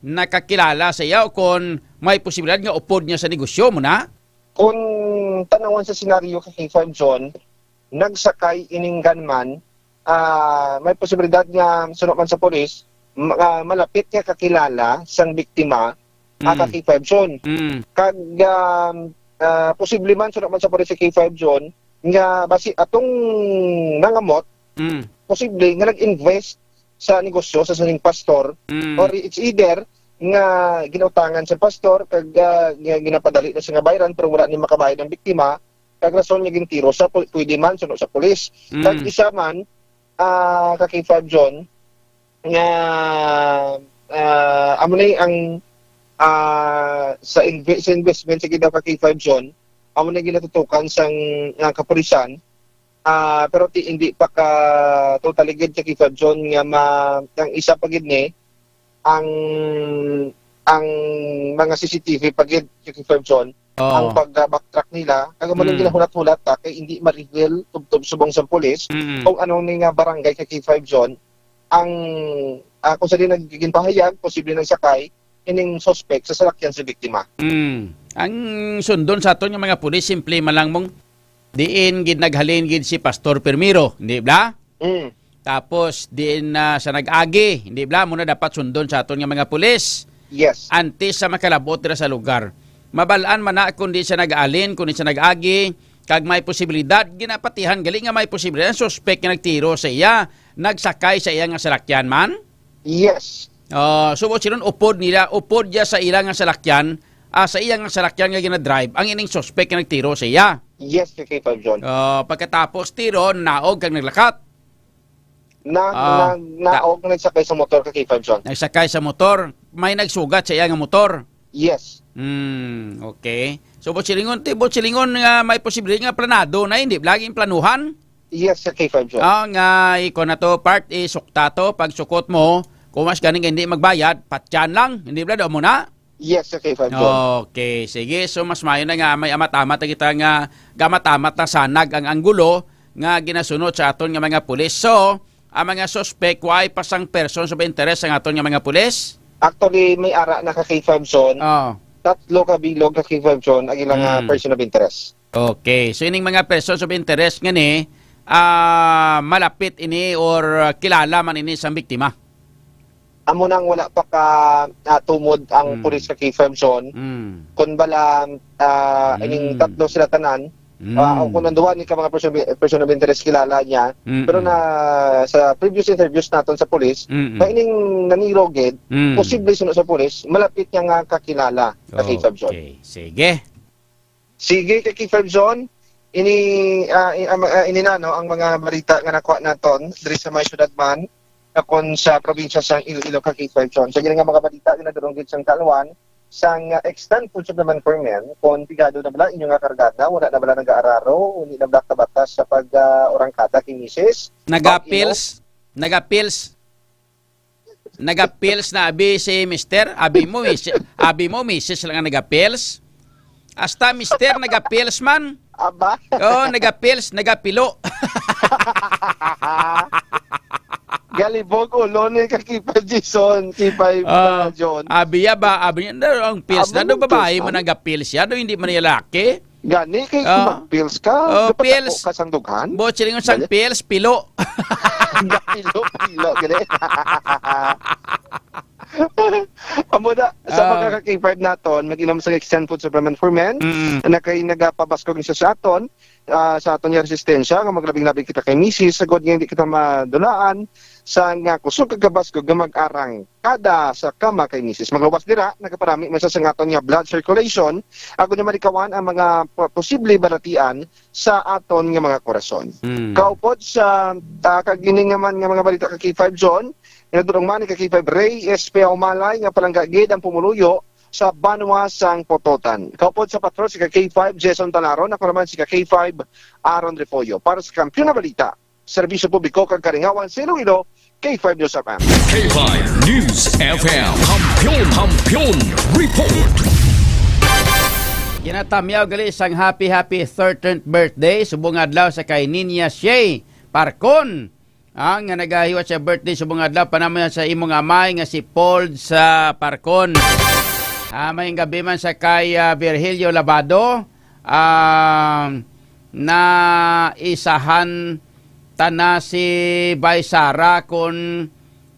nakakilala sa iya o kung may posibilidad nga upod niya sa negosyo mo na? Kung tanawan sa senaryo kay K5 John, nagsakay ining gunman, may posibilidad nga sunod man sa polis, malapit nga kakilala sang biktima ka K5 John. Kag posible man sunod man sa polis si K5 John nga basi atong nangamot, posible nga nag-invest sa negosyo sa sining pastor or it's either nga ginautangan sa pastor kag ginapadali na sa nga bayaran pero wala ni makabayad ng biktima kag rason niya gintiro sa pwede man sunod sa pulis. Kag isa man ka K5 John nga amo na ang sa investment sa gida ka K5 John amo na ginatutukan sang kapulisan pero hindi pa ka totally good sa K5 John nga ang isa pa gid ni ang mga CCTV pagid sa K5 John ang pag-backtrack nila kag mo lang ginahulat-hulat kay hindi ma-reveal tubtob subong sa pulis kung anong nga barangay kay K5 John ang kung sa din nagiging pahayag posible nang sakay ining suspect sa salakyan sa biktima. Ang sundon sa aton nga mga pulis simple man lang mong diin gid naghalin gid si Pastor Permiro, hindi ba? Tapos diin sa nag-agi, hindi ba? Muna dapat sundon sa aton nga mga pulis. Yes. Antes sa makalabot dira sa lugar. Mabalaan man na kundi siya nag-alin, kundi siya nag-agi, kag may posibilidad, ginapatihan, galing nga may posibilidad, suspect nga nagtiro sa iya, nagsakay sa iya nga salakyan man? Yes. Subot sinon, upod niya sa iya nga salakyan, sa iya nga salakyan nga ginadrive, ang ining suspect nga nagtiro sa iya. Yes, K5 John. Pagkatapos tiro, naog kag naglakat. Naog na nagsakay sa motor ka K5 John. Nagsakay sa motor, may nagsugat sa iya nga motor. Yes. Okay. So, Botsilingon nga may posibilidad nga planado na, hindi laging planuhan? Yes, sa K5 John. Nga iko na to, part sukta to, pag sukot mo, kung mas ganing hindi magbayad, patyan lang, hindi ba daw mo na? Yes, sa K5 John. Okay, sige. So, mas mayo na nga, may amat-amat na kita nga, gamat-amat na sanag ang anggulo, nga ginasunod sa aton nga mga pulis. So, ang mga suspect, why pasang person sa interest ang aton nga mga pulis? Actually, may ara na ka K5 John. Tatlo ka bilog ka K5 John ang ilang person of interest. Okay. So, ining mga persons of interest nga ni, malapit ini or kilala man ini sa biktima? Amo nang wala pa ka tumod ang pulis ka K5 John. Kung bala, ining tatlo sila tanan, kung nanduwa ni ka mga person of interest kilala niya, pero na sa previous interviews naton sa pulis, ining naniroged, posible sunod sa pulis, malapit niya nga kakilala ka K5 John. Okay, sige. Sige ka K5 John, ang mga balita nga nakuha naton diri sa may syudad man akon sa probinsya sa Iloilo kag K5 John. Sa nga mga balita nga nadurong gid sang Kalwan sang extend po naman for men kung pigado na bala inyong nga kargada wala na bala nag-aararo uni na bala kabatas sa pag orangkada kay Mrs. Nagapils na abi si Mister, abi mo Mrs. lang ang nagapils. Hasta Mister nagapils man. Aba? Oo, nagapils, nagapilo. Galibog ulo ni K5 Jason, K5 John. Abi ya ba? Abi niya ang pills na do babae mo nagapils ya, do hindi man lalaki. Gani kay mag-pills ka. Pills ka sang dughan. Bo silingon sang pills, pilo. Pilo gani. Amo da sa mga K5 naton mag-inom sa extend food supplement for men na kay nagapabaskog siya sa aton yung resistensya nga maglabing-labing kita kay Mrs. sagod nga hindi kita madulaan sa nga kusog kagabaskog nga mag-arang kada sa kama kay Mrs. Magluwas dira nagaparami man sa aton nga blood circulation ako na malikawan ang mga posible balatian sa aton nga mga korason. Kaupod sa kagining naman nga mga balita kay K5 John Inadurong man ni K5 Ray S.P. Umalay nga palanggagid ang pumuluyo sa Banwa sang Pototan. Kaupod sa patrol si K5 Jason Talaro, naku naman si K5 Aaron Refollo. Para sa Kampiyon na Balita, Serbisyo Publiko kag Karingawan sa Iloilo, K5 News FM. K5 News FM. Kampiyon Report. Ginatamyaw gali sang happy 13th birthday subong adlaw sa kay Ninya Shay Parcon. Nga nagahiwa sa birthday subong adlaw panamay sa imong amay nga si Paul sa Parcon. May gabi man sa kay Virgilio Labado na isahan tana si Baysara kon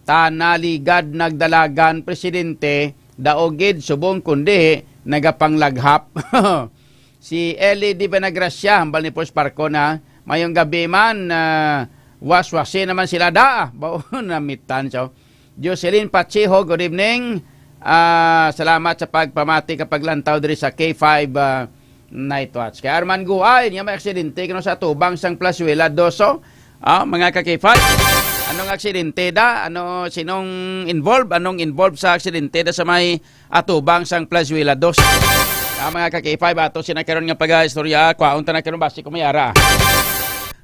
tanaligad nagdalagan presidente daogid subong kundi nagapanglaghap. Si Eli Di Benagracia hambal ni Paul Parcon mayong gabi man waswasi naman sila bao na mitan so. Jocelyn Pacheho, good evening. Salamat sa pagpamati kapag lantaw diri sa K5 Night Watch. Kay Arman Guay, niya may aksidente kano sa tubang sang Plazuela Doso. Mga ka-K5, anong aksidente da? Sinong involved? Anong involved sa aksidente da sa may atubang sang Plazuela Doso? Mga ka-K5, ato sinakaroon nga pag-istorya, kwaon ta na karon basi kumayara.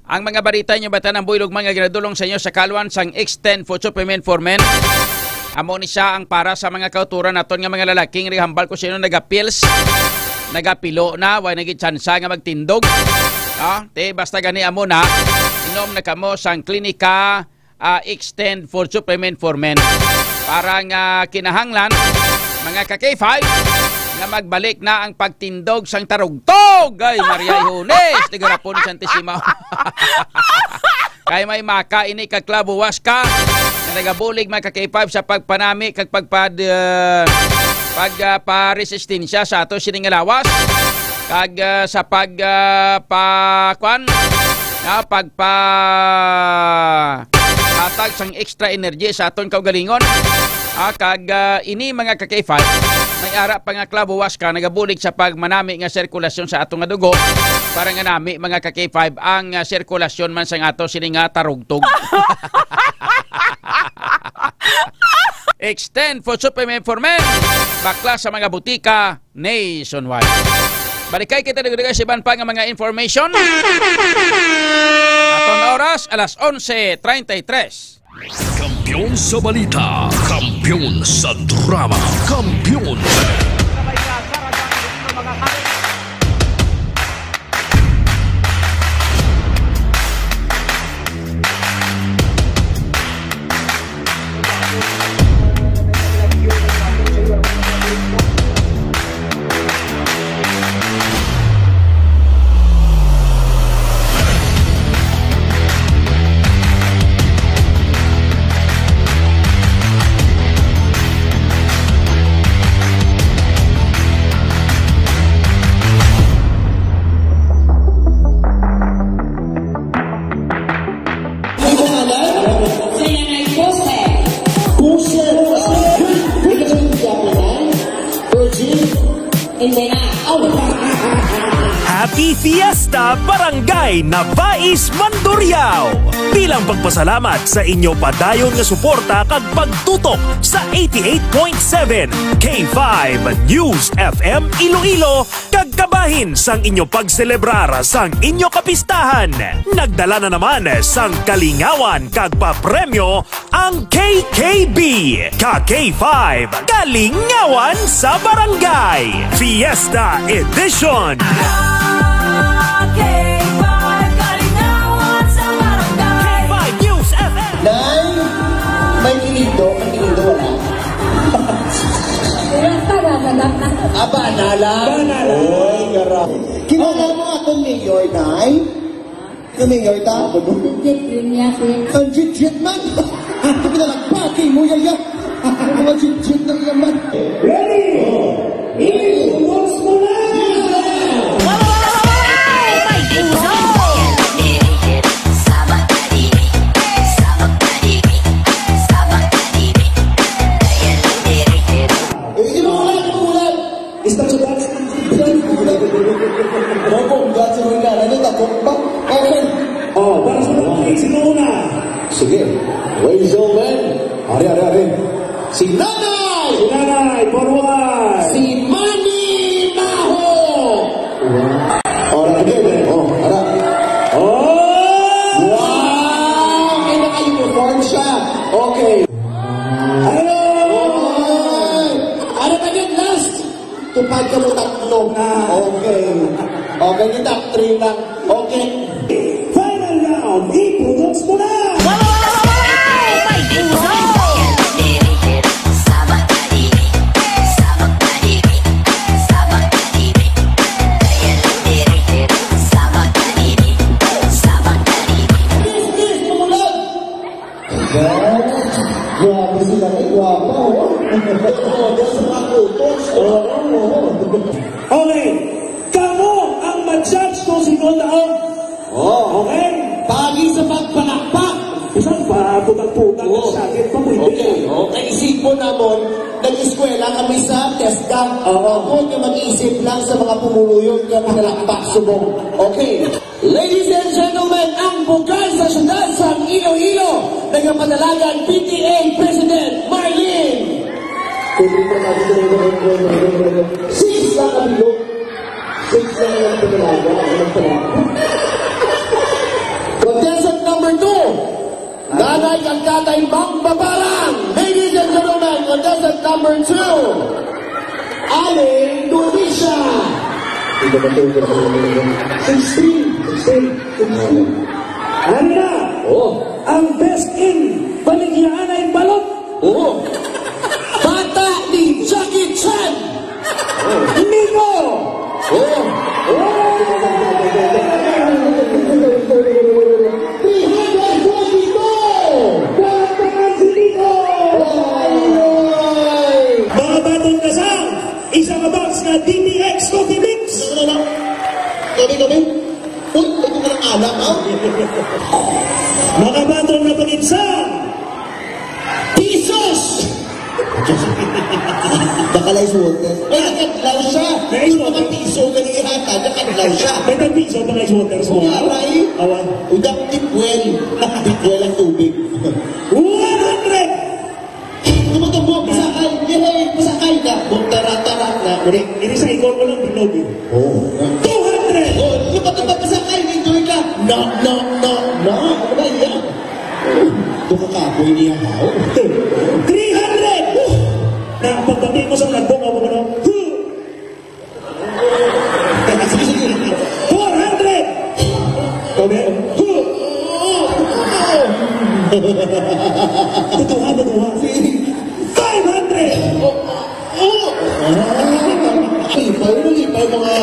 Ang mga balita nyo bata ng builog mga ginadulong sa inyo sa Kalwan sang Extend Food Supplement for Men. Amo ni siya ang para sa mga kauturan naton nga mga lalaking rihambal ko sino nagapils, nagapilo na, way nagitsansa nga magtindog. Basta gani amo na, inom na kamo sang klinika Extend Food Supplement for Men. Para nga kinahanglan, mga ka-K5, nga magbalik na ang pagtindog sang tarugtog. Ay, Maria Ihunes, tigarapon ni Santissima. Kaya may maka ini kaklabuwas ka na nagabulig mga ka-K5 sa pagpanami kag pagparesistensya sa ato siningalawas kag sa hatag sang extra energy sa aton kaugalingon. Kag ini mga ka-K5 may ara pa nga klabuwas ka nagabulig sa pagmanami nga sirkulasyon sa atong nga dugo para nga nami mga ka-K5 ang sirkulasyon man sang ato sininga tarugtog. Extend Food Supplement for Men, bakla sa mga butika nationwide. Balikay kita nagdagay sa iban pa nga mga information. Atong oras alas 11:33. Kampiyon sa balita, kampiyon sa drama, kampiyon Happy Fiesta Barangay Navais, Mandurriao! Bilang pagpasalamat sa inyo padayon nga suporta kag pagtutok sa 88.7 K5 News FM Iloilo kag kabahin sang inyo pagselebrar sang inyo kapistahan. Nagdala na naman sang kalingawan kag papremyo ang KKB. Ka-K5 Kalingawan sa Barangay Fiesta Edition. Nay, may kinido, wala. Banala. Oy, garap. Kinala mo akong mayor, Nay? Yung mayor ta? Ang jit-jit man. Ito pinalagpaki mo, yaya. Mga jit-jit na yaman. Ready? Iwas mo na! Oh, para sa mga sino una? Sige. Ladies and gentlemen, Ari. Si Nanay! Si Nanay, forward! Si Manny Maho! Again. Ara. Wow! May naka-uniform siya. Okay. Ano again, last? Tupad ka mo tatlo. Okay. Okay, yung top 3 lang. Okay. Final round, ipunos mo na! Grabe sila kayo, guwapa, Okay, kamo ang ma-judge kung sino taong. Okay? Pagi sa pagpalakpak. Isang pa, putang-putang ng sakit pa mo. Okay, isip mo naman, nag-eskwela kami sa TESDA. Huwag na mag-isip lang sa mga pumuluyong na pinalakpak subong. Okay. Ladies and gentlemen, ang bugal sa syudad sa Iloilo, nagpapadalagan PTA President Marlene. Six lang kami lo. Six lang ang pinalaga. Contestant number 2, Nanay Kagkatay Magbabarang. Ladies and gentlemen, contestant number 2, Aling Durisha. 16. Ano na? Ang best in Baligyaan ay balot. Bata ni Jackie Chan. Nico. Mga batong kasang, isang box na DTX Coffee Mix. Gabi. Uy, ito ka lang alam, ha? Mga batong na pag-insang, Pisos! Nakalay sa water. Ay, nakadlaw siya. Yung mga piso ganihata, nakadlaw siya. May nag-piso pa kayo sa water. Aray, udap tipwell. Tipwell ang tubig. 100! Tumatabo, pasakay. Pasakay na. Tara-tara na. Ini sa ikon ko lang binog. 200! Yung pasakay, enjoy ka. No. Ano ba yan? Ito kakaboy niya, ha? 300! Na pagdating mo sa nagbong ako mo, 400! Kami? Tutuhan. 500! Nalipay mga...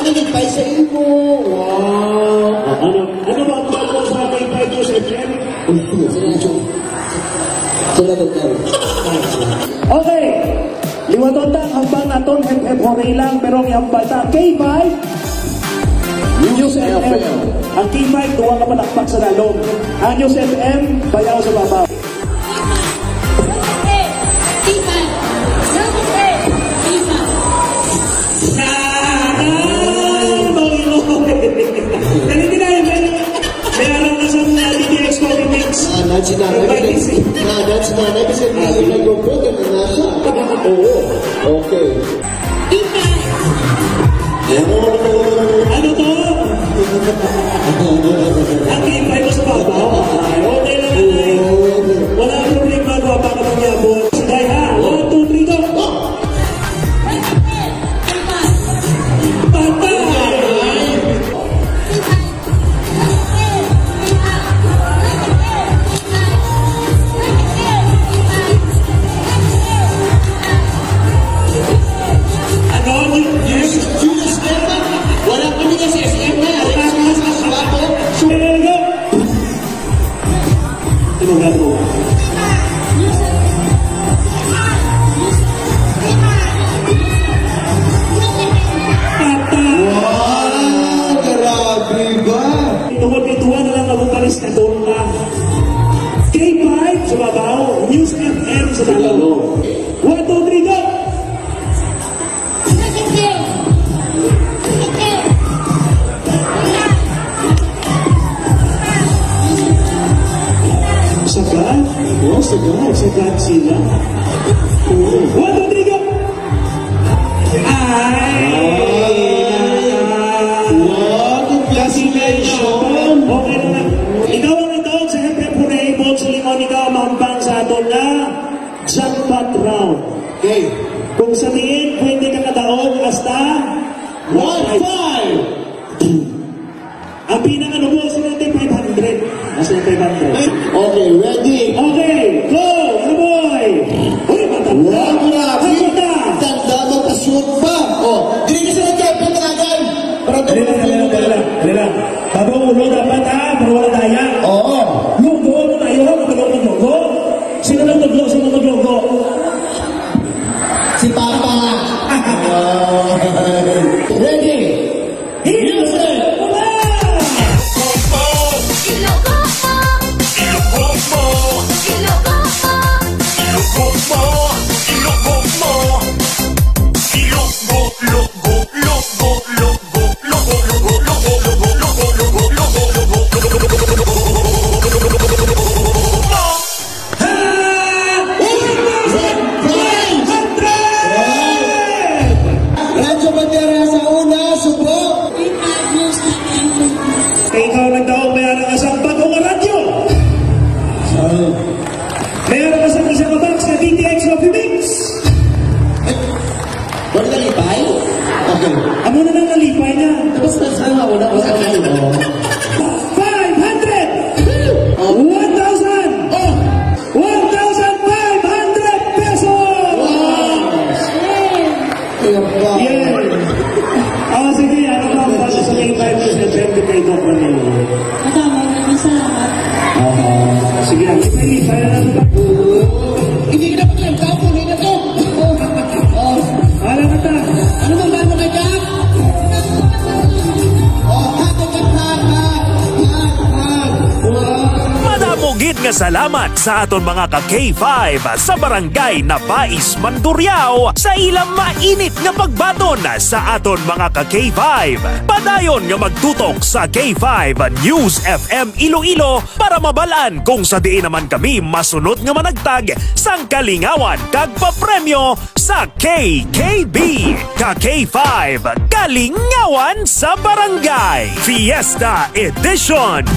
Nalipay sa imo. Wow! Ano ba ang sa K5 News FM? Okay. Liwatotang hambang naton hep-hep-hore lang pero ang bata K5 News FM. Ang K5 duwang kapatakpak sa lalong. Ang News FM bayaw sa babaw. Mga Okay. Ano to? Ang K5 mo sa babaw. Okay lang natin. Wala problema ko pa naman niya po. Sige ha. 1, 2, 3, go. K5 sa babaw, News FM sa dalaw. 1, 2, 3, go! Sagad? Oh, sagad. Sagad sila. 1, 2, 3, go! Congratulations! Okay na. Ikaw ang ito, siyempre purable sa limon, ikaw mambang sa aton na jackpot round. Okay. Kung sabihin, pwede ka kadaog hasta 1.5. Ang pinaka-nubusin natin 500. Mas na 500. Okay, ready? Okay, go! Ano boy? Uy, matanda! Matanda! Tanda mo pa-shoot pa! Oh, hindi ka sa nag-kepin talagan! Dali lang. Babang ulo dapat ha, pero wala daya. Oo. Lugo, ano tayo? Maglugo? Sino naglugo? Si Papa nga. Ready? Music! Ikaw nagdaong mayroon ka sa bagong radyo. Mayroon ka sa isang box na DTX Coffee Mix. Wala na lipay? Okay. Amo na nang nalipay na. Tapos na sana wala ko sa kayo. 500! 1,000! 1,500 pesos! Wow! Yeah! Sige, ano ba ang basa sa K5 news na trend kay Doc Manilo? Maraming salamat. Sige, lipay na lang ba? Hindi ka dapat lang tapo, hindi na to. Alam na ta. Ano ba mo kay Jack? Madamugid nga salamat sa aton mga ka-K5 sa barangay Nabais, Mandurriao sa ilang mainit nga pagbaton sa aton mga ka-K5. Padayon nga magtutok sa K5 News FM Iloilo para mabalaan kung sa diin naman kami masunod nga managtag sang kalingawan kag papremyo sa KKB. Ka-K5 Kalingawan sa Barangay Fiesta Edition.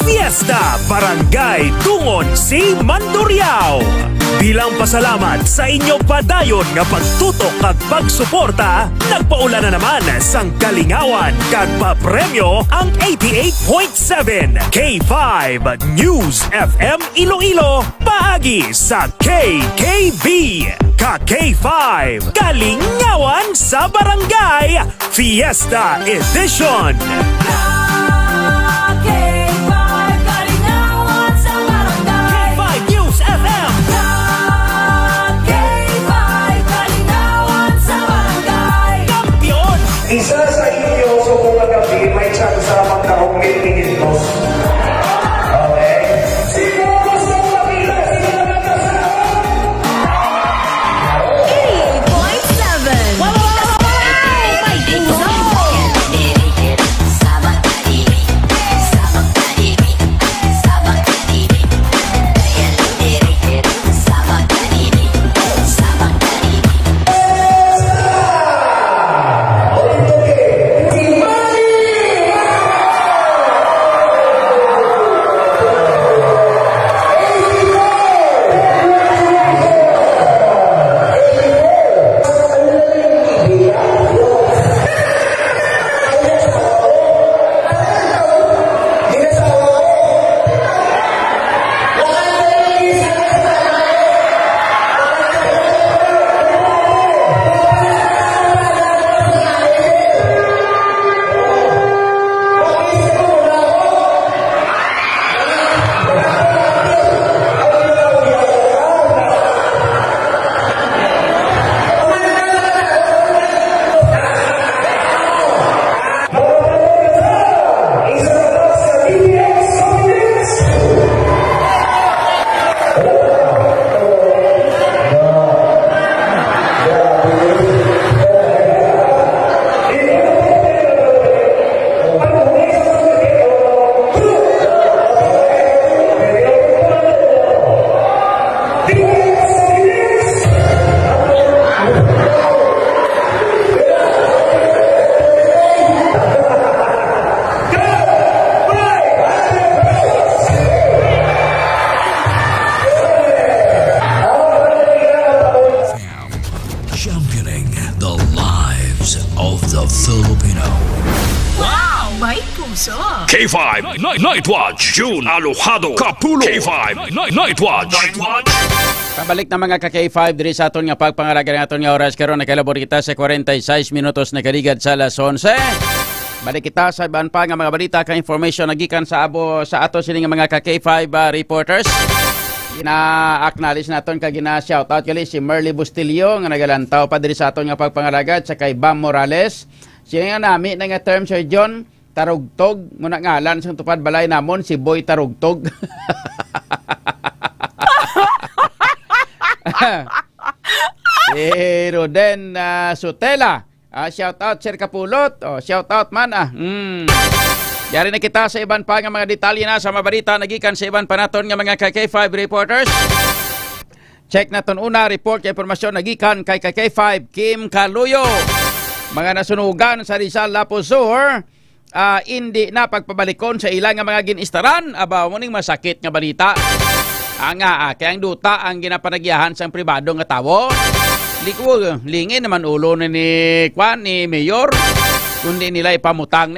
Fiesta Barangay Tungon si Mandurriao. Bilang pasalamat sa inyo padayon nga pagtutok at pagsuporta, nagpaula na naman sang kalingawan kag papremyo ang 88.7 K5 News FM Iloilo paagi sa KKB. Ka-K5 Kalingawan sa Barangay Fiesta Edition. Isa sa inyo sa buong gabi may chance magkaroon ng minutos. Okay? Sino gusto makita? Sino nakasama? K5 Night Watch, June Alojado, Kapulo. K5 Night Watch. Pabalik na mga ka-K5 diri sa aton nga pagpangalaga ng aton nga oras karon nakalabor kita sa 46 minutos na kaligad sa alas 11. Balik kita sa iban pa nga mga balita ka information nagikan sa abo sa ato sini nga mga ka-K5 reporters. Ina-acknowledge naton kag gina-shoutout gali si Merly Bustillo nga nagalantaw pa diri sa aton nga pagpangalagad sa kay Bam Morales. Siya nga nami na nga term Sir John Tarugtog, muna ngalan sa tupad balay namon si Boy Tarugtog. Si Roden Sutela, shout out Sir Kapulot, shout out man Yari na kita sa iban pa nga mga detalye na sa mabalita nagikan sa iban pa naton nga mga KK5 reporters. Check naton una report kay impormasyon nagikan kay KK5 Kim Kaluyo. Mga nasunugan sa Rizal Lapu Sur, hindi na pagpabalikon sa ilang nga mga ginistaran, aba muning masakit nga balita. Kaya ang duta ang ginapanagyahan sa pribado nga tawo. Liko lingin naman ulo ni Mayor kundi nila ipamutang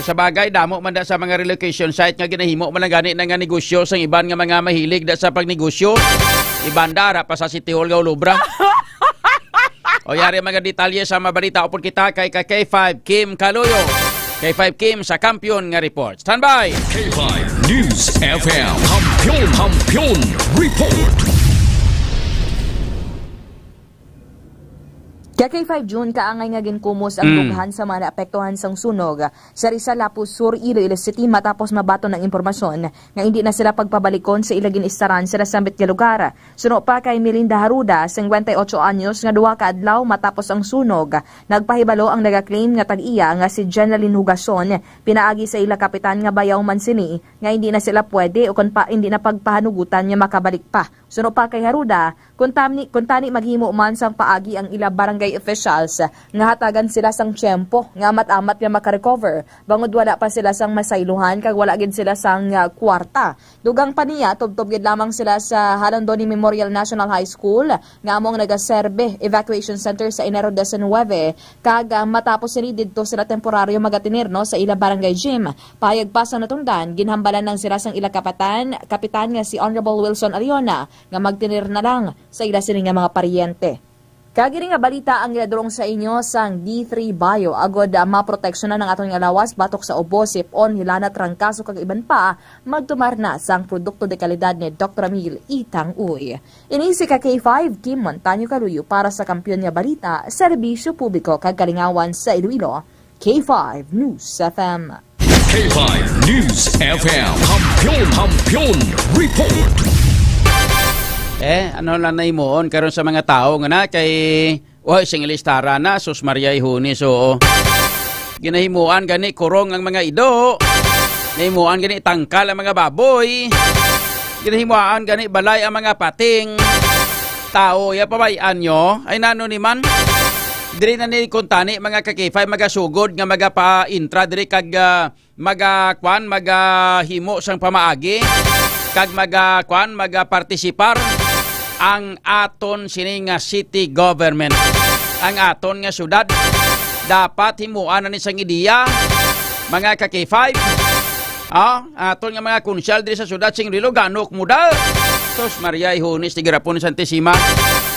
sa bagay damo man da sa mga relocation site nga ginahimo man lang gani nga negosyo sa iban nga mga mahilig da sa pagnegosyo. Ibandara pa sa City Hall Gaulubra. O yari mga detalye sa mabalita upon kita kay K5 Kim Kaluyo. K5 Kim sa Kampiyon nga report. Stand by! K5 News FM Kampiyon Report. Kaya kay 5 June, kaangay nga ginkumos ang dughan sa mga naapektuhan sang sunog sa Rizal Lapu Sur, Iloilo City matapos mabato ng impormasyon nga hindi na sila pagpabalikon sa ilagin istaran sa nasambit nga lugar. Suno pa kay Melinda Haruda, 58 anyos nga duwa ka adlaw matapos ang sunog. Nagpahibalo ang nagaklaim nga tag-iya nga si Jenaline Hugason, pinaagi sa ila kapitan nga Bayaw Mansini nga hindi na sila pwede o kung pa hindi na pagpahanugutan nga makabalik pa. Suno pa kay Haruda, kung tani maghimo man sang paagi ang ila barangay officials nga hatagan sila sang tiyempo nga amat-amat nga makarecover bangod wala pa sila sang masayluhan kag wala gid sila sang kwarta. Dugang pa niya tubtob gid lamang sila sa Halandoni Memorial National High School nga among nagaserbe evacuation center sa Enero 19 kag matapos sini didto sila temporaryo magatinir no sa ila barangay gym. Payag pa sa natungdan ginhambalan nang sila sang ila kapitan nga si Honorable Wilson Aliona nga magtinir na lang sa ila sini nga mga paryente. Kagiri nga balita ang giladrong sa inyo sang D3 Bio agod maproteksyon na ng atong lawas batok sa ubo, sipon, hilana, trangkaso kag iban pa magtumar na sang produkto de kalidad ni Dr. Emil Itang Uy. Ini si K5 Kim Montaño Kaluyo para sa Kampiyon nga Balita, serbisyo publiko kag kalingawan sa Iloilo. K5 News FM. K5 News FM Kampiyon Report. Ano lang na imuon karon sa mga tao nga na kay sing ilistara na sus Maria Ihuni so ginahimuan gani kurong ang mga ido, nahimuan gani tangkal ang mga baboy, ginahimuan gani balay ang mga pating tao ya pabayan nyo ay nano ni man diri na ni kuntani mga kakifay magasugod nga magapa-intra diri kag magahimo sang pamaagi kag magapartisipar ang aton sini nga city government, ang aton nga syudad dapat himuan na ni sang ideya mga ka-K5 aton nga mga konsyal diri sa syudad sing Rilo ganok mudal tos Maria Ihonis tigarapon ni Santissima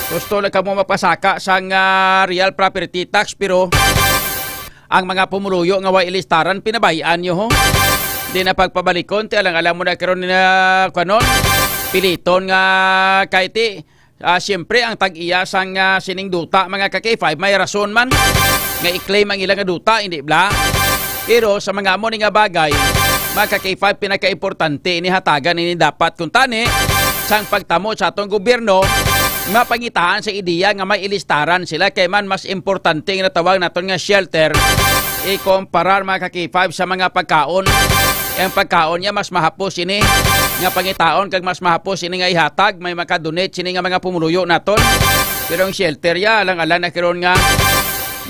tos tolak kamo mapasaka sang real property tax pero ang mga pumuluyo nga way ilistaran pinabayaan nyo ho di na pagpabalikon ti alang mo na karon na kanon piliton nga kahit siyempre ang tag-iya sang sining duta mga ka-K5 may rason man nga i-claim ang ilang duta hindi bla pero sa mga amo nga bagay mga ka-K5 pinaka-importante ini hatagan ini dapat kung tani sang pagtamo sa atong gobyerno mapangitaan sa ideya nga may ilistaran sila kay man mas importante nga tawag naton nga shelter ikomparar mga ka-K5 sa mga pagkaon. Ang pagkaon niya mas mahapos ini nga pangitaon kag mas mahapos ini nga ihatag may makadonate sini nga mga pumuluyo naton. Pero ang shelter ya alang-alang na karon nga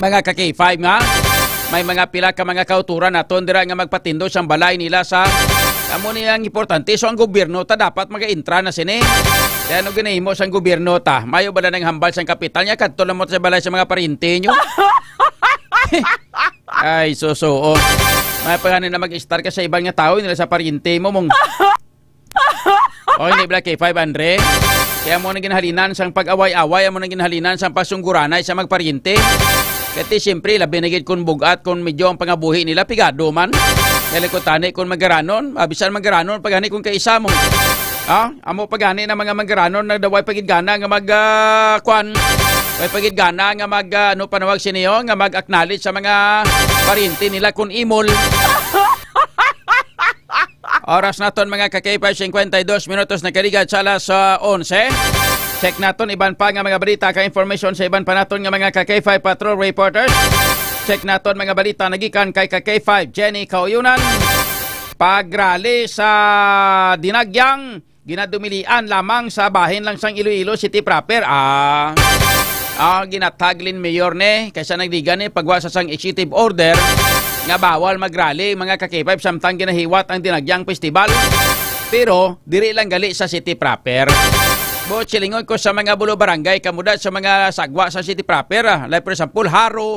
mga ka-K5 nga may mga pila ka mga kauturan naton dira nga magpatindo sang balay nila sa amo niya ang importante so ang gobyerno ta dapat maga-intra na sini. Kaya ano ginahimo sang gobyerno ta? Mayo ba na nang hambal sang kapital niya kadto lang mo sa balay sa mga parinte nyo? Ay susuo. May pagani na mag-start ka sa ibang nga tao nila sa parinte mo mong. O hindi ba kay 500? Kaya mo nang ginahalinan sang pag-away-away mo nang ginahalinan sang pasungguranay sa magparinte. Kati siyempre labi na gid kun bugat kun medyo ang pangabuhi nila pigado man. Kaya ko tani kun magaranon, abisan magaranon pagani kun kaisa mo. Amo pagani na mga manggaranon na daway pagidgana nga magkwan. Way pagidgana nga mag ano panawag siniyo nga mag-acknowledge sa mga parinti nila kun imol. Oras naton mga ka-K5 52 minutos na karigad sa alas 11. Check naton iban pa nga mga balita ka information sa iban pa naton nga mga ka-K5 patrol reporters. Check naton mga balita nagikan kay ka-K5 Jenny Kauyunan. Pagrally sa Dinagyang ginadumilian lamang sa bahin lang sang Iloilo City proper. Ginataglin mayor ne kaysa nagdigan ni pagwa sa sang executive order nga bawal magrally mga ka-K5 samtang ginahiwat ang Dinagyang Festival. Pero diri lang gali sa city proper. Bo silingon ko sa mga bulo barangay kamuda sa mga sagwa sa city proper. Like for example Haro,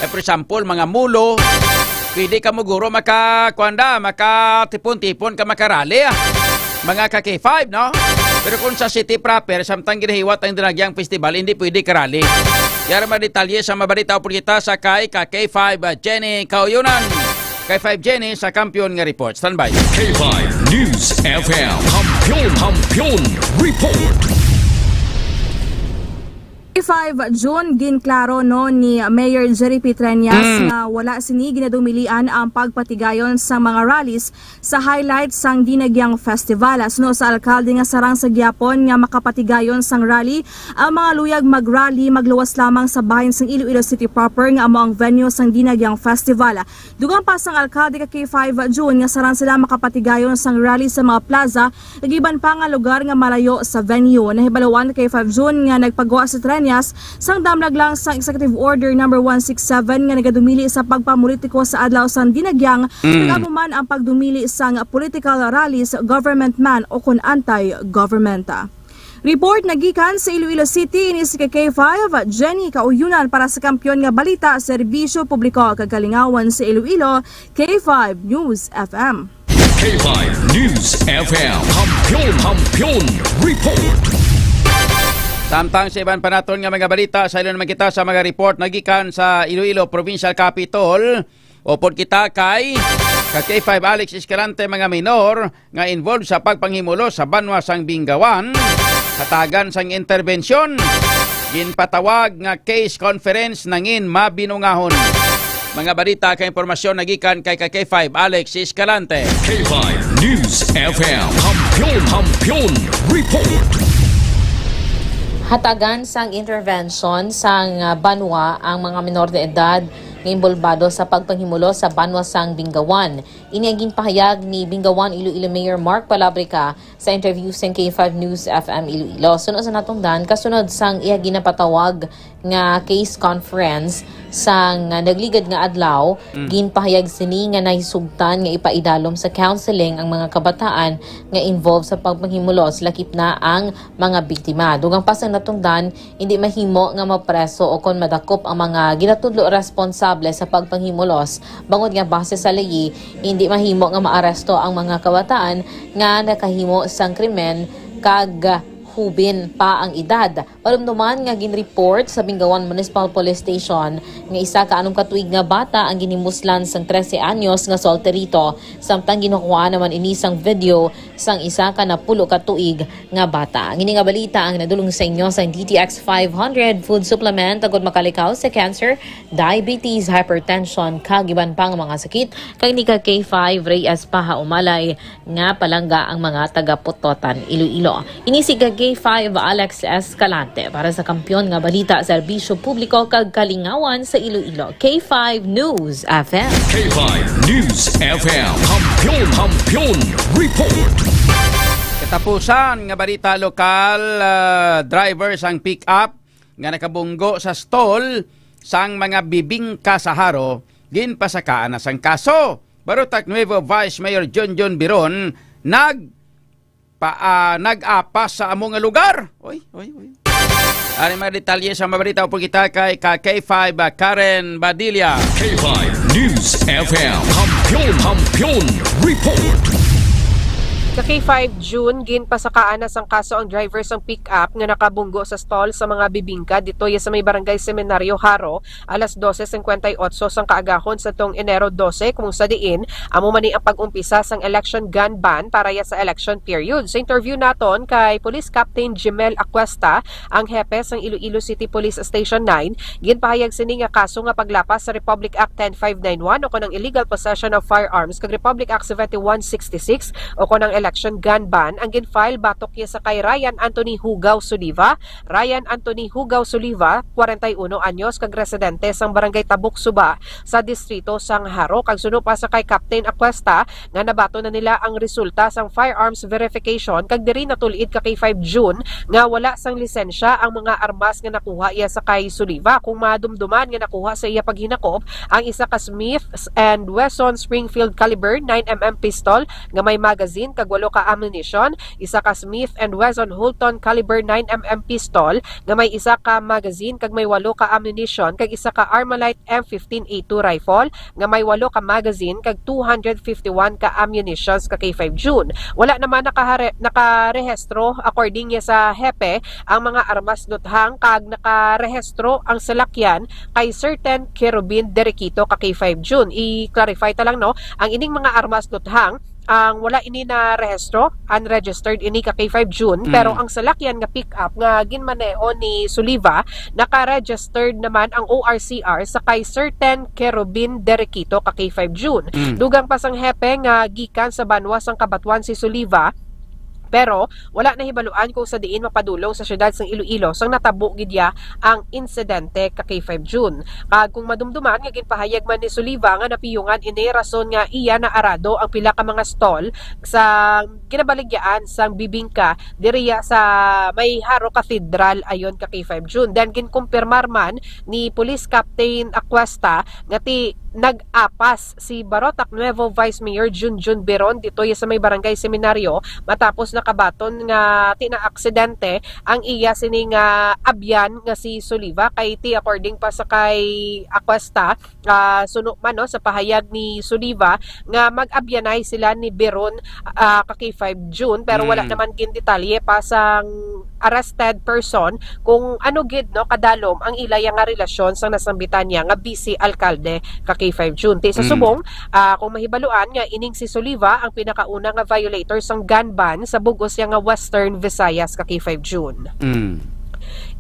like for example mga Mulo. Pwede ka muguro makatipon-tipon ka makarali mga ka-K5 no? Pero kung sa city proper samtang ginahiwat ang Dinagyang Festival hindi pwede karali. Kaya madetalye sa mabalita o kita sa kay ka-K5 Jenny Kauyunan. K5 Jenny sa Kampiyon nga report. Standby. K5 News FM Kampiyon Report. K5 June ginklaro no ni Mayor Jerry Petrenias na wala sini ginadumilian ang pagpatigayon sa mga rallies sa highlights sang Dinagyang Festival. Asno sa alkalde nga sarang sa gyapon nga makapatigayon sang rally ang mga luyag mag-rally magluwas lamang sa bahin sang Iloilo City proper nga amo ang venue sang Dinagyang Festival. Dugang pa sang alkalde ka K5 June nga sarang sila makapatigayon sang rally sa mga plaza nagiban pa nga lugar nga malayo sa venue. Nahibalawan K5 June nga nagpagawa sa sang damlag lang sang Executive Order No. 167 nga nagadumili sa pagpamulitiko sa adlaw sang Dinagyang nagabuman ang pagdumili sang political rallies government man o kun anti-government. Report nagikan sa Iloilo City ini si K5 Jenny Kauyunan para sa Kampiyon nga balita serbisyo publiko kagalingawan sa Iloilo K5 News FM. K5 News FM Kampiyon Report. Samtang sa iban pa naton nga mga balita, sa ilo naman kita sa mga report nagikan sa Iloilo Provincial Capital. Upod kita kay K5 Alex Escalante mga minor nga involved sa pagpanghimulo sa banwa sang Bingawan. Katagan sang interbensyon. Ginpatawag nga case conference nangin mabinungahon. Mga balita kay impormasyon nagikan kay K5 Alex Escalante. K5 News FM Kampiyon Report. Hatagan sang intervention sang banwa ang mga minor de edad nga imbolbado sa pagpanghimulo sa banwa sang Bingawan. Ini ang ginpahayag ni Bingawan Iloilo Mayor Mark Palabrica sa interview sa K5 News FM Iloilo. Sunod sa natungdan, kasunod sang iya ginapatawag nga case conference sang nagligad nga adlaw, ginpahayag sini nga nahisugtan nga ipaidalom sa counseling ang mga kabataan nga involved sa pagpanghimulos lakip na ang mga biktima. Dugang pa sang natungdan, hindi mahimo nga mapreso o kon madakop ang mga ginatudlo responsable sa pagpanghimulos. Bangod nga base sa layi, hindi mahimo nga maaresto ang mga kabataan nga nakahimo sang krimen kag hubin pa ang edad. Palumduman nga ginreport sa Bingawan Municipal Police Station nga isa ka anong katuig nga bata ang ginimuslan sang 13 anyos nga solterito samtang ginukuha naman inisang video sang isa ka na 10 katuig nga bata. Ngini nga balita ang nadulong sa inyo sa DTX 500 food supplement agud makalikaw sa cancer, diabetes, hypertension kag iban pang mga sakit kag ni ka K5 Reyes Paha Umalay nga palangga ang mga taga-Putotan Iloilo. Inisig ka K5 Alex Escalante para sa kampiyon nga balita sa serbisyo publiko kag kalingawan sa Iloilo. K5 News FM. K5 News FM. Kampiyon report. Katapusan nga balita lokal, drivers ang pick-up nga nakabunggo sa stall sang mga bibingka sa haro ginpasakaan na sang kaso. Barutak Nuevo Vice Mayor Junjun Biron nag-apas sa among nga lugar. Oy. Ari mga detalye sa mabalita po kita kay K5 Karen Badilla. K5 News FM. Kampiyon report. Sa K5 June, ginpasakaan na sang kaso ang driver sang pick-up nga nakabunggo sa stall sa mga bibingka dito sa may barangay Seminario Haro alas 12:58 sang kaagahon sa tong Enero 12 kung sa diin amo man ang pag-umpisa sang election gun ban para sa election period. Sa interview naton kay Police Captain Jimel Acuesta, ang hepe sang Iloilo City Police Station 9, ginpahayag sini nga kaso nga paglapas sa Republic Act 10591 o kunang illegal possession of firearms kag Republic Act 7166 o kunang election gun ban ang ginfile batok sa kay Ryan Anthony Hugaw Soliva. Ryan Anthony Hugaw Soliva, 41 anyos, kag residente sang barangay Tabuk Suba sa distrito sang Haro. Kag suno pa sa kay Captain Acuesta nga nabato na nila ang resulta sang firearms verification kag diri natulid ka kay 5 June nga wala sang lisensya ang mga armas nga nakuha iya sa kay Soliva. Kung madumduman nga nakuha sa iya paghinakop ang isa ka Smith and Wesson Springfield caliber 9mm pistol nga may magazine kag 8 ka ammunition, isa ka Smith and Wesson Hulton caliber 9mm pistol nga may isa ka magazine kag may 8 ka ammunition kag isa ka Armalite M15A2 rifle nga may 8 ka magazine kag 251 ka ammunitions ka kay 5 June. Wala naman nakarehestro according sa hepe ang mga armas luthang kag nakarehestro ang salakyan kay certain Kerubin Derequito ka kay 5 June. I-clarify ta lang no, ang ining mga armas luthang ang wala ini na rehistro, unregistered ini ka kay 5 June, pero ang salakyan nga pick-up nga ginmaneo ni Soliva, naka-registered naman ang ORCR sa kay certain Kerubin Derequito ka kay 5 June. Dugang pa sang hepe nga gikan sa banwa sang Kabatuan si Soliva, pero wala na hibaluan kung sa diin mapadulong sa syudad sang Iloilo sang natabo gidya ang insidente ka kay 5 June. Kag kung madumduman nga ginpahayag man ni Soliva nga napiyungan ini rason nga iya na arado ang pila ka mga stall sa ginabaligyan sang bibingka diriya sa may Haro Cathedral ayon ka kay 5 June. Then ginkumpirmar man ni Police Captain Acuesta nga nag-apas si Barotac Nuevo Vice Mayor Junjun Biron dito sa may barangay Seminario matapos nakabaton nga tina-aksidente ang iya sining abyan nga si Soliva kay according pa sa kay Acuesta suno man no, sa pahayag ni Soliva nga mag-abyanay sila ni Biron kay 5 June pero wala naman gin detalye pa sang arrested person kung ano gid no kadalom ang ilaya nga relasyon sang nasambitan niya nga vice alkalde kay 5 June. Sa subong, kung mahibaluan nga ining si Soliva ang pinakauna nga violator sang gun ban sa bugos nga Western Visayas kay 5 June.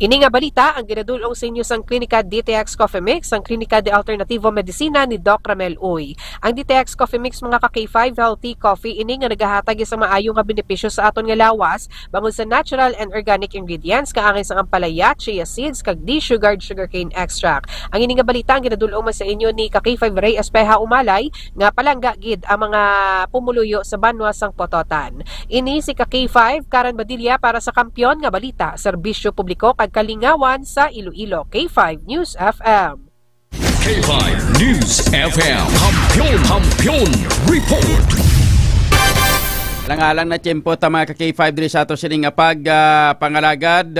Ini nga balita ang ginadulong sa inyo sang Klinika DTX Coffee Mix, ang Klinika de Alternativo Medicina ni Doc Ramel Uy. Ang DTX Coffee Mix mga ka-K5 healthy coffee ini nga nagahatag sa maayong nga benepisyo sa aton nga lawas bangod sa natural and organic ingredients kaangay sang ampalaya, chia seeds kag de-sugared sugarcane extract. Ang ini nga balita ang ginadulong sa inyo ni ka-K5 Reyes Paha Umalay nga palangga gid ang mga pumuluyo sa banwa sang Putotan. Ini si ka-K5 Karen Badilla para sa kampiyon nga balita, serbisyo publiko kag kalingawan sa Iloilo. K5 News FM. K5 News FM. Kampiyon report. Langalang na tiyempo ta mga ka-K5 diri sa ato sining pangalagad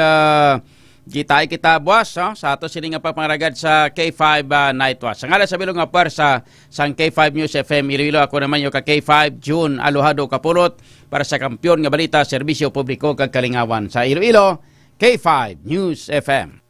kita buwas sa ato sining pangalagad sa K5 Night Watch. Ang ala sa bilong nga parsa sang K5 News FM Iloilo, ako naman yung ka-K5 June Alohado Kapulot para sa kampiyon nga balita, serbisyo publiko kag kalingawan sa Iloilo. K5 News FM.